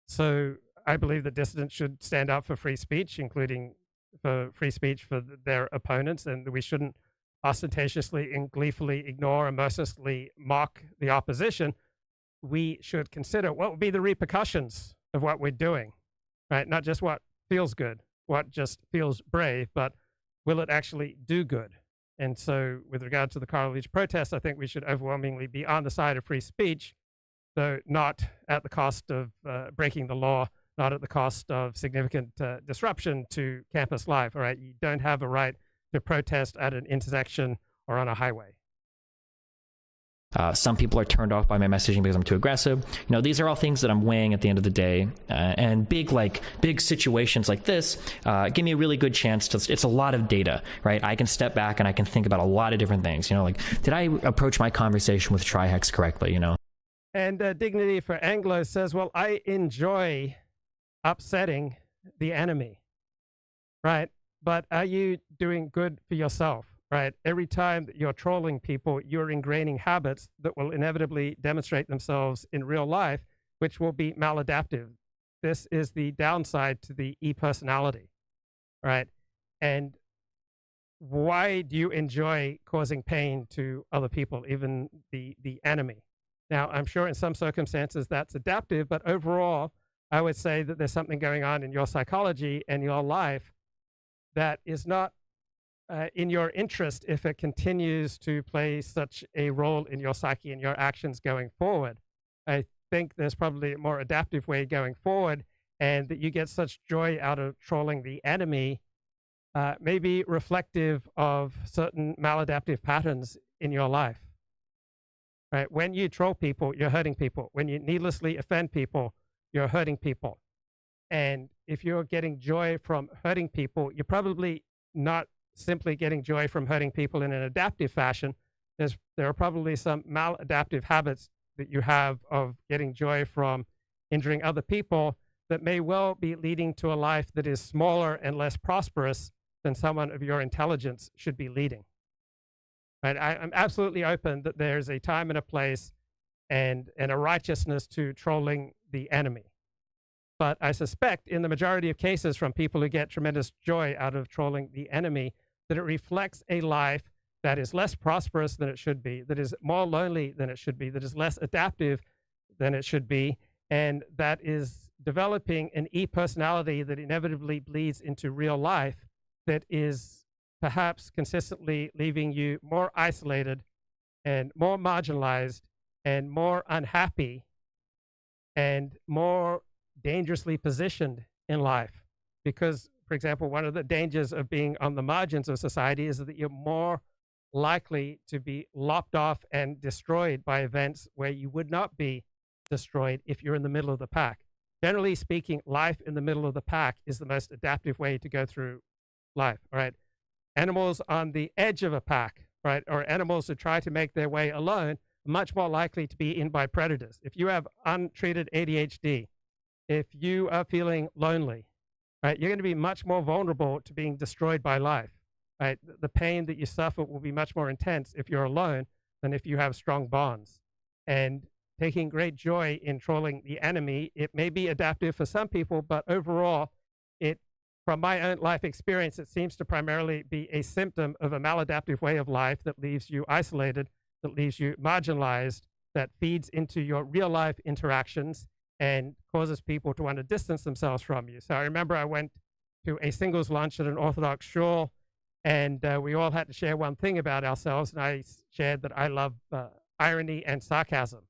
So I believe that dissidents should stand up for free speech, including for free speech for their opponents, and we shouldn't ostentatiously and gleefully ignore and mercilessly mock the opposition. We should consider what would be the repercussions of what we're doing, right? Not just what feels good, what just feels brave, but will it actually do good? And so with regard to the Coral Beach protests, I think we should overwhelmingly be on the side of free speech, though not at the cost of breaking the law, not at the cost of significant disruption to campus life, all right? You don't have a right to protest at an intersection or on a highway. Some people are turned off by my messaging because I'm too aggressive. These are all things that I'm weighing at the end of the day. And big situations like this give me a really good chance to. It's a lot of data, right? I can step back and I can think about a lot of different things. Did I approach my conversation with Trihex correctly? And Dignity for Anglo says, well, I enjoy upsetting the enemy, right? But are you doing good for yourself, right? Every time that you're trolling people, you're ingraining habits that will inevitably demonstrate themselves in real life, which will be maladaptive. This is the downside to the e-personality, right? And why do you enjoy causing pain to other people, even the enemy? Now, I'm sure in some circumstances that's adaptive, but overall, I would say that there's something going on in your psychology and your life that is not in your interest if it continues to play such a role in your psyche and your actions going forward. I think there's probably a more adaptive way going forward, and that you get such joy out of trolling the enemy may be reflective of certain maladaptive patterns in your life. Right? When you troll people, you're hurting people. When you needlessly offend people, you're hurting people. And if you're getting joy from hurting people, you're probably not simply getting joy from hurting people in an adaptive fashion. There are probably some maladaptive habits that you have of getting joy from injuring other people that may well be leading to a life that is smaller and less prosperous than someone of your intelligence should be leading. Right? I'm absolutely open that there's a time and a place and a righteousness to trolling the enemy. But I suspect in the majority of cases from people who get tremendous joy out of trolling the enemy, that it reflects a life that is less prosperous than it should be, that is more lonely than it should be, that is less adaptive than it should be, and that is developing an e-personality that inevitably bleeds into real life, that is perhaps consistently leaving you more isolated and more marginalized and more unhappy and more dangerously positioned in life. Because, for example, one of the dangers of being on the margins of society is that you're more likely to be lopped off and destroyed by events where you would not be destroyed if you're in the middle of the pack. Generally speaking, life in the middle of the pack is the most adaptive way to go through life, right? Animals on the edge of a pack, right, or animals who try to make their way alone, are much more likely to be eaten by predators. If you have untreated ADHD, if you are feeling lonely, right, you're going to be much more vulnerable to being destroyed by life, right? The pain that you suffer will be much more intense if you're alone than if you have strong bonds. And taking great joy in trolling the enemy, it may be adaptive for some people, but overall, it from my own life experience, it seems to primarily be a symptom of a maladaptive way of life that leaves you isolated, that leaves you marginalized, that feeds into your real life interactions and causes people to want to distance themselves from you. So I remember I went to a singles lunch at an Orthodox shul, and we all had to share one thing about ourselves, and I shared that I love irony and sarcasm.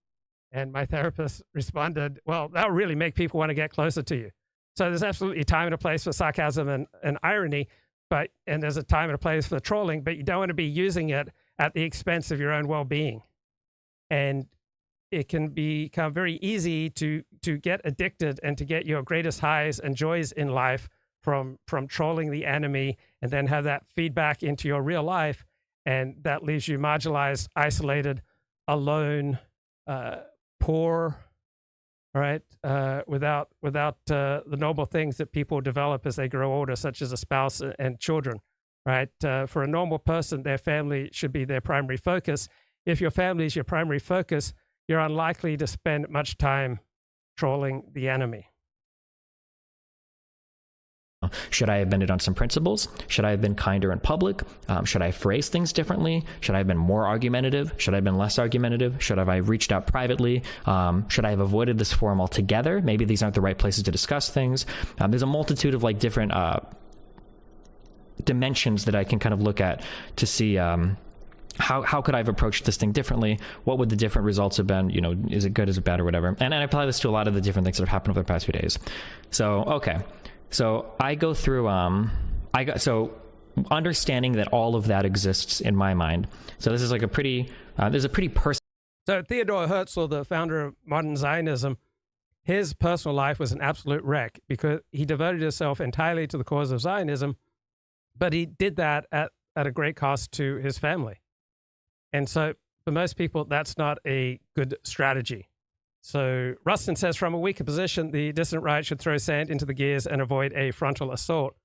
And my therapist responded, well, that'll really make people want to get closer to you. So there's absolutely a time and a place for sarcasm and irony, and there's a time and a place for trolling, but you don't want to be using it at the expense of your own well-being. And it can become very easy to get addicted and to get your greatest highs and joys in life from trolling the enemy, and then have that feedback into your real life, and that leaves you marginalized, isolated, alone, poor, right? Without the noble things that people develop as they grow older, such as a spouse and children, right? For a normal person, their family should be their primary focus. If your family is your primary focus, you're unlikely to spend much time trolling the enemy. Should I have bended on some principles? Should I have been kinder in public? Should I have phrased things differently? Should I have been more argumentative? Should I have been less argumentative? Should I have reached out privately? Should I have avoided this forum altogether? Maybe these aren't the right places to discuss things. There's a multitude of like different dimensions that I can kind of look at to see how could I have approached this thing differently? What would the different results have been? You know, is it good, is it bad, or whatever? And I apply this to a lot of the different things that have happened over the past few days. So, okay. So I go through, so understanding that all of that exists in my mind. So this is like there's a pretty personal. So Theodor Herzl, the founder of modern Zionism, his personal life was an absolute wreck because he devoted himself entirely to the cause of Zionism, but he did that at a great cost to his family. And so for most people, that's not a good strategy. So Rustin says, from a weaker position, the dissident right should throw sand into the gears and avoid a frontal assault.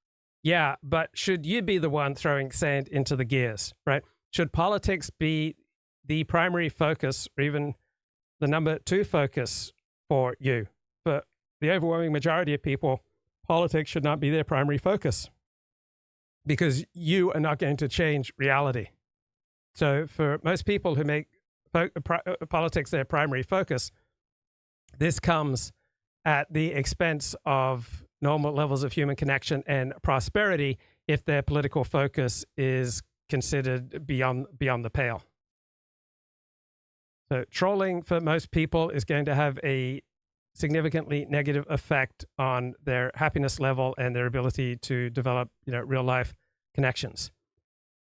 Yeah, but should you be the one throwing sand into the gears, right? Should politics be the primary focus or even the number 2 focus for you? For the overwhelming majority of people, politics should not be their primary focus because you are not going to change reality. So for most people who make politics their primary focus, this comes at the expense of normal levels of human connection and prosperity if their political focus is considered beyond the pale. So trolling for most people is going to have a significantly negative effect on their happiness level and their ability to develop, real life connections.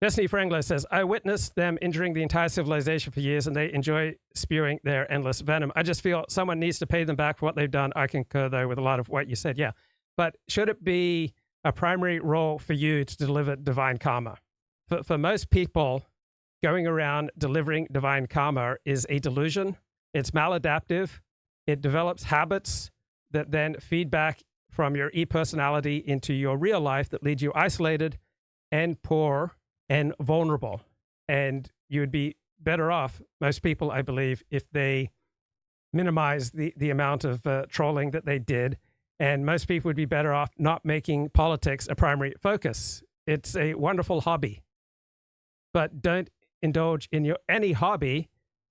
Destiny Frangler says, I witnessed them injuring the entire civilization for years, and they enjoy spewing their endless venom. I just feel someone needs to pay them back for what they've done. I concur, though, with a lot of what you said. Yeah. But should it be a primary role for you to deliver divine karma? For most people, going around delivering divine karma is a delusion. It's maladaptive. It develops habits that then feed back from your e-personality into your real life that leads you isolated and poor and vulnerable. And you would be better off, most people, I believe, if they minimize the amount of trolling that they did. And most people would be better off not making politics a primary focus. It's a wonderful hobby. But don't indulge in any hobby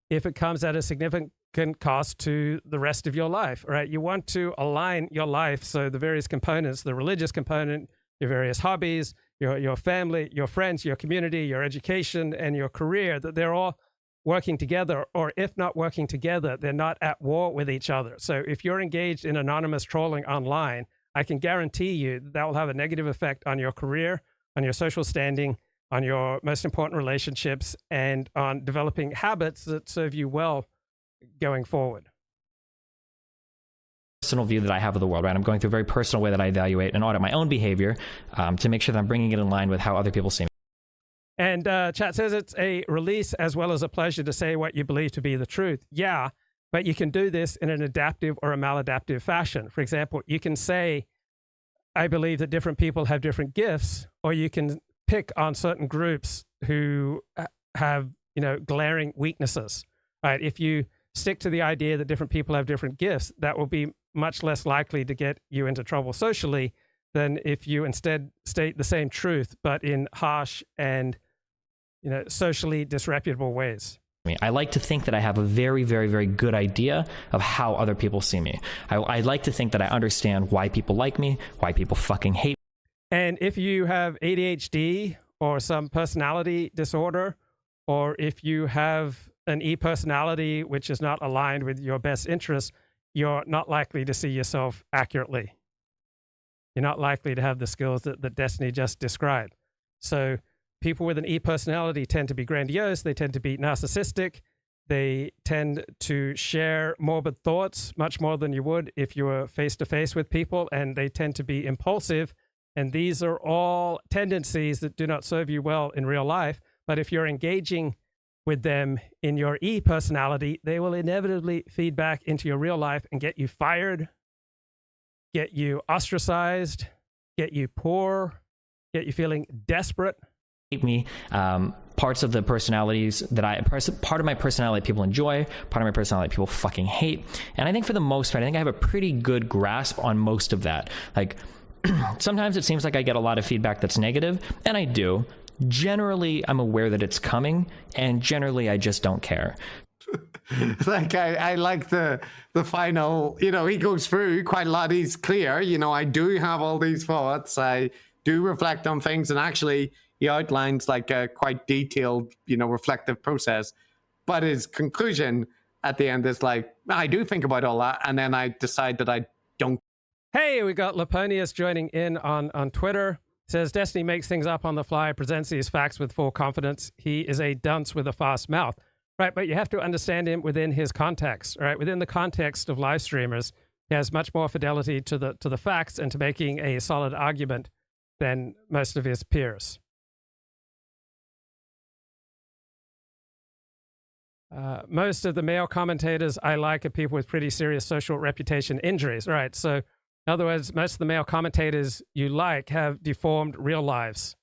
if it comes at a significant cost to the rest of your life, right? You want to align your life so the various components, the religious component, your various hobbies, your family, your friends, your community, your education, and your career, that they're all working together, or if not working together, they're not at war with each other. So if you're engaged in anonymous trolling online, I can guarantee you that will have a negative effect on your career, on your social standing, on your most important relationships, and on developing habits that serve you well going forward. Personal view that I have of the world, right? I'm going through a very personal way that I evaluate and audit my own behavior to make sure that I'm bringing it in line with how other people see me. And chat says it's a release as well as a pleasure to say what you believe to be the truth. Yeah, but you can do this in an adaptive or a maladaptive fashion. For example, you can say, I believe that different people have different gifts, or you can pick on certain groups who have, glaring weaknesses, right? If you stick to the idea that different people have different gifts, that will be much less likely to get you into trouble socially than if you instead state the same truth, but in harsh and, socially disreputable ways. I like to think that I have a very, very, very good idea of how other people see me. I like to think that I understand why people like me, why people fucking hate me. And if you have ADHD or some personality disorder, or if you have an E-personality which is not aligned with your best interests, you're not likely to see yourself accurately. You're not likely to have the skills that Destiny just described. So people with an E-personality tend to be grandiose. They tend to be narcissistic. They tend to share morbid thoughts much more than you would if you were face-to-face with people. And they tend to be impulsive. And these are all tendencies that do not serve you well in real life. But if you're engaging with them in your E-personality, they will inevitably feed back into your real life and get you fired, get you ostracized, get you poor, get you feeling desperate. Me, parts of the personalities part of my personality people enjoy, part of my personality people fucking hate. And I think for the most part, I think I have a pretty good grasp on most of that. Like, sometimes it seems like I get a lot of feedback that's negative, and I do. Generally, I'm aware that it's coming, and generally, I just don't care. Like, I like the final, he goes through quite a lot. He's clear, I do have all these thoughts. I do reflect on things, and actually, he outlines like a quite detailed, reflective process. But his conclusion at the end is like, I do think about all that, and then I decide that I don't. Hey, we got Laponius joining in on Twitter. Says, Destiny makes things up on the fly, presents these facts with full confidence. He is a dunce with a fast mouth. Right, but you have to understand him within his context. Right, within the context of live streamers, he has much more fidelity to the facts and to making a solid argument than most of his peers. Most of the male commentators I like are people with pretty serious social reputation injuries. Right, so in other words, most of the male commentators you like have deformed real lives.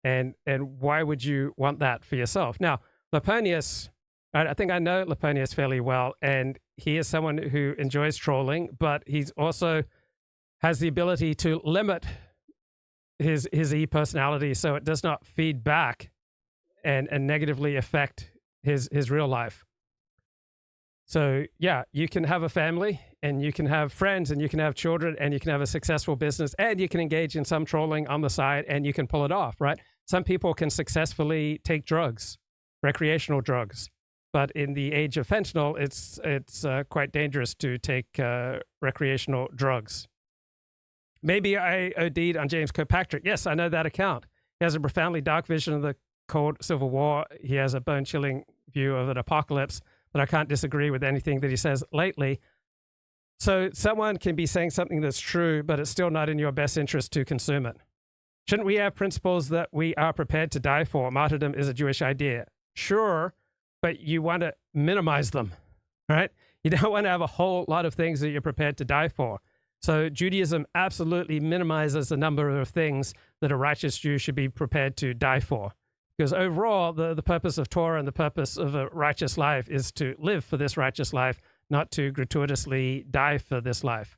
And why would you want that for yourself? Now, Laponius, I think I know Laponius fairly well, and he is someone who enjoys trolling, but he's also has the ability to limit his E-personality so it does not feed back and negatively affect his real life. So yeah, you can have a family, and you can have friends, and you can have children, and you can have a successful business, and you can engage in some trolling on the side, and you can pull it off, right? Some people can successfully take drugs, recreational drugs, but in the age of fentanyl, it's quite dangerous to take recreational drugs. Maybe I OD'd on James Kirkpatrick. Yes, I know that account. He has a profoundly dark vision of the Cold Civil War. He has a bone-chilling view of an apocalypse, but I can't disagree with anything that he says lately. So someone can be saying something that's true, but it's still not in your best interest to consume it. Shouldn't we have principles that we are prepared to die for? Martyrdom is a Jewish idea. Sure, but you want to minimize them, right? You don't want to have a whole lot of things that you're prepared to die for. So Judaism absolutely minimizes the number of things that a righteous Jew should be prepared to die for. Because overall, the purpose of Torah and the purpose of a righteous life is to live for this righteous life, not to gratuitously die for this life.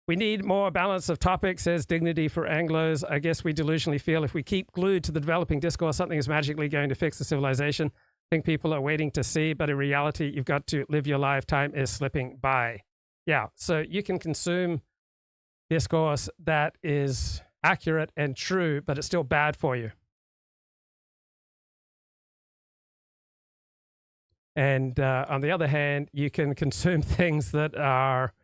We need more balance of topics, says Dignity for Anglos. I guess we delusionally feel if we keep glued to the developing discourse, something is magically going to fix the civilization. I think people are waiting to see, but in reality, you've got to live your life. Time is slipping by. Yeah, so you can consume discourse that is accurate and true, but it's still bad for you. And on the other hand, you can consume things that are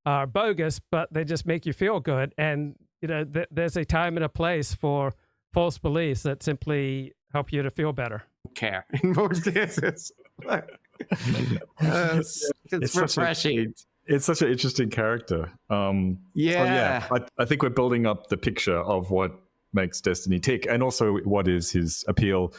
bogus, but they just make you feel good. And there's a time and a place for false beliefs that simply help you to feel better. Care in most cases. It's refreshing. It's such an interesting character. I think we're building up the picture of what makes Destiny tick, and also what is his appeal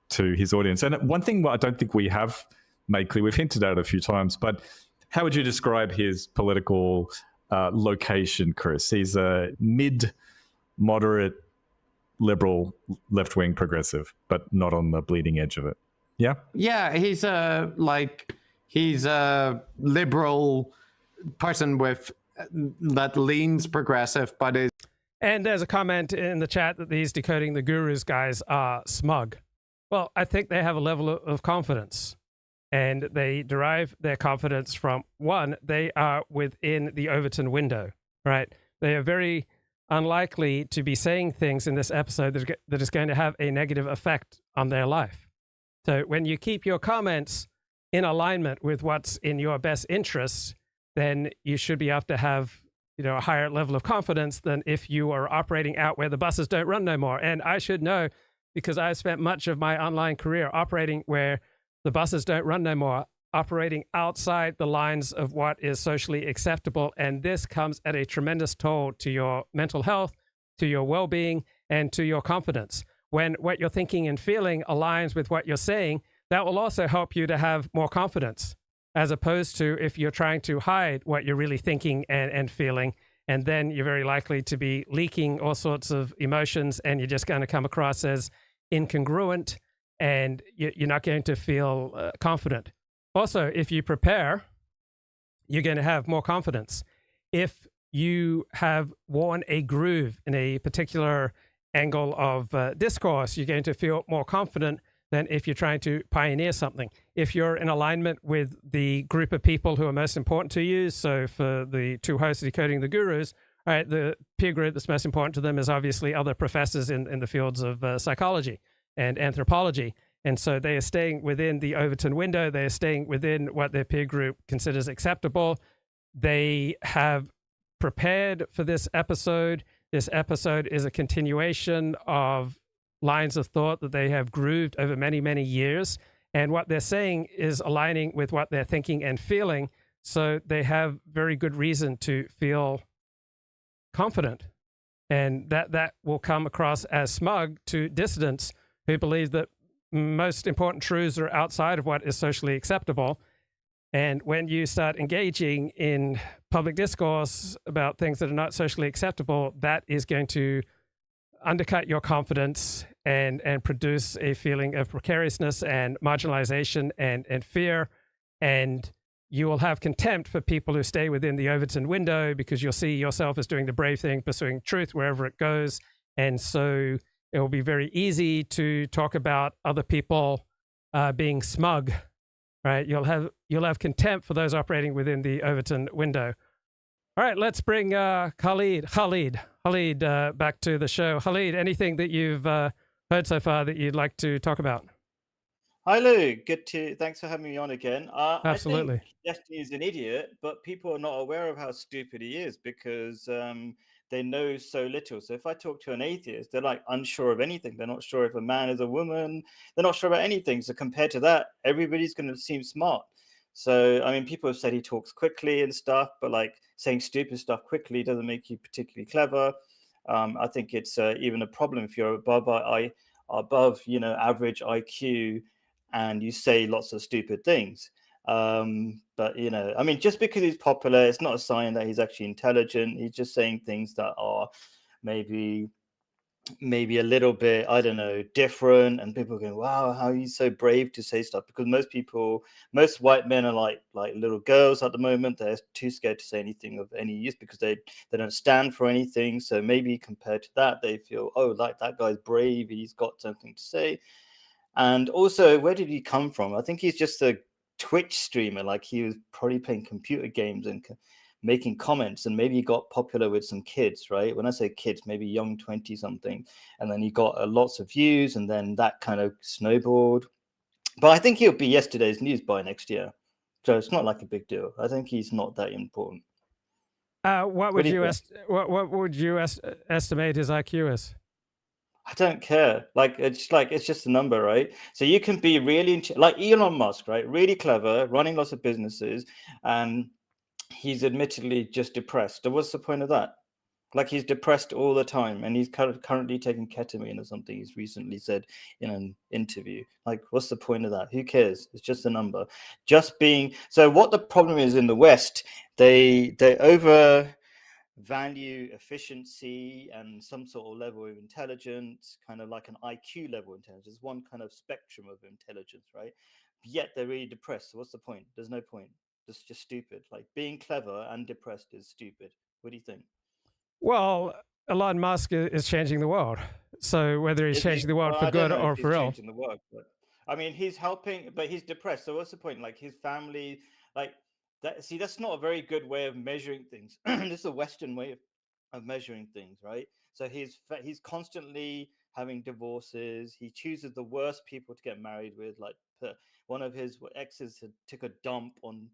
to his audience. And one thing I don't think we have made clear, we've hinted at it a few times, but how would you describe his political location, Chris? He's a mid-moderate liberal, left-wing progressive, but not on the bleeding edge of it. Yeah? Yeah, he's a liberal person with that leans progressive, but is... And there's a comment in the chat that these Decoding the Gurus guys are smug. Well, I think they have a level of confidence, and they derive their confidence from, one, they are within the Overton window, right? They are very unlikely to be saying things in this episode that is going to have a negative effect on their life. So when you keep your comments in alignment with what's in your best interests, then you should be able to have, a higher level of confidence than if you are operating out where the buses don't run no more. And I should know, because I've spent much of my online career operating where the buses don't run no more, operating outside the lines of what is socially acceptable. And this comes at a tremendous toll to your mental health, to your well-being, and to your confidence. When what you're thinking and feeling aligns with what you're saying, that will also help you to have more confidence, as opposed to if you're trying to hide what you're really thinking and feeling, and then you're very likely to be leaking all sorts of emotions, and you're just going to come across as incongruent, and you're not going to feel confident. Also, if you prepare, you're going to have more confidence. If you have worn a groove in a particular angle of discourse, you're going to feel more confident than if you're trying to pioneer something. If you're in alignment with the group of people who are most important to you, so for the two hosts of Decoding the Gurus, right, the peer group that's most important to them is obviously other professors in the fields of psychology and anthropology. And so they are staying within the Overton window. They are staying within what their peer group considers acceptable. They have prepared for this episode. This episode is a continuation of lines of thought that they have grooved over many, many years. And what they're saying is aligning with what they're thinking and feeling. So they have very good reason to feel confident. And that will come across as smug to dissidents who believe that most important truths are outside of what is socially acceptable. And when you start engaging in public discourse about things that are not socially acceptable, that is going to undercut your confidence and produce a feeling of precariousness and marginalization and fear. And you will have contempt for people who stay within the Overton window, because you'll see yourself as doing the brave thing, pursuing truth wherever it goes. And so it will be very easy to talk about other people being smug, right? You'll have contempt for those operating within the Overton window. All right, let's bring Khalid back to the show. Khalid, anything that you've heard so far that you'd like to talk about? Hi, Lou. Thanks for having me on again. Absolutely. I think Destiny is an idiot, but people are not aware of how stupid he is because they know so little. So if I talk to an atheist, they're like unsure of anything. They're not sure if a man is a woman. They're not sure about anything. So compared to that, everybody's going to seem smart. So, I mean, people have said he talks quickly and stuff, but like saying stupid stuff quickly doesn't make you particularly clever. I think it's even a problem if you're above average IQ and you say lots of stupid things. But, I mean, just because he's popular, it's not a sign that he's actually intelligent. He's just saying things that are maybe a little bit, I don't know, different, and people go, wow, how are you so brave to say stuff? Because most white men are like little girls at the moment. They're too scared to say anything of any use because they don't stand for anything. So maybe compared to that, they feel, oh, like that guy's brave, he's got something to say. And also, where did he come from? I think he's just a Twitch streamer. Like, he was probably playing computer games and making comments, and maybe he got popular with some kids, right? When I say kids, maybe young 20 something, and then he got lots of views, and then that kind of snowballed. But I think he'll be yesterday's news by next year, so it's not like a big deal. I think he's not that important. What would you estimate his IQ as? I don't care. It's just a number, right? So you can be really like Elon Musk, right? Really clever, running lots of businesses, and he's admittedly just depressed. So what's the point of that? Like, he's depressed all the time, and he's currently taking ketamine or something. He's recently said in an interview. Like, what's the point of that? Who cares? It's just a number. So what the problem is in the West, they overvalue efficiency and some sort of level of intelligence, kind of like an IQ level of intelligence, one kind of spectrum of intelligence, right? Yet they're really depressed. So what's the point? There's no point. It's just stupid. Like, being clever and depressed is stupid. What do you think? Well, Elon Musk is changing the world. So whether he's changing the world for good or for ill. Changing the world, but I mean, he's helping, but he's depressed. So what's the point? Like his family, like that. See, that's not a very good way of measuring things. This is a Western way of measuring things, right? So he's constantly having divorces. He chooses the worst people to get married with. Like one of his exes took a dump on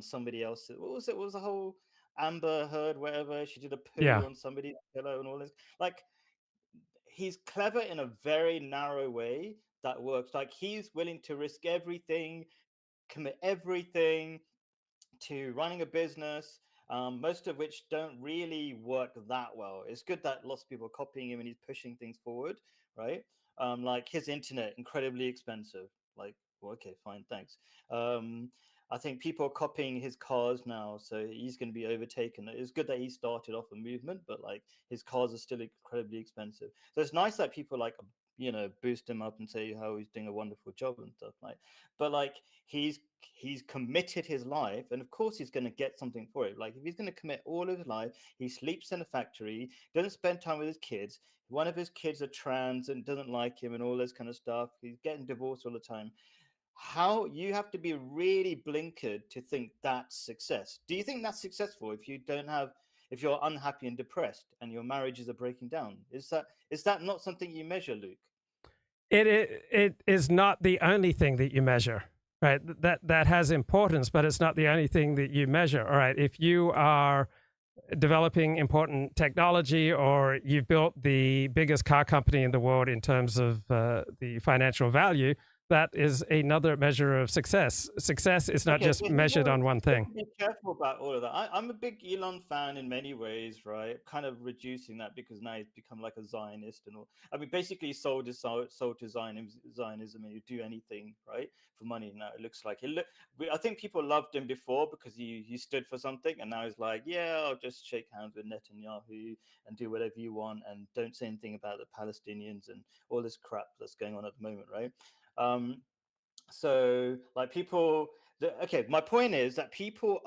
somebody else. What was it? What was the whole Amber Heard, whatever? She did a poo on somebody's pillow and all this. Like, he's clever in a very narrow way that works. Like, he's willing to risk everything, commit everything to running a business, most of which don't really work that well. It's good that lots of people are copying him and he's pushing things forward, right? Like his internet, incredibly expensive. Like, well, okay, fine, thanks. I think people are copying his cars now, so he's going to be overtaken. It's good that he started off a movement, but like his cars are still incredibly expensive. So it's nice that people like, you know, boost him up and say how he's doing a wonderful job and stuff like. But like he's committed his life, and of course he's going to get something for it. Like if he's going to commit all of his life, he sleeps in a factory, doesn't spend time with his kids. One of his kids are trans and doesn't like him and all this kind of stuff. He's getting divorced all the time. How you have to be really blinkered to think that's success. Do you think that's successful if you're unhappy and depressed and your marriages are breaking down? Is that not something you measure, Luke? It is not the only thing that you measure, right? That has importance, but it's not the only thing that you measure. All right, if you are developing important technology or you've built the biggest car company in the world in terms of the financial value, that is another measure of success. Success is not just measured on one thing. Be careful about all of that. I'm a big Elon fan in many ways, right? Kind of reducing that because now he's become like a Zionist and all. I mean, basically sold to Zionism, and you do anything, right, for money. Now it looks like I think people loved him before because he stood for something, and now he's like, yeah, I'll just shake hands with Netanyahu and do whatever you want, and don't say anything about the Palestinians and all this crap that's going on at the moment, right? So like people, my point is that people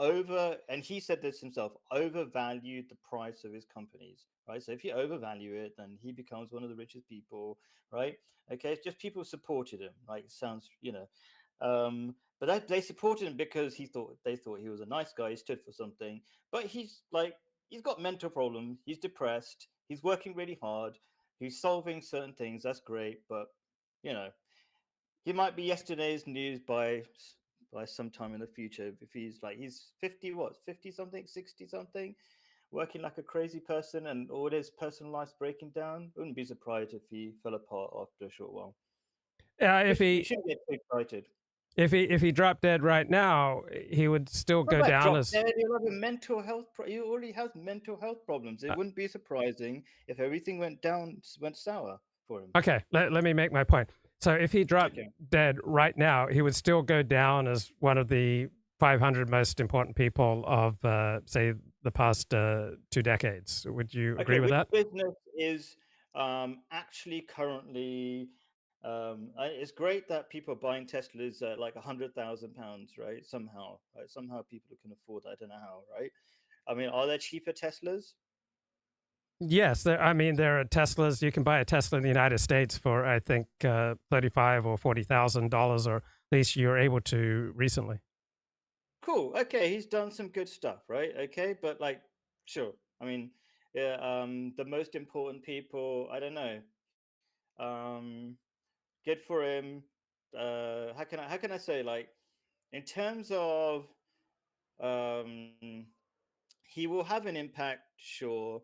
and he said this himself, overvalued the price of his companies, right? So if you overvalue it, then he becomes one of the richest people, right? Okay, it's just people supported him, like it sounds, you know, but they supported him because they thought he was a nice guy, he stood for something, but he's got mental problems, he's depressed, he's working really hard, he's solving certain things, that's great, but you know, he might be yesterday's news by sometime in the future if he's 50 something, 60 something, working like a crazy person and all his personal life's breaking down. Wouldn't be surprised if he fell apart after a short while. If he shouldn't get too excited. If he dropped dead right now, he would still go down as. He'll have a mental health. He already has mental health problems. It wouldn't be surprising if everything went sour for him. Okay, let me make my point. So if he dropped dead right now, he would still go down as one of the 500 most important people of, say, the past 2 decades. Would you agree with that? Business is actually currently, it's great that people are buying Teslas at like £100,000, right? Somehow people can afford that. I don't know how, right? I mean, are there cheaper Teslas? Yes, there are Teslas. You can buy a Tesla in the United States for, I think, $35,000 or $40,000, or at least you're able to recently. Cool. Okay, he's done some good stuff, right? Okay, but like, sure. I mean, yeah, the most important people, I don't know. Good for him. How can I say, like, in terms of, he will have an impact, sure.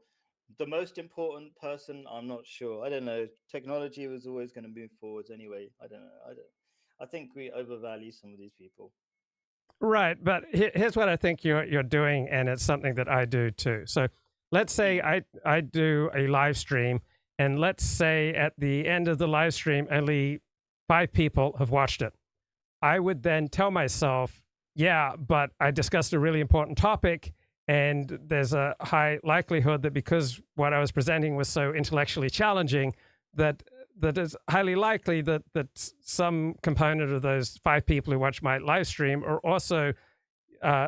The most important person, I'm not sure. I don't know. Technology was always going to move forwards anyway. I don't know. I think we overvalue some of these people. Right, but here's what I think you're doing, and it's something that I do too. So let's say I do a live stream, and let's say at the end of the live stream, only 5 people have watched it. I would then tell myself, yeah, but I discussed a really important topic, and there's a high likelihood that because what I was presenting was so intellectually challenging, that it's highly likely that some component of those 5 people who watch my live stream are also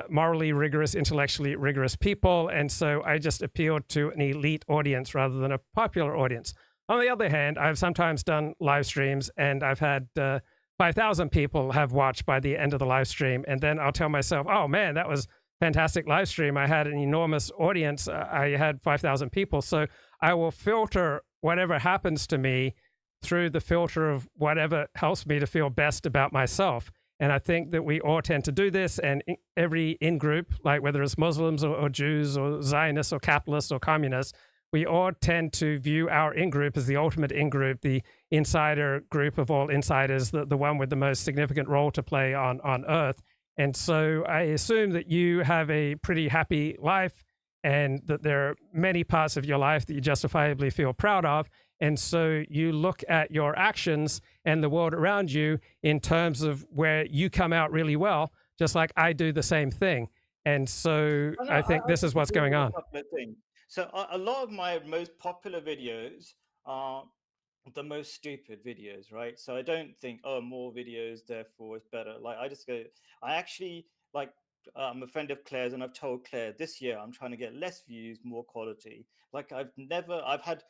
morally rigorous, intellectually rigorous people. And so I just appealed to an elite audience rather than a popular audience. On the other hand, I've sometimes done live streams and I've had 5,000 people have watched by the end of the live stream. And then I'll tell myself, oh man, that was fantastic live stream. I had an enormous audience. I had 5,000 people. So I will filter whatever happens to me through the filter of whatever helps me to feel best about myself. And I think that we all tend to do this. And every in-group, like whether it's Muslims or Jews or Zionists or capitalists or communists, we all tend to view our in-group as the ultimate in-group, the insider group of all insiders, the one with the most significant role to play on Earth. And so I assume that you have a pretty happy life and that there are many parts of your life that you justifiably feel proud of. And so you look at your actions and the world around you in terms of where you come out really well, just like I do the same thing. And so I think this is what's going on. So a lot of my most popular videos are the most stupid videos, right? So I don't think, oh, more videos, therefore it's better. Like I just go, I actually like, I'm a friend of Claire's and I've told Claire this year I'm trying to get less views, more quality. Like I've had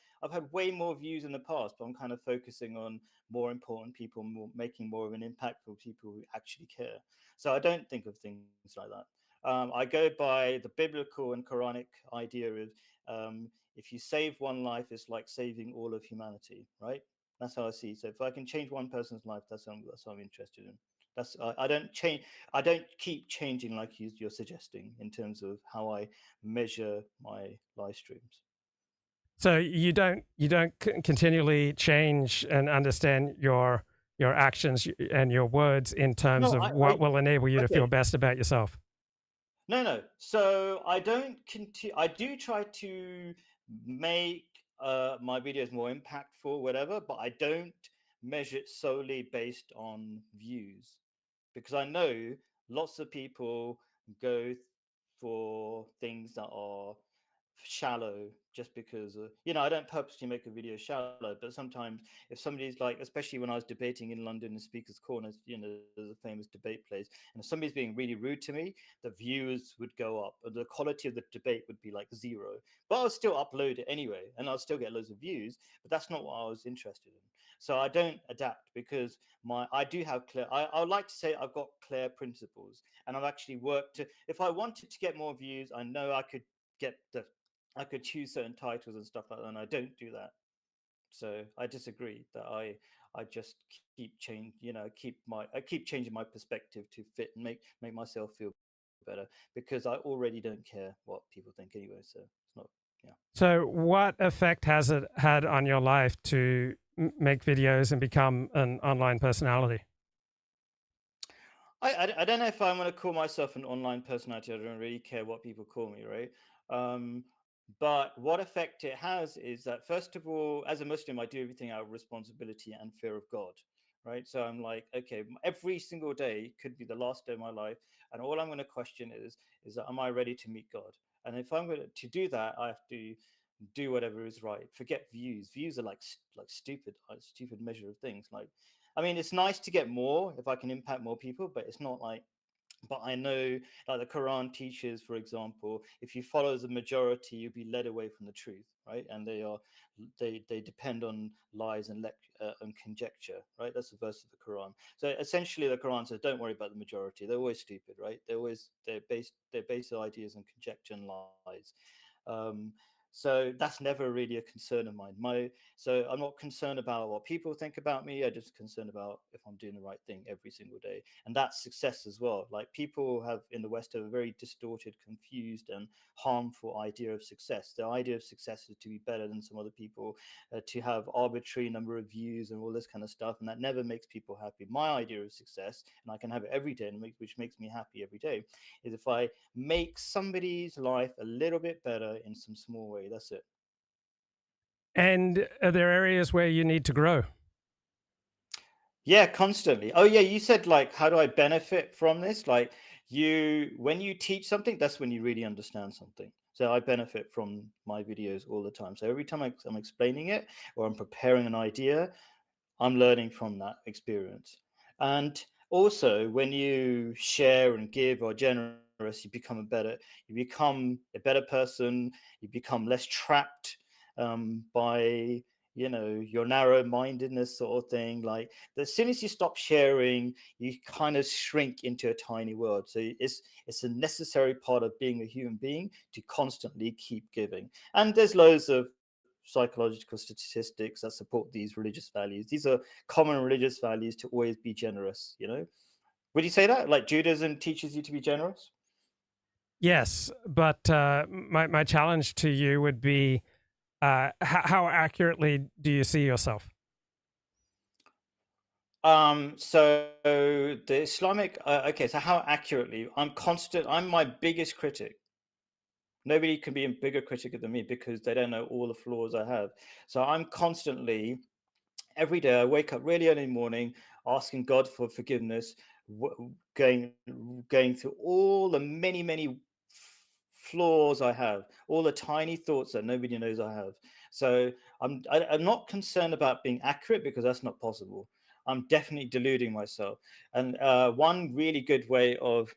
way more views in the past, but I'm kind of focusing on more important people, making more of an impact for people who actually care. So I don't think of things like that. I go by the biblical and Quranic idea of if you save one life, it's like saving all of humanity, right? That's how I see it. So if I can change one person's life, that's what I'm interested in. I don't change. I don't keep changing like you're suggesting in terms of how I measure my live streams. So you don't continually change and understand your actions and your words in terms of what will enable you to feel best about yourself. No. So I don't continue. I do try to make my videos more impactful, whatever, but I don't measure it solely based on views, because I know lots of people go for things that are shallow just because I don't purposely make a video shallow, but sometimes if somebody's like, especially when I was debating in London in Speaker's Corner, there's a famous debate place, and if somebody's being really rude to me, the views would go up, or the quality of the debate would be like 0, but I'll still upload it anyway and I'll still get loads of views, but that's not what I was interested in. So I don't adapt because I do have clear, I would like to say I've got clear principles, and I've actually worked to, if I wanted to get more views, I know I could choose certain titles and stuff like that, and I don't do that. So I disagree that I just keep changing my perspective to fit and make myself feel better, because I already don't care what people think anyway. So it's not. Yeah. So what effect has it had on your life to make videos and become an online personality? I don't know if I'm going to call myself an online personality. I don't really care what people call me, right? But what effect it has is that, first of all, as a Muslim, I do everything out of responsibility and fear of God, right? So I'm like, okay, every single day could be the last day of my life, and all I'm going to question is that, am I ready to meet God? And if I'm going to do that, I have to do whatever is right. Forget views. Views are like stupid measure of things. Like, I mean, it's nice to get more if I can impact more people, but it's not like. But I know, like the Quran teaches, for example, if you follow the majority, you'll be led away from the truth, right? And they depend on lies and conjecture, right? That's the verse of the Quran. So essentially, the Quran says, don't worry about the majority. They're always stupid, right? They're based their ideas on conjecture and lies. So that's never really a concern of mine. So I'm not concerned about what people think about me. I'm just concerned about if I'm doing the right thing every single day. And that's success as well. Like, people in the West have a very distorted, confused, and harmful idea of success. The idea of success is to be better than some other people, to have arbitrary number of views and all this kind of stuff. And that never makes people happy. My idea of success, and I can have it every day, which makes me happy every day, is if I make somebody's life a little bit better in some small way. That's it. And are there areas where you need to grow? Yeah, constantly. Oh yeah, you said, like, how do I benefit from this? Like, when you teach something, that's when you really understand something. So I benefit from my videos all the time. So every time I'm explaining it or I'm preparing an idea, I'm learning from that experience. And also, when you share and give or generate you become a better person, you become less trapped by your narrow-mindedness sort of thing. Like, as soon as you stop sharing, you kind of shrink into a tiny world. So it's a necessary part of being a human being to constantly keep giving. And there's loads of psychological statistics that support these religious values. These are common religious values to always be generous. Would you say that, like, Judaism teaches you to be generous? Yes, but my challenge to you would be, how accurately do you see yourself? So the Islamic, okay, so how accurately? I'm my biggest critic. Nobody can be a bigger critic than me because they don't know all the flaws I have. So I'm constantly, every day, I wake up really early in the morning, asking God for forgiveness, going through all the many flaws I have, all the tiny thoughts that nobody knows I have. So I'm not concerned about being accurate, because that's not possible. I'm definitely deluding myself. And one really good way of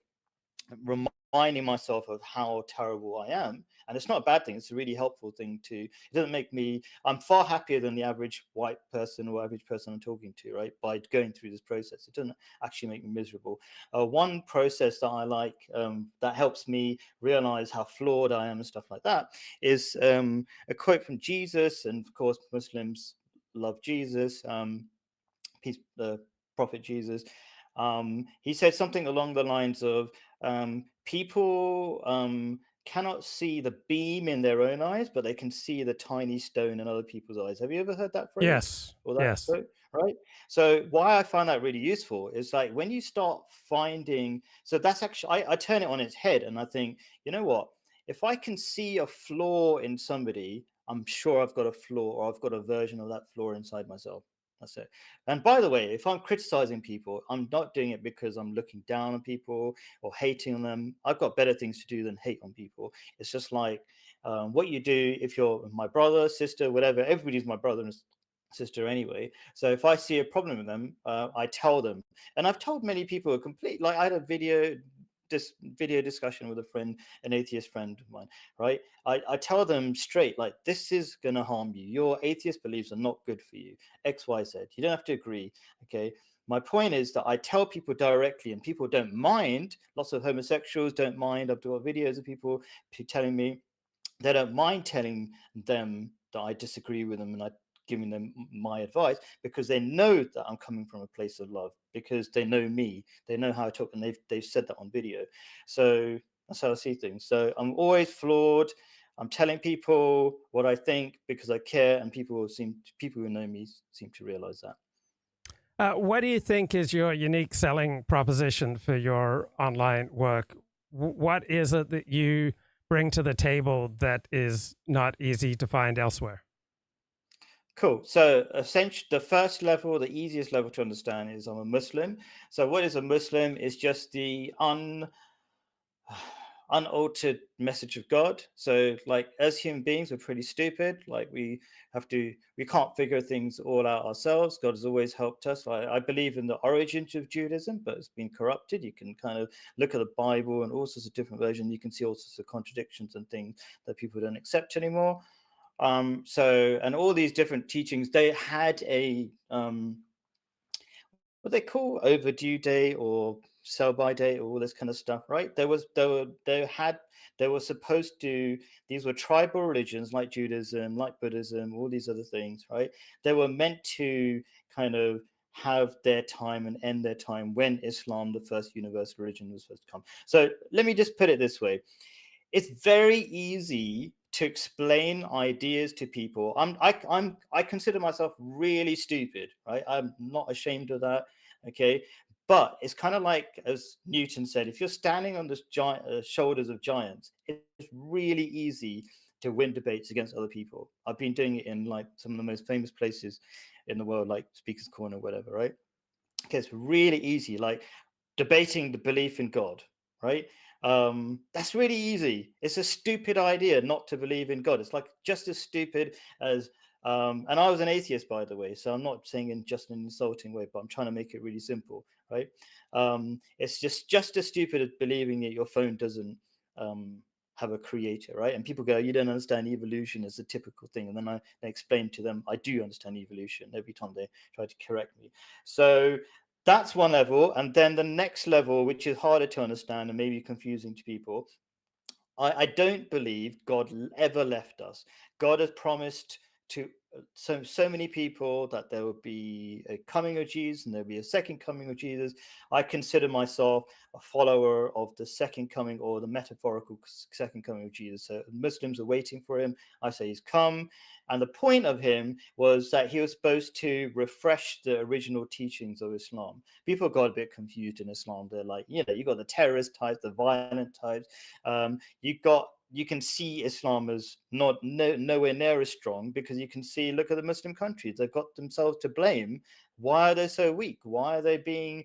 reminding myself of how terrible I am, and it's not a bad thing, it's a really helpful thing too. It doesn't make me, I'm far happier than the average white person or average person I'm talking to, right? By going through this process, it doesn't actually make me miserable. One process that I like, that helps me realize how flawed I am and stuff like that, is a quote from Jesus. And of course, Muslims love Jesus, peace, the prophet Jesus. He said something along the lines of, people cannot see the beam in their own eyes, but they can see the tiny stone in other people's eyes. Have you ever heard that phrase? Yes. Or that Yes. quote? Right. So why I find that really useful is, like, when you start finding, so that's actually, I turn it on its head, and I think, you know what? If I can see a flaw in somebody, I'm sure I've got a flaw, or I've got a version of that flaw inside myself. That's it. And by the way, if I'm criticizing people, I'm not doing it because I'm looking down on people or hating on them. I've got better things to do than hate on people. It's just like, what you do if you're my brother, sister, whatever. Everybody's my brother and sister anyway. So if I see a problem with them, I tell them. And I've told many people like, I had a video discussion with a friend, an atheist friend of mine, right? I tell them straight, like, this is going to harm you. Your atheist beliefs are not good for you. X, Y, Z. You don't have to agree. Okay. My point is that I tell people directly, and people don't mind. Lots of homosexuals don't mind. I've got videos of people telling me they don't mind telling them that I disagree with them, and I giving them my advice, because they know that I'm coming from a place of love, because they know me, they know how I talk, and they've said that on video. So that's how I see things. So I'm always flawed. I'm telling people what I think because I care, and people who know me seem to realize that. What do you think is your unique selling proposition for your online work? What is it that you bring to the table that is not easy to find elsewhere? Cool. So essentially, the first level, the easiest level to understand, is I'm a Muslim. So what is a Muslim? Is just the unaltered message of God. So, like, as human beings, we're pretty stupid. Like, we can't figure things all out ourselves. God has always helped us. I believe in the origins of Judaism, but it's been corrupted. You can kind of look at the Bible and all sorts of different versions. You can see all sorts of contradictions and things that people don't accept anymore. And all these different teachings, they had a what they call overdue day or sell by date, or all this kind of stuff, right? They were supposed to, these were tribal religions like Judaism, like Buddhism, all these other things, right? They were meant to kind of have their time and end their time when Islam, the first universal religion, was supposed to come. So let me just put it this way. It's very easy to explain ideas to people. I consider myself really stupid, right? I'm not ashamed of that. Okay. But it's kind of like, as Newton said, if you're standing on the shoulders of giants, it's really easy to win debates against other people. I've been doing it in, like, some of the most famous places in the world, like Speaker's Corner, whatever, right? Okay, it's really easy, like debating the belief in God, right? That's really easy. It's a stupid idea not to believe in God. It's like just as stupid as, and I was an atheist, by the way, so I'm not saying in just an insulting way, but I'm trying to make it really simple, right? It's just as stupid as believing that your phone doesn't have a creator, right? And people go, you don't understand evolution is a typical thing. And then I explain to them, I do understand evolution every time they try to correct me. So that's one level. And then the next level, which is harder to understand and maybe confusing to people, I don't believe God ever left us. God has promised to so many people that there will be a coming of Jesus and there'll be a second coming of Jesus. I consider myself a follower of the second coming, or the metaphorical second coming of Jesus. So Muslims are waiting for him. I say he's come. And the point of him was that he was supposed to refresh the original teachings of Islam. People got a bit confused in Islam. They're like, you got the terrorist types, the violent types. You can see Islam as nowhere near as strong, because you can see, look at the Muslim countries, they've got themselves to blame. Why are they so weak? Why are they being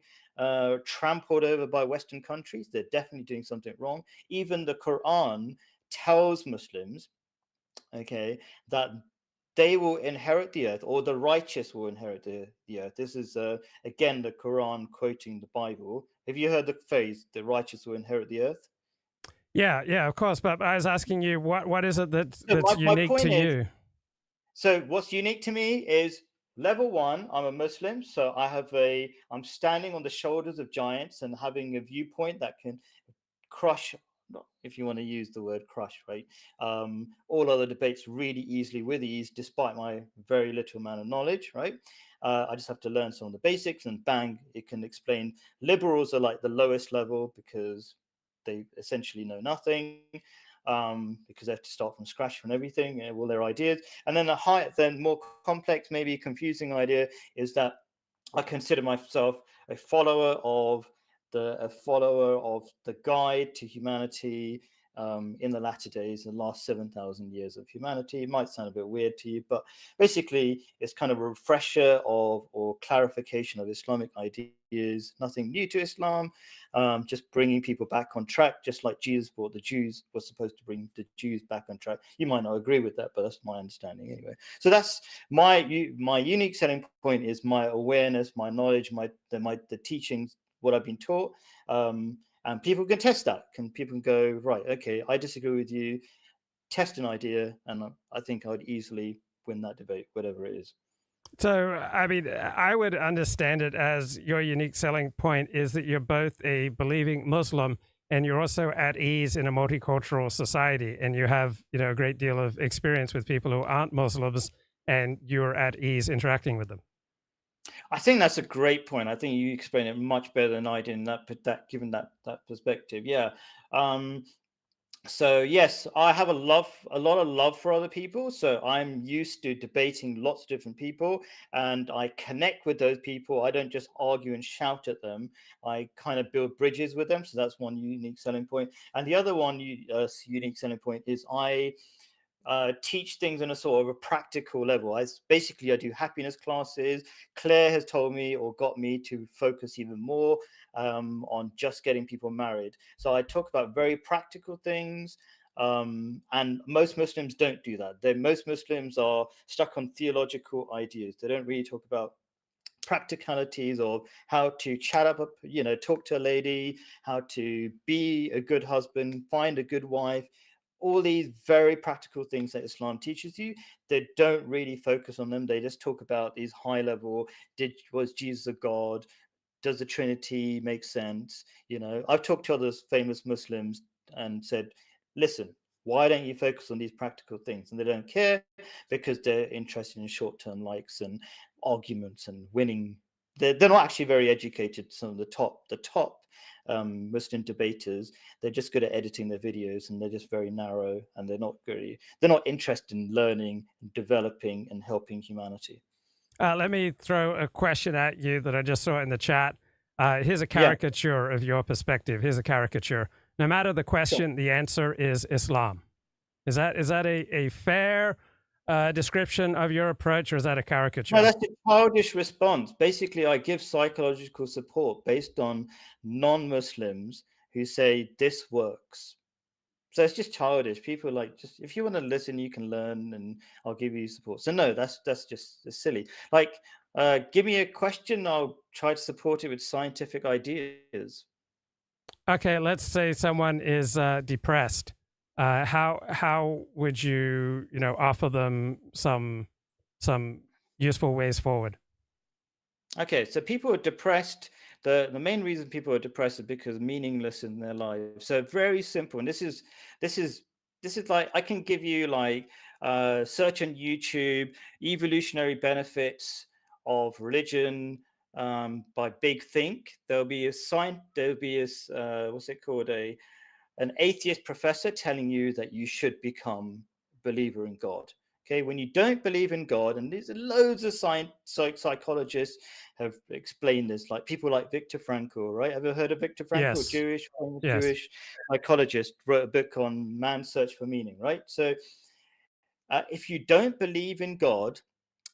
trampled over by Western countries? They're definitely doing something wrong. Even the Quran tells Muslims, okay, that they will inherit the earth, or the righteous will inherit the earth. This is again the Quran quoting the Bible. Have you heard the phrase, the righteous will inherit the earth? Yeah, of course. But I was asking you, what is it that's unique to you? So what's unique to me is level one, I'm a Muslim. So I'm standing on the shoulders of giants and having a viewpoint that can crush, if you want to use the word crush, right? All other debates really easily, with ease, despite my very little amount of knowledge, right? I just have to learn some of the basics and bang, it can explain. Liberals are like the lowest level because they essentially know nothing, because they have to start from scratch from everything, all their ideas. And then then more complex, maybe confusing idea is that I consider myself a follower of the guide to humanity in the latter days, the last 7,000 years of humanity. It might sound a bit weird to you, but basically it's kind of a refresher or clarification of Islamic ideas. Nothing new to Islam, just bringing people back on track, just like Jesus brought the Jews, was supposed to bring the Jews back on track. You might not agree with that, but that's my understanding anyway. So that's my unique selling point, is my awareness, my knowledge, the teachings, what I've been taught, and people can test that. People can go, right, okay, I disagree with you, test an idea, and I think I'd easily win that debate, whatever it is. So, I mean, I would understand it as your unique selling point is that you're both a believing Muslim and you're also at ease in a multicultural society, and you have, a great deal of experience with people who aren't Muslims, and you're at ease interacting with them. I think that's a great point. I think you explain it much better than I did in that given that perspective. Yeah. So yes, I have a lot of love for other people. So I'm used to debating lots of different people, and I connect with those people. I don't just argue and shout at them. I kind of build bridges with them. So that's one unique selling point. And the other one unique selling point is I teach things on a sort of a practical level. I do happiness classes. Claire has told me, or got me to focus even more on just getting people married. So I talk about very practical things. And most Muslims don't do that. Most Muslims are stuck on theological ideas. They don't really talk about practicalities of how to chat up, talk to a lady, how to be a good husband, find a good wife. All these very practical things that Islam teaches you, they don't really focus on them. They just talk about these high level, was Jesus a God? Does the Trinity make sense? I've talked to other famous Muslims and said, listen, why don't you focus on these practical things? And they don't care, because they're interested in short-term likes and arguments and winning. They're not actually very educated. Some of the top Muslim debaters, they're just good at editing their videos, and they're just very narrow, and they're not interested in learning, developing, and helping humanity. Let me throw a question at you that I just saw in the chat. Here's a caricature of your perspective. Here's a caricature. No matter the question, the answer is Islam. Is that a fair description of your approach, or is that a caricature? No, that's a childish response. Basically, I give psychological support based on non-Muslims who say this works. So it's just childish. People like, just if you want to listen, you can learn, and I'll give you support. So no, that's just silly. Like, Give me a question. I'll try to support it with scientific ideas. Okay, let's say someone is depressed. How would you offer them some useful ways forward? Okay, so people are depressed. The main reason people are depressed is because meaningless in their lives. So very simple. And this is like, I can give you like search on YouTube, evolutionary benefits of religion by Big Think. There'll be what's it called? An atheist professor telling you that you should become a believer in God. Okay, when you don't believe in God, and there's loads of psychologists have explained this, like people like Viktor Frankl, right? Ever heard of Viktor Frankl? Yes. Jewish psychologist, wrote a book on man's search for meaning, right? So if you don't believe in God,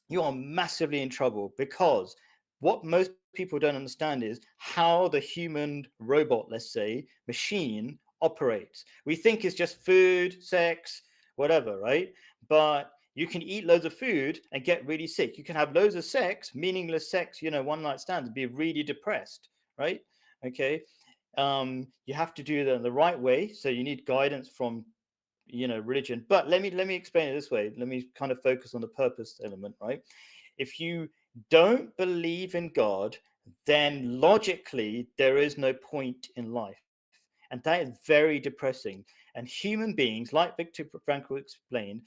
you are massively in trouble, because what most people don't understand is how the human robot, let's say, machine operates. We think it's just food, sex, whatever, right? But you can eat loads of food and get really sick. You can have loads of sex, meaningless sex, one night stands, be really depressed, right? Okay. You have to do that in the right way. So you need guidance from, religion. But let me explain it this way. Let me kind of focus on the purpose element, right? If you don't believe in God, then logically there is no point in life. And that is very depressing. And human beings, like Viktor Frankl explained,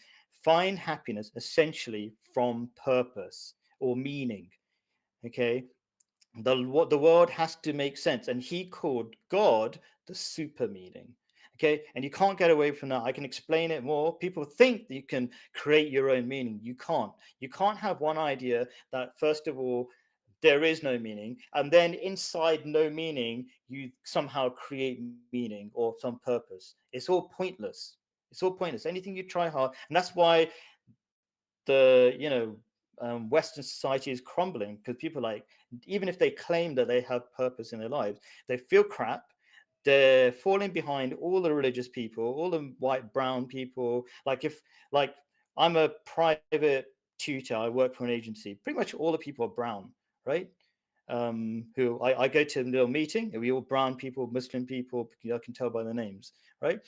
find happiness essentially from purpose or meaning. Okay, the world has to make sense, and he called God the super meaning. Okay, and you can't get away from that. I can explain it more. People think that you can create your own meaning. You can't. You can't have one idea that, first of all, there is no meaning, and then inside no meaning, you somehow create meaning or some purpose. It's all pointless. It's all pointless. Anything you try hard, and that's why the Western society is crumbling, because people, like, even if they claim that they have purpose in their lives, they feel crap. They're falling behind all the religious people, all the white, brown people. Like I'm a private tutor, I work for an agency. Pretty much all the people are brown, right? Who I go to a little meeting, and we all brown people, Muslim people, I can tell by the names, right?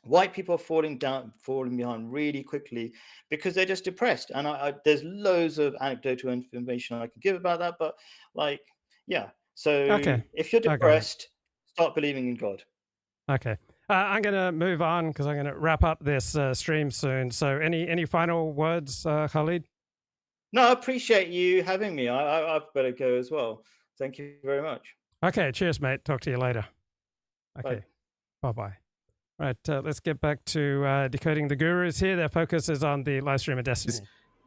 White people are falling behind really quickly because they're just depressed. And there's loads of anecdotal information I can give about that, but so if you're depressed, start believing in God. Okay. I'm going to move on because I'm going to wrap up this stream soon. So any final words, Khalid? No, I appreciate you having me. I've better go as well. Thank you very much. Okay. Cheers, mate. Talk to you later. Okay. Bye-bye. Right, let's get back to Decoding the Gurus here. Their focus is on the live stream of destiny.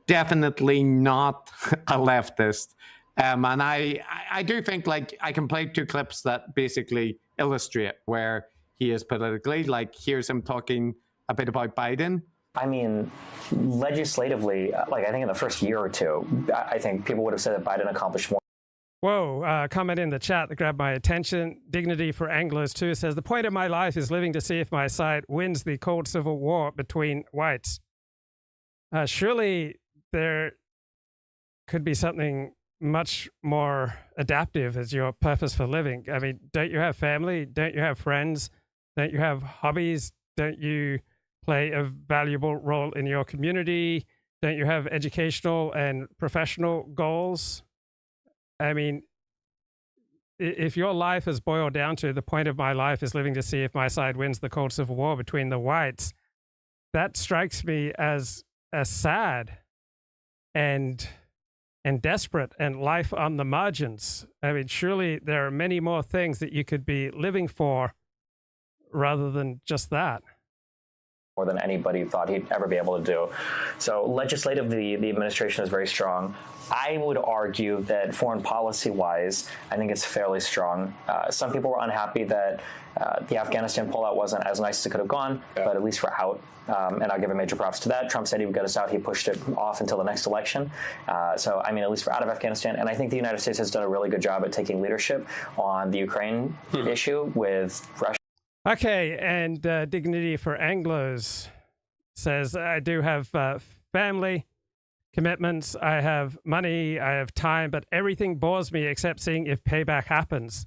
Definitely not a leftist. And I do think, like, I can play two clips that basically illustrate where he is politically. Like, here's him talking a bit about Biden. I mean, legislatively, like, I think in the first year or two, I think people would have said that Biden accomplished more. Whoa, comment in the chat that grabbed my attention. Dignity for Anglos too says, the point of my life is living to see if my side wins the cold civil war between whites. Surely there could be something much more adaptive as your purpose for living. I mean, don't you have family? Don't you have friends? Don't you have hobbies? Don't you play a valuable role in your community? Don't you have educational and professional goals? I mean, if your life is boiled down to the point of my life is living to see if my side wins the cold civil war between the whites, that strikes me as sad and desperate and life on the margins. I mean, surely there are many more things that you could be living for rather than just that. More than anybody thought he'd ever be able to do. So legislatively, the administration is very strong. I would argue that foreign policy-wise, I think it's fairly strong. Some people were unhappy that the Afghanistan pullout wasn't as nice as it could have gone, but at least we're out. And I'll give a major props to that. Trump said he would get us out. He pushed it off until the next election. So, I mean, at least we're out of Afghanistan. And I think the United States has done a really good job at taking leadership on the Ukraine issue with Russia. Okay, and Dignity for Anglos says, I do have family. commitments, I have money, I have time, but everything bores me except seeing if payback happens.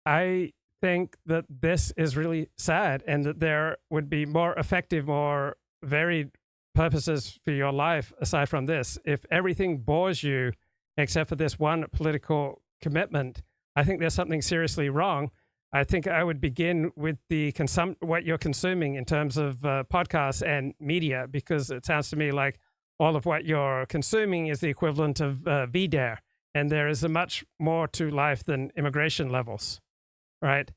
I think that this is really sad, and that there would be more effective, more varied purposes for your life aside from this. If everything bores you except for this one political commitment, I think there's something seriously wrong. I think I would begin with the what you're consuming in terms of podcasts and media, because it sounds to me like all of what you're consuming is the equivalent of VDARE, and there is a much more to life than immigration levels, right?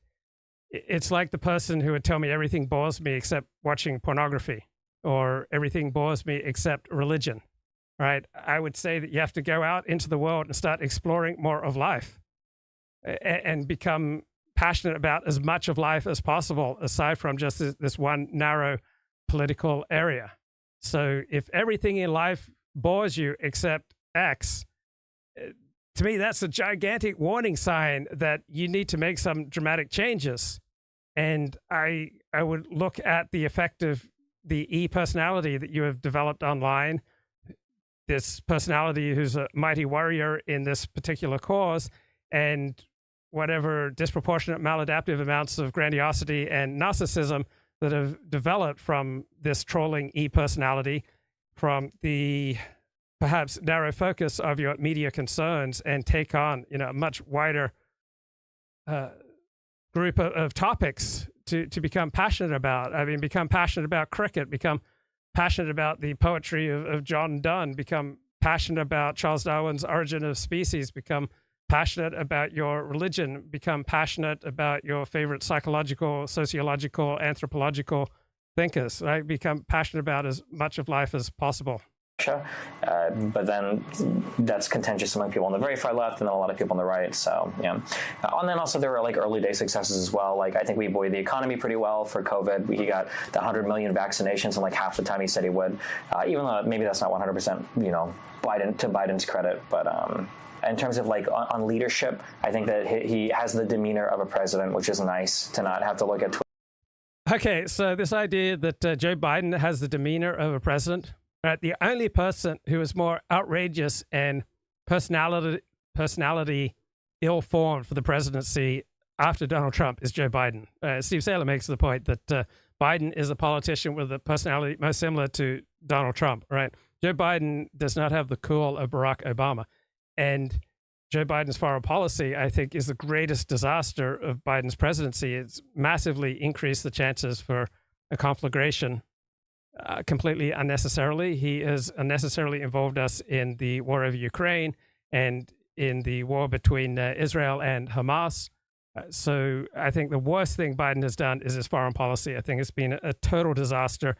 It's like the person who would tell me everything bores me except watching pornography, or everything bores me except religion, right? I would say that you have to go out into the world and start exploring more of life and become passionate about as much of life as possible, aside from just this one narrow political area. So if everything in life bores you except X, to me, that's a gigantic warning sign that you need to make some dramatic changes. And I would look at the effect of the E-personality that you have developed online, this personality who's a mighty warrior in this particular cause, and whatever disproportionate maladaptive amounts of grandiosity and narcissism that have developed from this trolling E-personality, from the perhaps narrow focus of your media concerns, and take on, a much wider group of topics to become passionate about. I mean, become passionate about cricket, become passionate about the poetry of John Donne, become passionate about Charles Darwin's Origin of Species, become passionate about your religion, become passionate about your favorite psychological, sociological, anthropological thinkers, right? Become passionate about as much of life as possible. But then that's contentious among people on the very far left, and then a lot of people on the right. So yeah, and then also there were like early day successes as well. Like I think we buoyed the economy pretty well for COVID. He got the 100 million vaccinations in like half the time he said he would, even though maybe that's not 100%, Biden's credit. But in terms of like on leadership, I think that he has the demeanor of a president, which is nice to not have to look at Twitter. Okay, so this idea that Joe Biden has the demeanor of a president. Right, the only person who is more outrageous and personality ill-formed for the presidency after Donald Trump is Joe Biden. Steve Saylor makes the point that Biden is a politician with a personality most similar to Donald Trump. Right, Joe Biden does not have the cool of Barack Obama, and Joe Biden's foreign policy, I think, is the greatest disaster of Biden's presidency. It's massively increased the chances for a conflagration. Completely unnecessarily. He has unnecessarily involved us in the war over Ukraine and in the war between Israel and Hamas. So I think the worst thing Biden has done is his foreign policy. I think it's been a total disaster.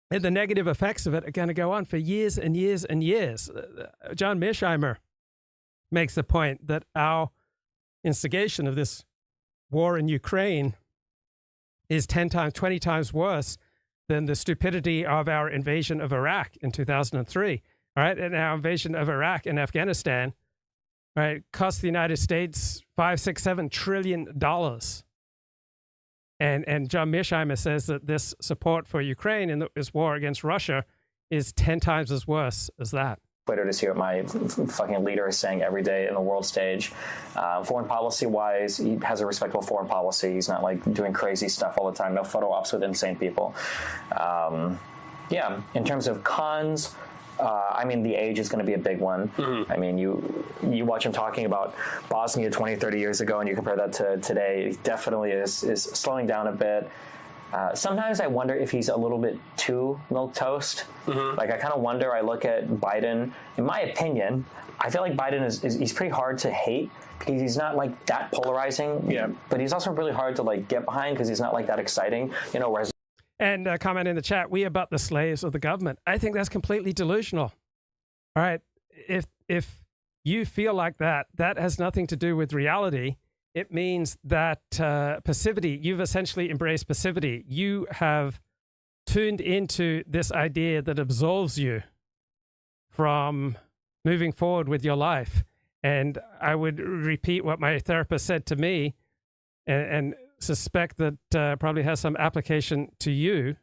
And the negative effects of it are going to go on for years and years and years. John Mearsheimer makes the point that our instigation of this war in Ukraine is 10 times, 20 times worse than the stupidity of our invasion of Iraq in 2003, all right? And our invasion of Iraq and Afghanistan, right, cost the United States $5, $6, $7 trillion. And John Mearsheimer says that this support for Ukraine in this war against Russia is 10 times as worse as that. Twitter to see what my fucking leader is saying every day in the world stage. Foreign policy-wise, he has a respectable foreign policy. He's not like doing crazy stuff all the time. No photo ops with insane people. Yeah, in terms of cons, I mean, the age is going to be a big one. Mm-hmm. I mean, you watch him talking about Bosnia 20, 30 years ago, and you compare that to today, it definitely is slowing down a bit. Sometimes I wonder if he's a little bit too milquetoast. Mm-hmm. Like I kind of wonder. I look at Biden. In my opinion, I feel like Biden he's pretty hard to hate because he's not like that polarizing. Yeah. But he's also really hard to like get behind because he's not like that exciting. Whereas. And comment in the chat, we are but the slaves of the government. I think that's completely delusional. All right, if you feel like that has nothing to do with reality. It means that passivity, you've essentially embraced passivity. You have tuned into this idea that absolves you from moving forward with your life. And I would repeat what my therapist said to me and suspect that probably has some application to you,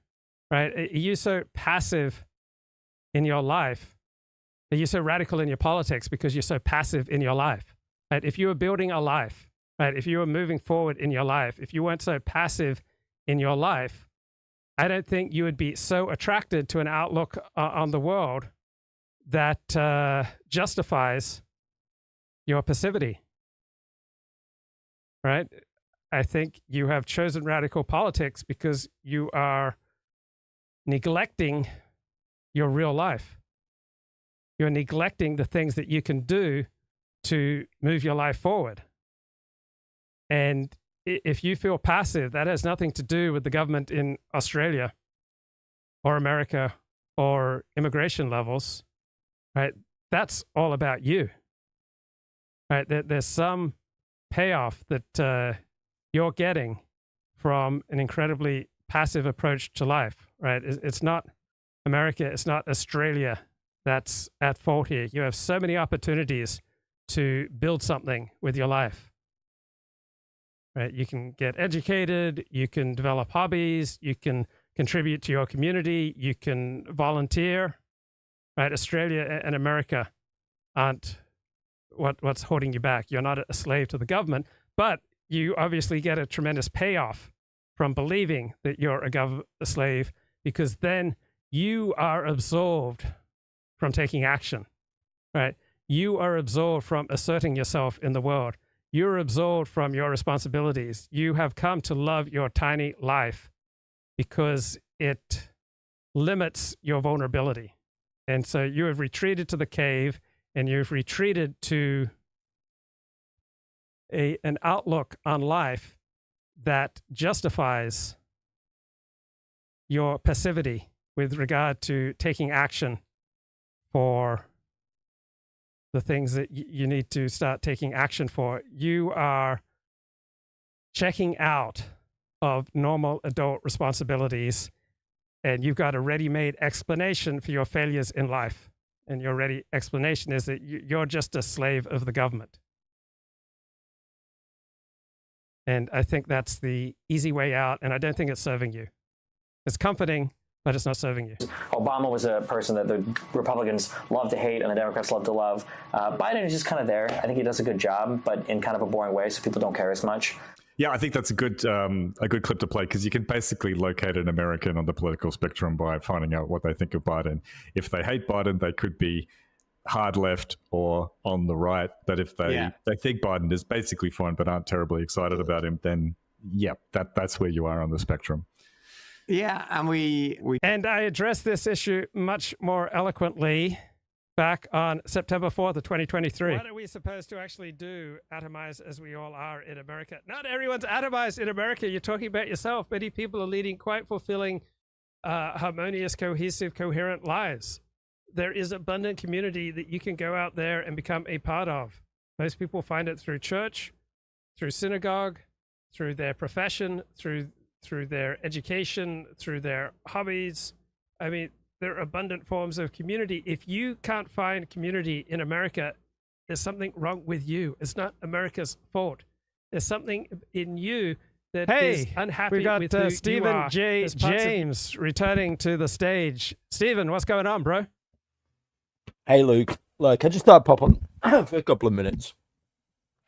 right? Are you so passive in your life, are you so radical in your politics because you're so passive in your life? Right? If you were building a life, right? If you were moving forward in your life, if you weren't so passive in your life, I don't think you would be so attracted to an outlook on the world that justifies your passivity, right? I think you have chosen radical politics because you are neglecting your real life. You're neglecting the things that you can do to move your life forward. And if you feel passive, that has nothing to do with the government in Australia or America or immigration levels, right? That's all about you, right? There's some payoff that you're getting from an incredibly passive approach to life, right? It's not America, it's not Australia that's at fault here. You have so many opportunities to build something with your life, right? You can get educated, you can develop hobbies, you can contribute to your community, you can volunteer, right? Australia and America aren't what's holding you back. You're not a slave to the government, but you obviously get a tremendous payoff from believing that you're a slave, because then you are absolved from taking action, right? You are absolved from asserting yourself in the world. You're absolved from your responsibilities. You have come to love your tiny life because it limits your vulnerability. And so you have retreated to the cave, and you've retreated to an outlook on life that justifies your passivity with regard to taking action for the things that you need to start taking action for. You are checking out of normal adult responsibilities, and you've got a ready-made explanation for your failures in life. And your ready explanation is that you're just a slave of the government. And I think that's the easy way out, and I don't think it's serving you. It's comforting, but it's not serving you. Obama was a person that the Republicans love to hate and the Democrats love to love. Biden is just kind of there. I think he does a good job, but in kind of a boring way, so people don't care as much. Yeah, I think that's a good clip to play, because you can basically locate an American on the political spectrum by finding out what they think of Biden. If they hate Biden, they could be hard left or on the right. But if they think Biden is basically fine but aren't terribly excited about him, then that's where you are on the spectrum. Yeah, and and I addressed this issue much more eloquently back on September 4th of 2023. What are we supposed to actually do, atomized as we all are in America? Not everyone's atomized in America. You're talking about yourself. Many people are leading quite fulfilling, harmonious, cohesive, coherent lives. There is abundant community that you can go out there and become a part of. Most people find it through church, through synagogue, through their profession, through their education, through their hobbies. I mean, there are abundant forms of community. If you can't find community in America, there's something wrong with you. It's not America's fault. There's something in you that is unhappy with who you are. We've got Stephen J. James returning to the stage. Stephen, what's going on, bro? Hey, Luke. Look, I just thought I'd pop on for a couple of minutes.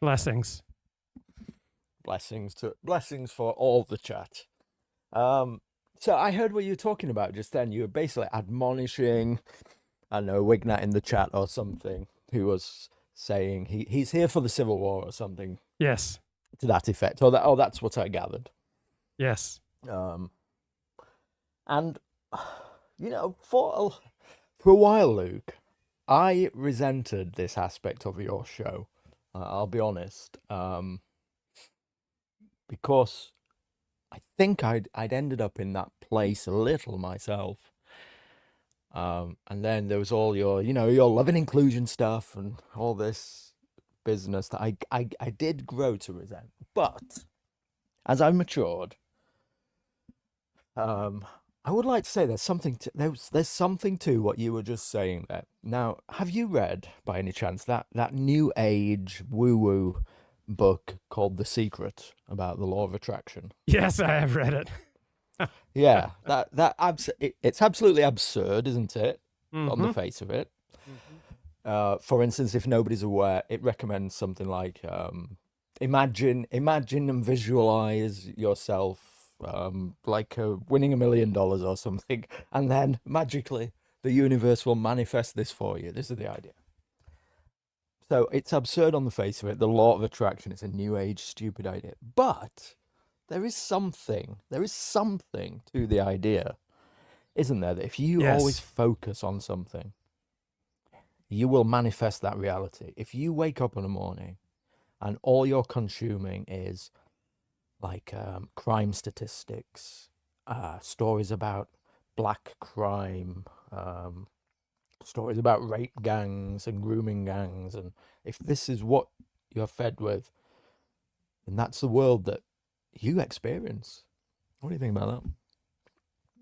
Blessings. Blessings for all the chat. So I heard what you were talking about just then. You were basically admonishing, I know, Wignat in the chat or something, who was saying he's here for the Civil War or something. Yes. To that effect. Oh, that's what I gathered. Yes. And, you know, for a while, Luke, I resented this aspect of your show. I'll be honest. Because I think I'd ended up in that place a little myself. And then there was all your love and inclusion stuff and all this business that I did grow to resent. But as I matured, I would like to say there's something to what you were just saying there. Now, have you read by any chance that new age woo-woo book called The Secret about the law of attraction? Yes, I have read it. Yeah, it's absolutely absurd, isn't it? on the face of it. For instance, if nobody's aware, it recommends something like imagine and visualize yourself like winning $1 million or something, and then magically the universe will manifest this for you. This is the idea. So it's absurd on the face of it. The law of attraction, it's a new age stupid idea. But there is something to the idea, isn't there? That if you always focus on something, you will manifest that reality. If you wake up in the morning and all you're consuming is like crime statistics, stories about black crime, stories about rape gangs and grooming gangs, and if this is what you're fed with, then that's the world that you experience. What do you think about that?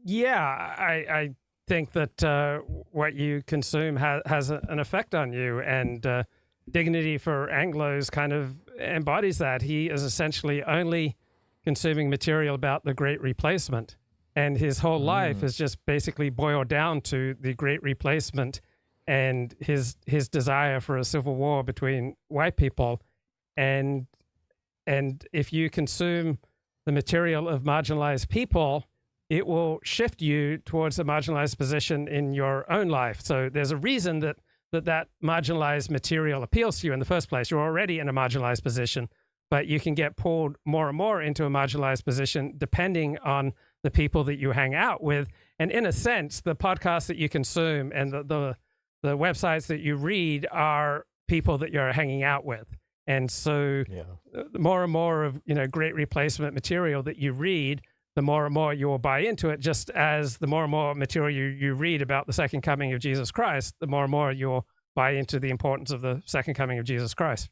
Yeah, I think that what you consume has an effect on you, and Dignity for Anglos kind of embodies that. He is essentially only consuming material about the Great Replacement, and his whole life is just basically boiled down to the Great Replacement and his desire for a civil war between white people. And if you consume the material of marginalized people, it will shift you towards a marginalized position in your own life. So there's a reason that marginalized material appeals to you in the first place. You're already in a marginalized position, but you can get pulled more and more into a marginalized position depending on the people that you hang out with. And in a sense, the podcasts that you consume and the websites that you read are people that you're hanging out with. And so more and more of, Great Replacement material that you read, the more and more you'll buy into it, just as the more and more material you read about the second coming of Jesus Christ, the more and more you'll buy into the importance of the second coming of Jesus Christ.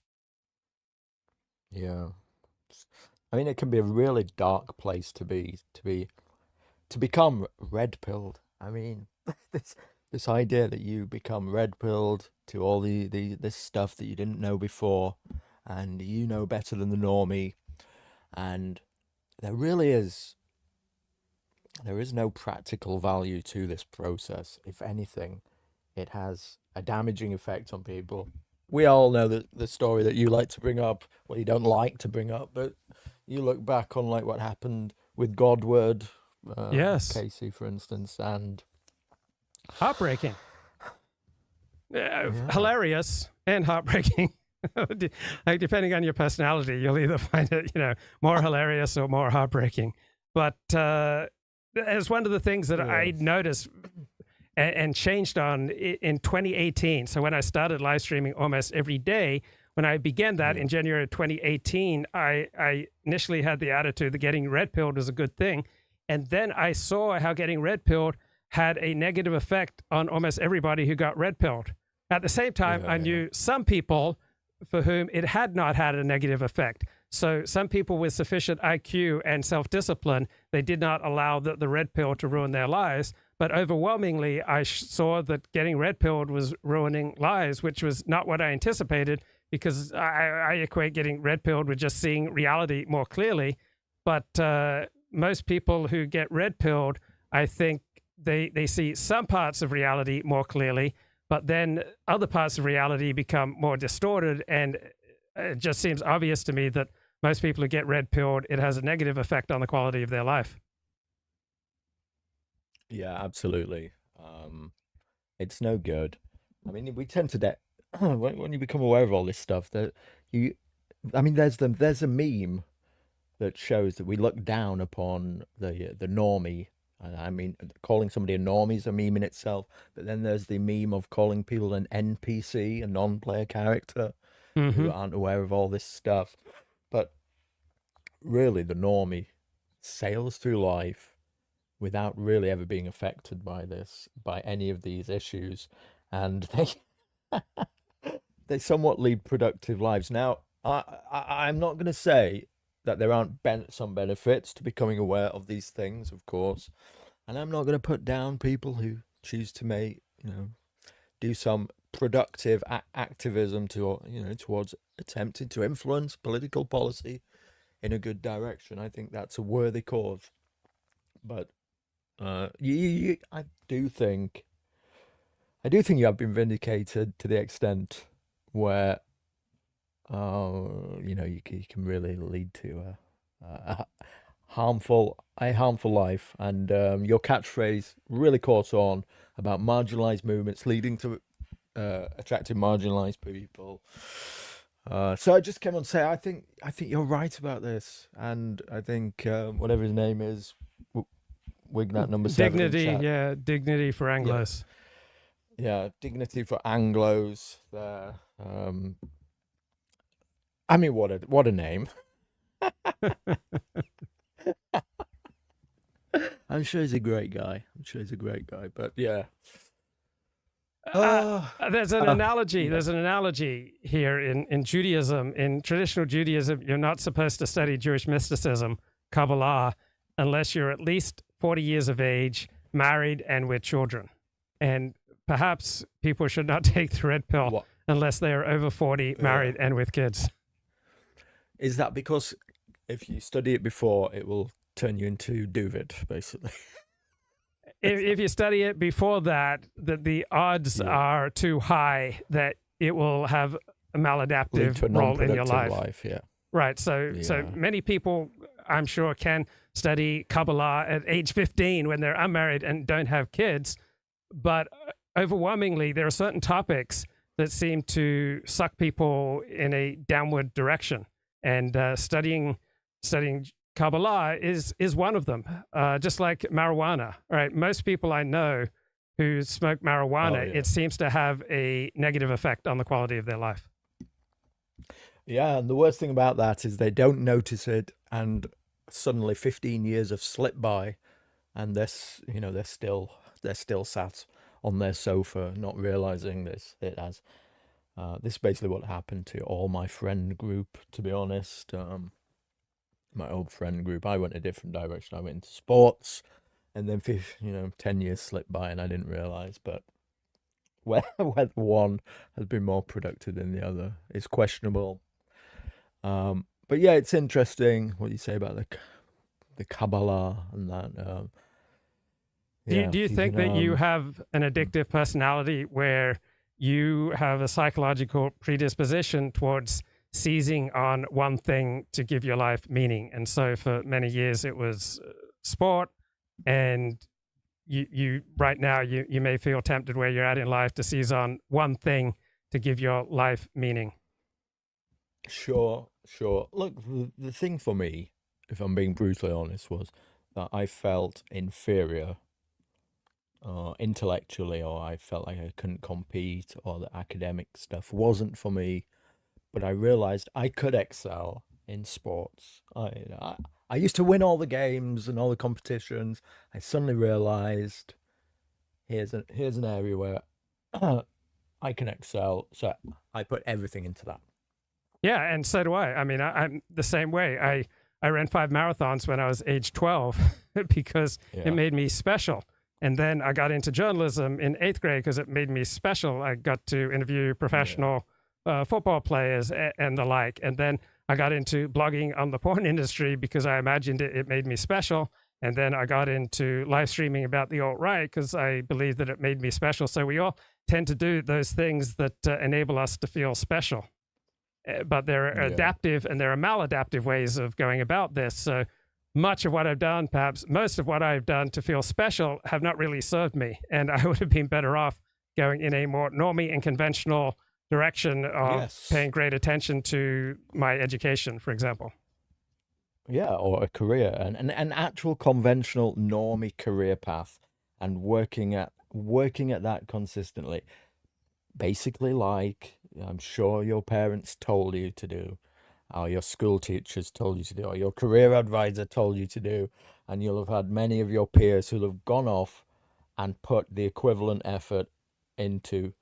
Yeah. I mean, it can be a really dark place to become red-pilled. I mean, this idea that you become red-pilled to all this stuff that you didn't know before, and you know better than the normie, and there is no practical value to this process. If anything, it has a damaging effect on people. We all know the story that you like to bring up, well, you don't like to bring up, but you look back on like what happened with Godward, Casey, for instance, and heartbreaking, hilarious and heartbreaking. Like, depending on your personality, you'll either find it, more hilarious or more heartbreaking. But it's one of the things that I noticed and changed on in 2018. So when I started live streaming almost every day, when I began that in January 2018, I initially had the attitude that getting red-pilled was a good thing. And then I saw how getting red-pilled had a negative effect on almost everybody who got red-pilled. At the same time, I knew some people for whom it had not had a negative effect. So some people with sufficient IQ and self-discipline, they did not allow the red pill to ruin their lives. But overwhelmingly, I saw that getting red pilled was ruining lives, which was not what I anticipated, because I equate getting red pilled with just seeing reality more clearly. But most people who get red pilled, I think they see some parts of reality more clearly, but then other parts of reality become more distorted. And it just seems obvious to me that most people who get red pilled, it has a negative effect on the quality of their life. Yeah, absolutely. It's no good. I mean, we tend to when you become aware of all this stuff, there's a meme that shows that we look down upon the normie. I mean, calling somebody a normie is a meme in itself, but then there's the meme of calling people an NPC, a non-player character, who aren't aware of all this stuff. But really, the normie sails through life without really ever being affected by any of these issues, and they somewhat lead productive lives. Now, I'm not going to say that there aren't some benefits to becoming aware of these things, of course, and I'm not going to put down people who choose to do some productive activism towards attempting to influence political policy in a good direction. I think that's a worthy cause, but I do think I do think you have been vindicated to the extent where, you can really lead to a harmful life. And your catchphrase really caught on about marginalized movements leading to attracting marginalized people. So I just came on to say I think you're right about this, and I think whatever his name is, Wignat number 7. Dignity, dignity for Anglos. Yeah, dignity for Anglos. There. I mean, what a name. I'm sure he's a great guy. But yeah. There's an analogy. There's an analogy here in Judaism. In traditional Judaism, you're not supposed to study Jewish mysticism, Kabbalah, unless you're at least 40 years of age, married, and with children. And perhaps people should not take the red pill unless they are over 40, married, and with kids. Is that because if you study it before, it will turn you into David, basically? If you study it before that, the odds are too high that it will have a maladaptive role in your life. Yeah. Right. So many people, I'm sure, can study Kabbalah at age 15 when they're unmarried and don't have kids. But overwhelmingly, there are certain topics that seem to suck people in a downward direction. And studying Kabbalah is one of them, just like marijuana. All right, most people I know who smoke marijuana, it seems to have a negative effect on the quality of their life. Yeah, and the worst thing about that is they don't notice it, and suddenly 15 years have slipped by, and they're still sat on their sofa, not realizing this. This is basically what happened to all my friend group, to be honest. My old friend group, I went a different direction. I went into sports, and then 10 years slipped by and I didn't realize. But whether one has been more productive than the other is questionable. But yeah, it's interesting what you say about the Kabbalah and that. Do you think that you have an addictive personality where you have a psychological predisposition towards seizing on one thing to give your life meaning? And so for many years it was sport, and you right now you may feel tempted where you're at in life to seize on one thing to give your life meaning. Sure. Look, the thing for me, if I'm being brutally honest, was that I felt inferior intellectually, or I felt like I couldn't compete, or the academic stuff wasn't for me. But I realized I could excel in sports. I used to win all the games and all the competitions. I suddenly realized here's an area where I can excel. So I put everything into that. Yeah, and so do I. I mean, I'm the same way. I ran 5 marathons when I was age 12 because it made me special. And then I got into journalism in 8th grade because it made me special. I got to interview professional football players and the like. And then I got into blogging on the porn industry because I imagined it made me special. And then I got into live streaming about the alt-right because I believed that it made me special. So we all tend to do those things that enable us to feel special. But there are adaptive and there are maladaptive ways of going about this. So much of what I've done, perhaps most of what I've done to feel special, have not really served me. And I would have been better off going in a more normie and conventional direction of paying great attention to my education, for example. Yeah, or a career, an actual conventional normie career path, and working at that consistently. Basically, like I'm sure your parents told you to do, or your school teachers told you to do, or your career advisor told you to do, and you'll have had many of your peers who'll have gone off and put the equivalent effort into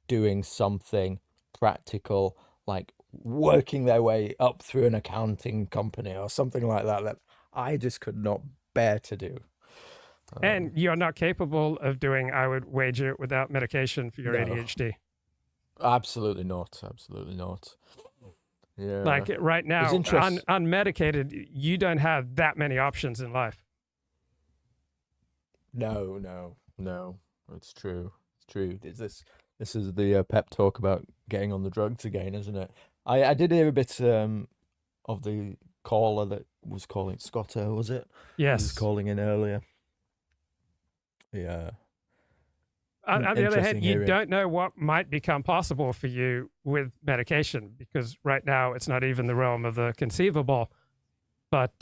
doing something practical, like working their way up through an accounting company or something like that I just could not bear to do. And you're not capable of doing, I would wager, without medication for your ADHD. Absolutely not. Yeah. Like right now, unmedicated, you don't have that many options in life. No. It's true. true. This is the pep talk about getting on the drugs again, isn't it? I did hear a bit of the caller that was calling Skoto, was it? Yes. He was calling in earlier. Yeah. On the other Interesting hand, you hearing. don't know what might become possible for you with medication, because right now it's not even the realm of the conceivable. But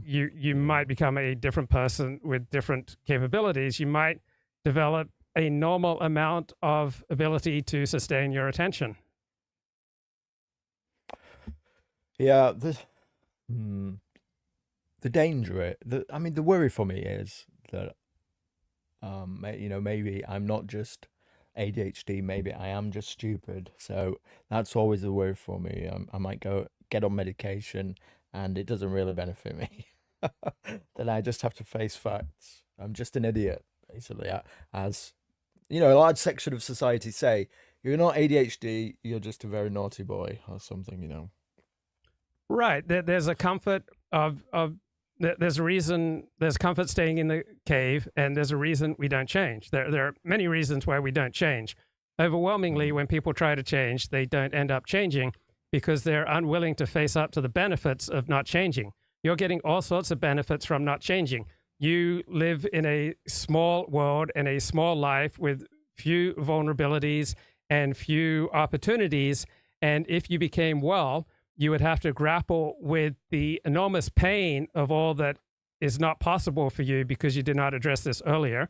you might become a different person with different capabilities. You might develop a normal amount of ability to sustain your attention. Yeah, the danger, the worry for me is that, maybe I'm not just ADHD, maybe I am just stupid. So that's always the worry for me. I might go get on medication and it doesn't really benefit me. Then I just have to face facts. I'm just an idiot, basically. As a large section of society say, you're not ADHD, you're just a very naughty boy or something. Right. There's a comfort there's a reason, there's comfort staying in the cave, and there's a reason we don't change. There are many reasons why we don't change. Overwhelmingly, when people try to change, they don't end up changing because they're unwilling to face up to the benefits of not changing. You're getting all sorts of benefits from not changing. You live in a small world and a small life with few vulnerabilities and few opportunities. And if you became well, you would have to grapple with the enormous pain of all that is not possible for you because you did not address this earlier.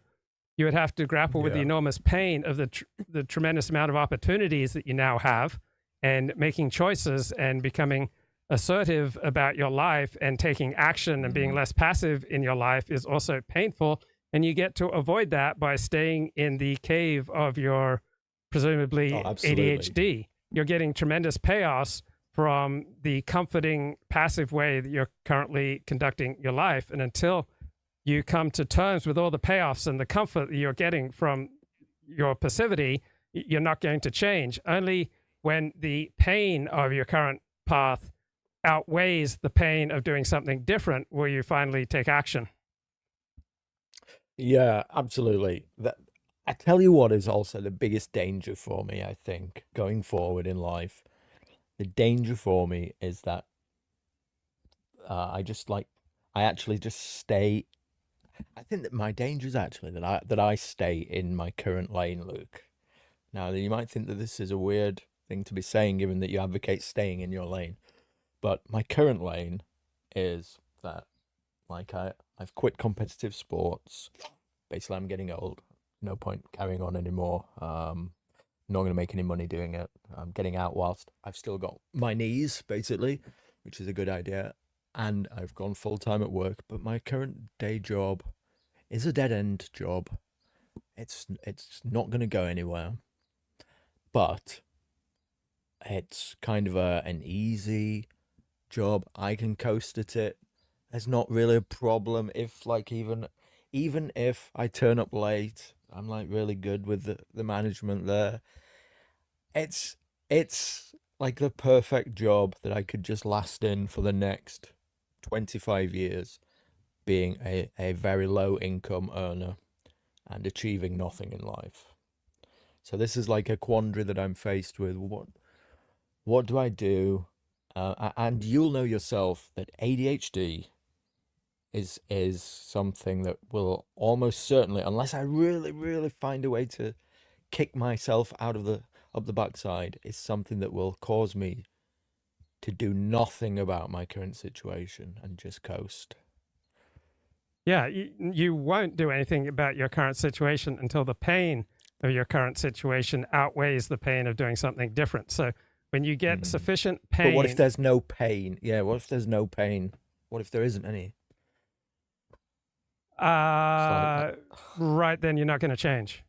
You would have to grapple with the enormous pain of the tremendous amount of opportunities that you now have, and making choices and becoming assertive about your life and taking action and being less passive in your life is also painful. And you get to avoid that by staying in the cave of your presumably ADHD. You're getting tremendous payoffs from the comforting, passive way that you're currently conducting your life. And until you come to terms with all the payoffs and the comfort that you're getting from your passivity, you're not going to change. Only when the pain of your current path outweighs the pain of doing something different will you finally take action. Yeah, absolutely. I tell you what is also the biggest danger for me, I think, going forward in life. The danger for me is that I actually just stay. I think that my danger is actually that I stay in my current lane, Luke. Now, you might think that this is a weird thing to be saying, given that you advocate staying in your lane. But my current lane is that, I've quit competitive sports. Basically, I'm getting old. No point carrying on anymore. Not going to make any money doing it. I'm getting out whilst I've still got my knees, basically, which is a good idea. And I've gone full-time at work. But my current day job is a dead-end job. It's not going to go anywhere. But it's kind of an easy job. I can coast at it. There's not really a problem if, even if I turn up late, I'm really good with the management there. It's like the perfect job that I could just last in for the next 25 years, being a very low income earner and achieving nothing in life. So this is like a quandary that I'm faced with. What do I do? And you'll know yourself that ADHD is something that will almost certainly, unless I really, really find a way to kick myself out of the backside, is something that will cause me to do nothing about my current situation and just coast. Yeah, you won't do anything about your current situation until the pain of your current situation outweighs the pain of doing something different. So when you get sufficient pain... But what if there's no pain? Yeah, what if there's no pain? What if there isn't any? Right, then you're not going to change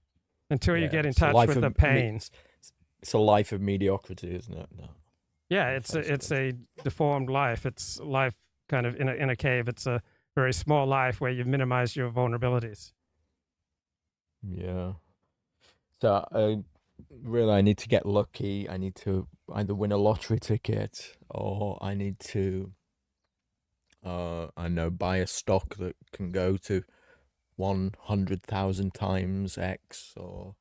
until you get in touch with the pain. It's a life of mediocrity, isn't it? No. Yeah, it's a deformed life. It's life kind of in a cave. It's a very small life where you've minimized your vulnerabilities. Yeah. So I need to get lucky. I need to either win a lottery ticket, or I need to buy a stock that can go to 100,000 times X, or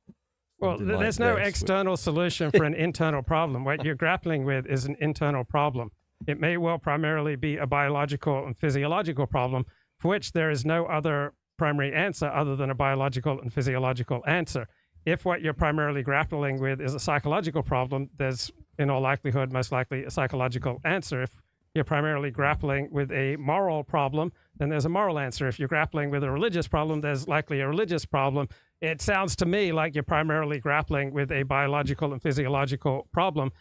Well, something like there's no this. external solution for an internal problem. What you're grappling with is an internal problem. It may well primarily be a biological and physiological problem for which there is no other primary answer other than a biological and physiological answer. If what you're primarily grappling with is a psychological problem, there's in all likelihood, most likely a psychological answer. If you're primarily grappling with a moral problem, then there's a moral answer. If you're grappling with a religious problem, there's likely a religious problem. It sounds to me like you're primarily grappling with a biological and physiological problem,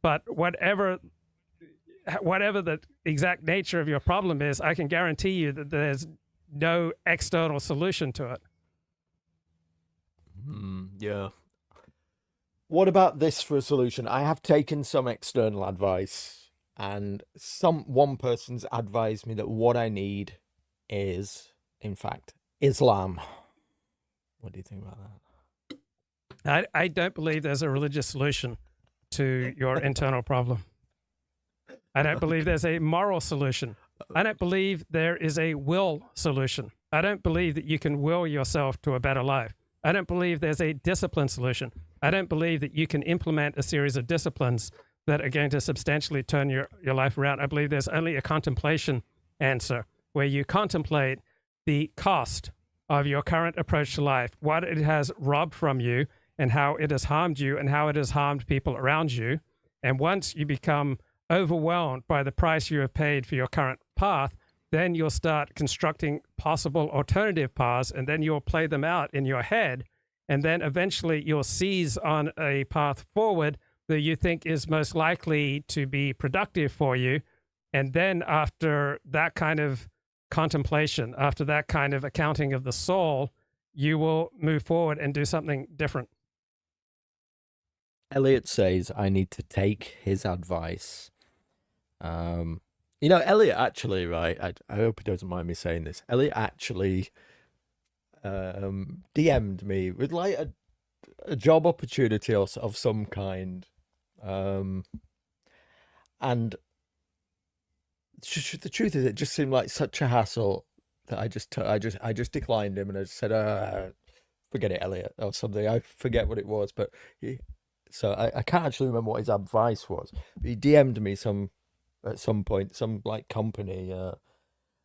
but whatever the exact nature of your problem is, I can guarantee you that there's no external solution to it. Yeah. What about this for a solution? I have taken some external advice, and one person's advised me that what I need is, in fact, Islam. What do you think about that? I don't believe there's a religious solution to your internal problem. I don't believe there's a moral solution. I don't believe there is a will solution. I don't believe that you can will yourself to a better life. I don't believe there's a discipline solution. I don't believe that you can implement a series of disciplines that are going to substantially turn your life around. I believe there's only a contemplation answer, where you contemplate the cost of your current approach to life, what it has robbed from you, and how it has harmed you, and how it has harmed people around you. And once you become overwhelmed by the price you have paid for your current path, then you'll start constructing possible alternative paths, and then you'll play them out in your head. And then eventually you'll seize on a path forward that you think is most likely to be productive for you. And then after that kind of contemplation, after that kind of accounting of the soul, you will move forward and do something different. Elliot says I need to take his advice. You know, Elliot actually, right? I hope he doesn't mind me saying this. Elliot actually DM'd me with like a job opportunity of some kind, and the truth is, it just seemed like such a hassle that I just declined him, and I just said, forget it, Elliot, or something. I forget what it was, but so I can't actually remember what his advice was. But he DM'd me at some point, some like company,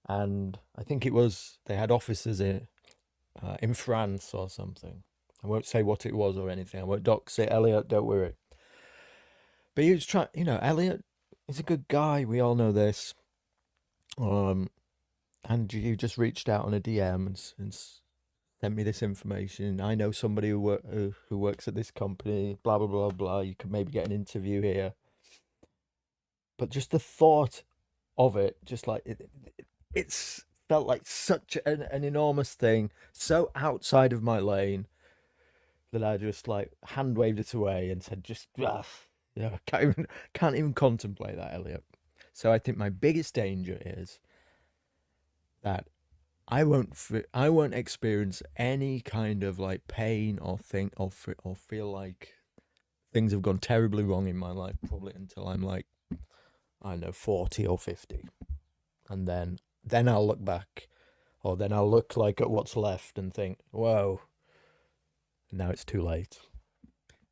and I think it was they had offices in France or something. I won't say what it was or anything. I won't dox it, Elliot. Don't worry. But he was trying. You know, Elliot is a good guy. We all know this. And you just reached out on a DM and sent me this information. I know somebody who works at this company. Blah blah blah blah. You could maybe get an interview here. But just the thought of it, just like it's felt like such an enormous thing, so outside of my lane, that I just like hand waved it away and said, just I can't even contemplate that, Elliot. So I think my biggest danger is that I won't experience any kind of like pain or feel like things have gone terribly wrong in my life probably until I'm like, I don't know, 40 or 50. And then I'll look back, or then I'll look like at what's left and think, whoa, now it's too late.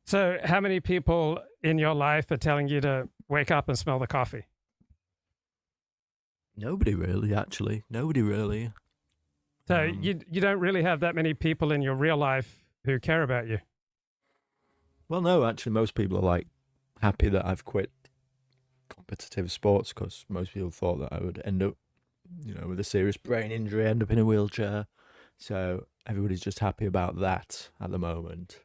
So how many people in your life are telling you to wake up and smell the coffee? Nobody really, actually. Nobody really. So you don't really have that many people in your real life who care about you? Well, no, actually, most people are like happy that I've quit competitive sports, because most people thought that I would end up, you know, with a serious brain injury, end up in a wheelchair. So everybody's just happy about that at the moment.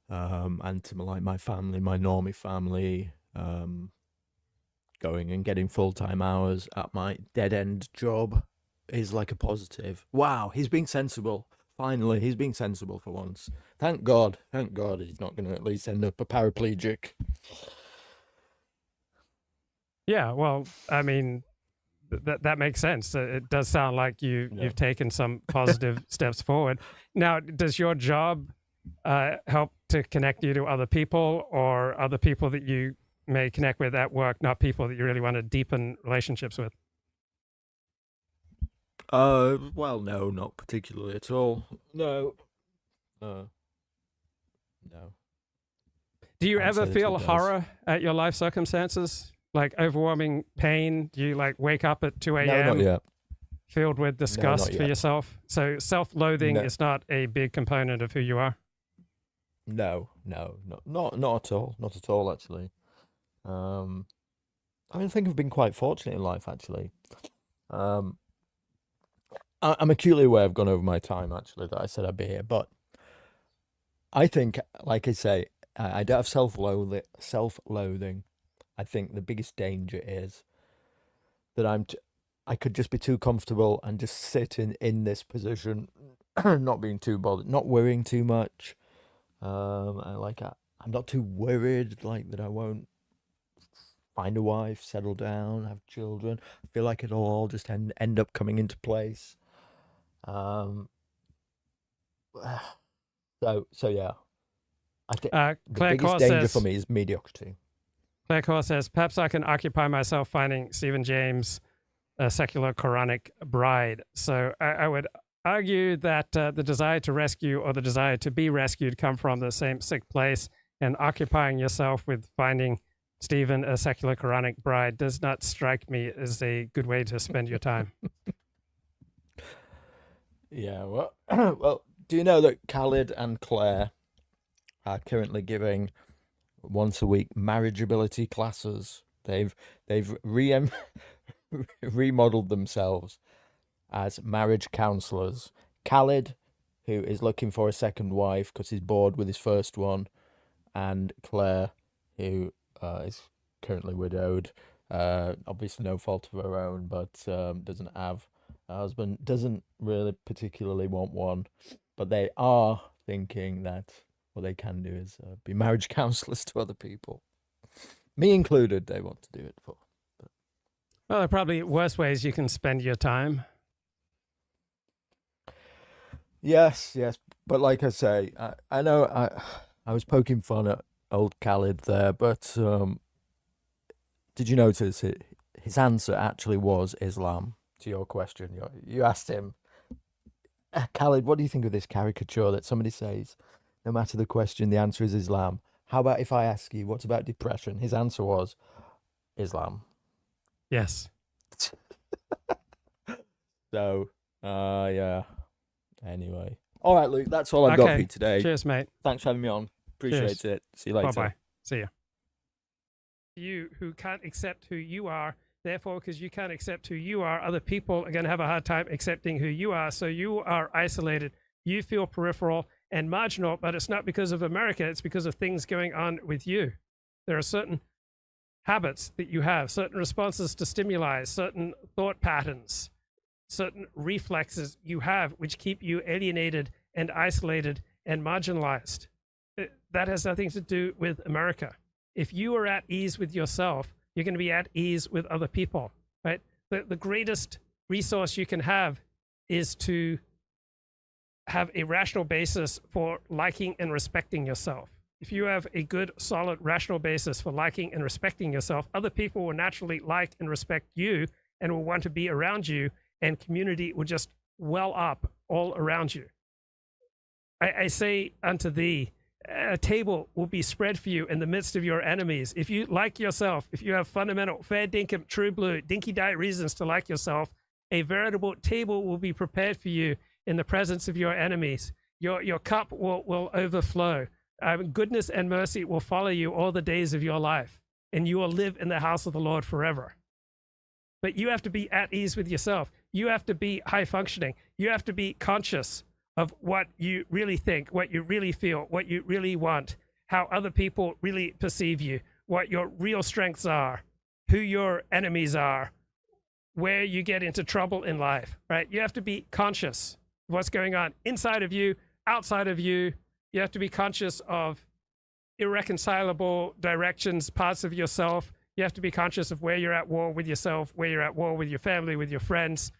And to like my family, my normie family, going and getting full-time hours at my dead-end job is like a positive. Wow, he's being sensible. Finally, he's being sensible for once. Thank God he's not going to at least end up a paraplegic. Yeah, well, I mean, that makes sense. It does sound like you've taken some positive steps forward. Now, does your job help to connect you to other people, or other people that you may connect with at work, not people that you really want to deepen relationships with? Well, no, not particularly at all. No. No. Do you I'd ever say the feel two guys. horror at your life circumstances? Like overwhelming pain? Do you like wake up at 2 No, not a.m. yet. filled with disgust for yet. yourself? So self-loathing No. is not a big component of who you are? No, not at all. Not at all, actually. I think I've been quite fortunate in life, actually. I'm acutely aware I've gone over my time, actually, that I said I'd be here. But I think, like I say, I don't have self-loathing. I think the biggest danger is that I could just be too comfortable and just sit in this position, not being too bothered, not worrying too much. I'm not too worried, like, that I won't find a wife, settle down, have children. I feel like it'll all just end up coming into place. So yeah. I think the Claire biggest Khaw danger says- for me is mediocrity. Claire Khaw says, perhaps I can occupy myself finding Stephen James a secular Quranic bride. So I would argue that the desire to rescue or the desire to be rescued come from the same sick place, and occupying yourself with finding Stephen a secular Quranic bride does not strike me as a good way to spend your time. Yeah, well, well, do you know that Khalid and Claire are currently giving once a week marriageability classes? They've remodeled themselves as marriage counselors. Khalid, who is looking for a second wife because he's bored with his first one, and Claire, who is currently widowed, obviously no fault of her own, but doesn't have a husband, doesn't really particularly want one, but they are thinking that what they can do is be marriage counselors to other people, me included. They want to do it for. Well, there are probably worse ways you can spend your time. Yes, but like I say, I know I was poking fun at old Khalid there, but did you notice his answer actually was Islam to your question? You asked him, Khalid, what do you think of this caricature that somebody says, no matter the question, the answer is Islam? How about if I ask you, what about depression? His answer was Islam. Yes. So, yeah. Anyway. All right, Luke, that's all I've got for you today. Cheers, mate. Thanks for having me on. Appreciate it. See you later. Bye-bye. See ya. You who can't accept who you are, therefore, because you can't accept who you are, other people are going to have a hard time accepting who you are. So you are isolated. You feel peripheral and marginal, but it's not because of America. It's because of things going on with you. There are certain habits that you have, certain responses to stimuli, certain thought patterns, certain reflexes you have which keep you alienated and isolated and marginalized. That has nothing to do with America. If you are at ease with yourself, you're going to be at ease with other people, right? The greatest resource you can have is to have a rational basis for liking and respecting yourself. If you have a good, solid, rational basis for liking and respecting yourself, other people will naturally like and respect you and will want to be around you, and community will just well up all around you. I say unto thee, a table will be spread for you in the midst of your enemies. If you like yourself, if you have fundamental, fair dinkum, true blue, dinky diet reasons to like yourself, a veritable table will be prepared for you in the presence of your enemies. Your cup will overflow. Goodness and mercy will follow you all the days of your life, and you will live in the house of the Lord forever. But you have to be at ease with yourself. You have to be high functioning. You have to be conscious of what you really think, what you really feel, what you really want, how other people really perceive you, what your real strengths are, who your enemies are, where you get into trouble in life, right? You have to be conscious of what's going on inside of you, outside of you. You have to be conscious of irreconcilable directions, parts of yourself. You have to be conscious of where you're at war with yourself, where you're at war with your family, with your friends.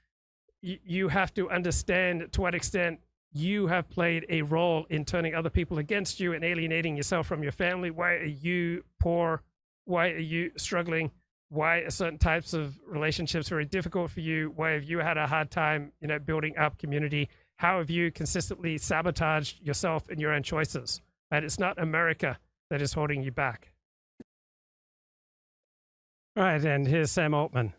You have to understand to what extent you have played a role in turning other people against you and alienating yourself from your family. Why are you poor? Why are you struggling? Why are certain types of relationships very difficult for you? Why have you had a hard time, building up community? How have you consistently sabotaged yourself and your own choices? Right? It's not America that is holding you back. All right, and here's Sam Altman.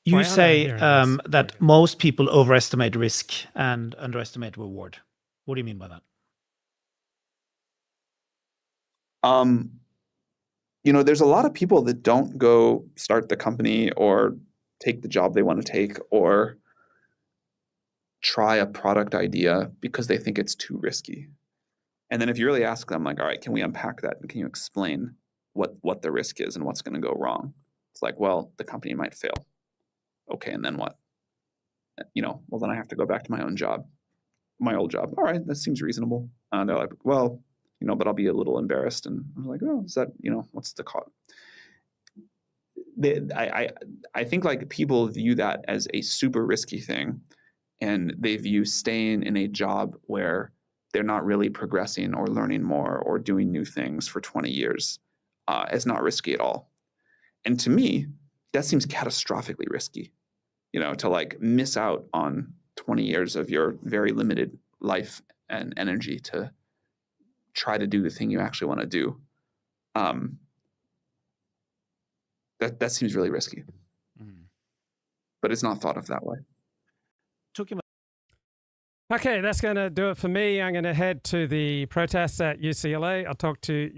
You say that most people overestimate risk and underestimate reward. What do you mean by that? There's a lot of people that don't go start the company or take the job they want to take or try a product idea because they think it's too risky. And then if you really ask them, like, all right, can we unpack that? And can you explain what the risk is and what's going to go wrong? It's like, well, the company might fail. Okay, and then what? Well, then I have to go back to my old job. All right, that seems reasonable. They're like, well, but I'll be a little embarrassed. And I'm like, oh, is that, what's the cost? I think like people view that as a super risky thing, and they view staying in a job where they're not really progressing or learning more or doing new things for 20 years as not risky at all. And to me, that seems catastrophically risky, to like miss out on 20 years of your very limited life and energy to try to do the thing you actually want to do. That seems really risky. But it's not thought of that way. Okay, that's going to do it for me. I'm going to head to the protests at UCLA. I'll talk to you.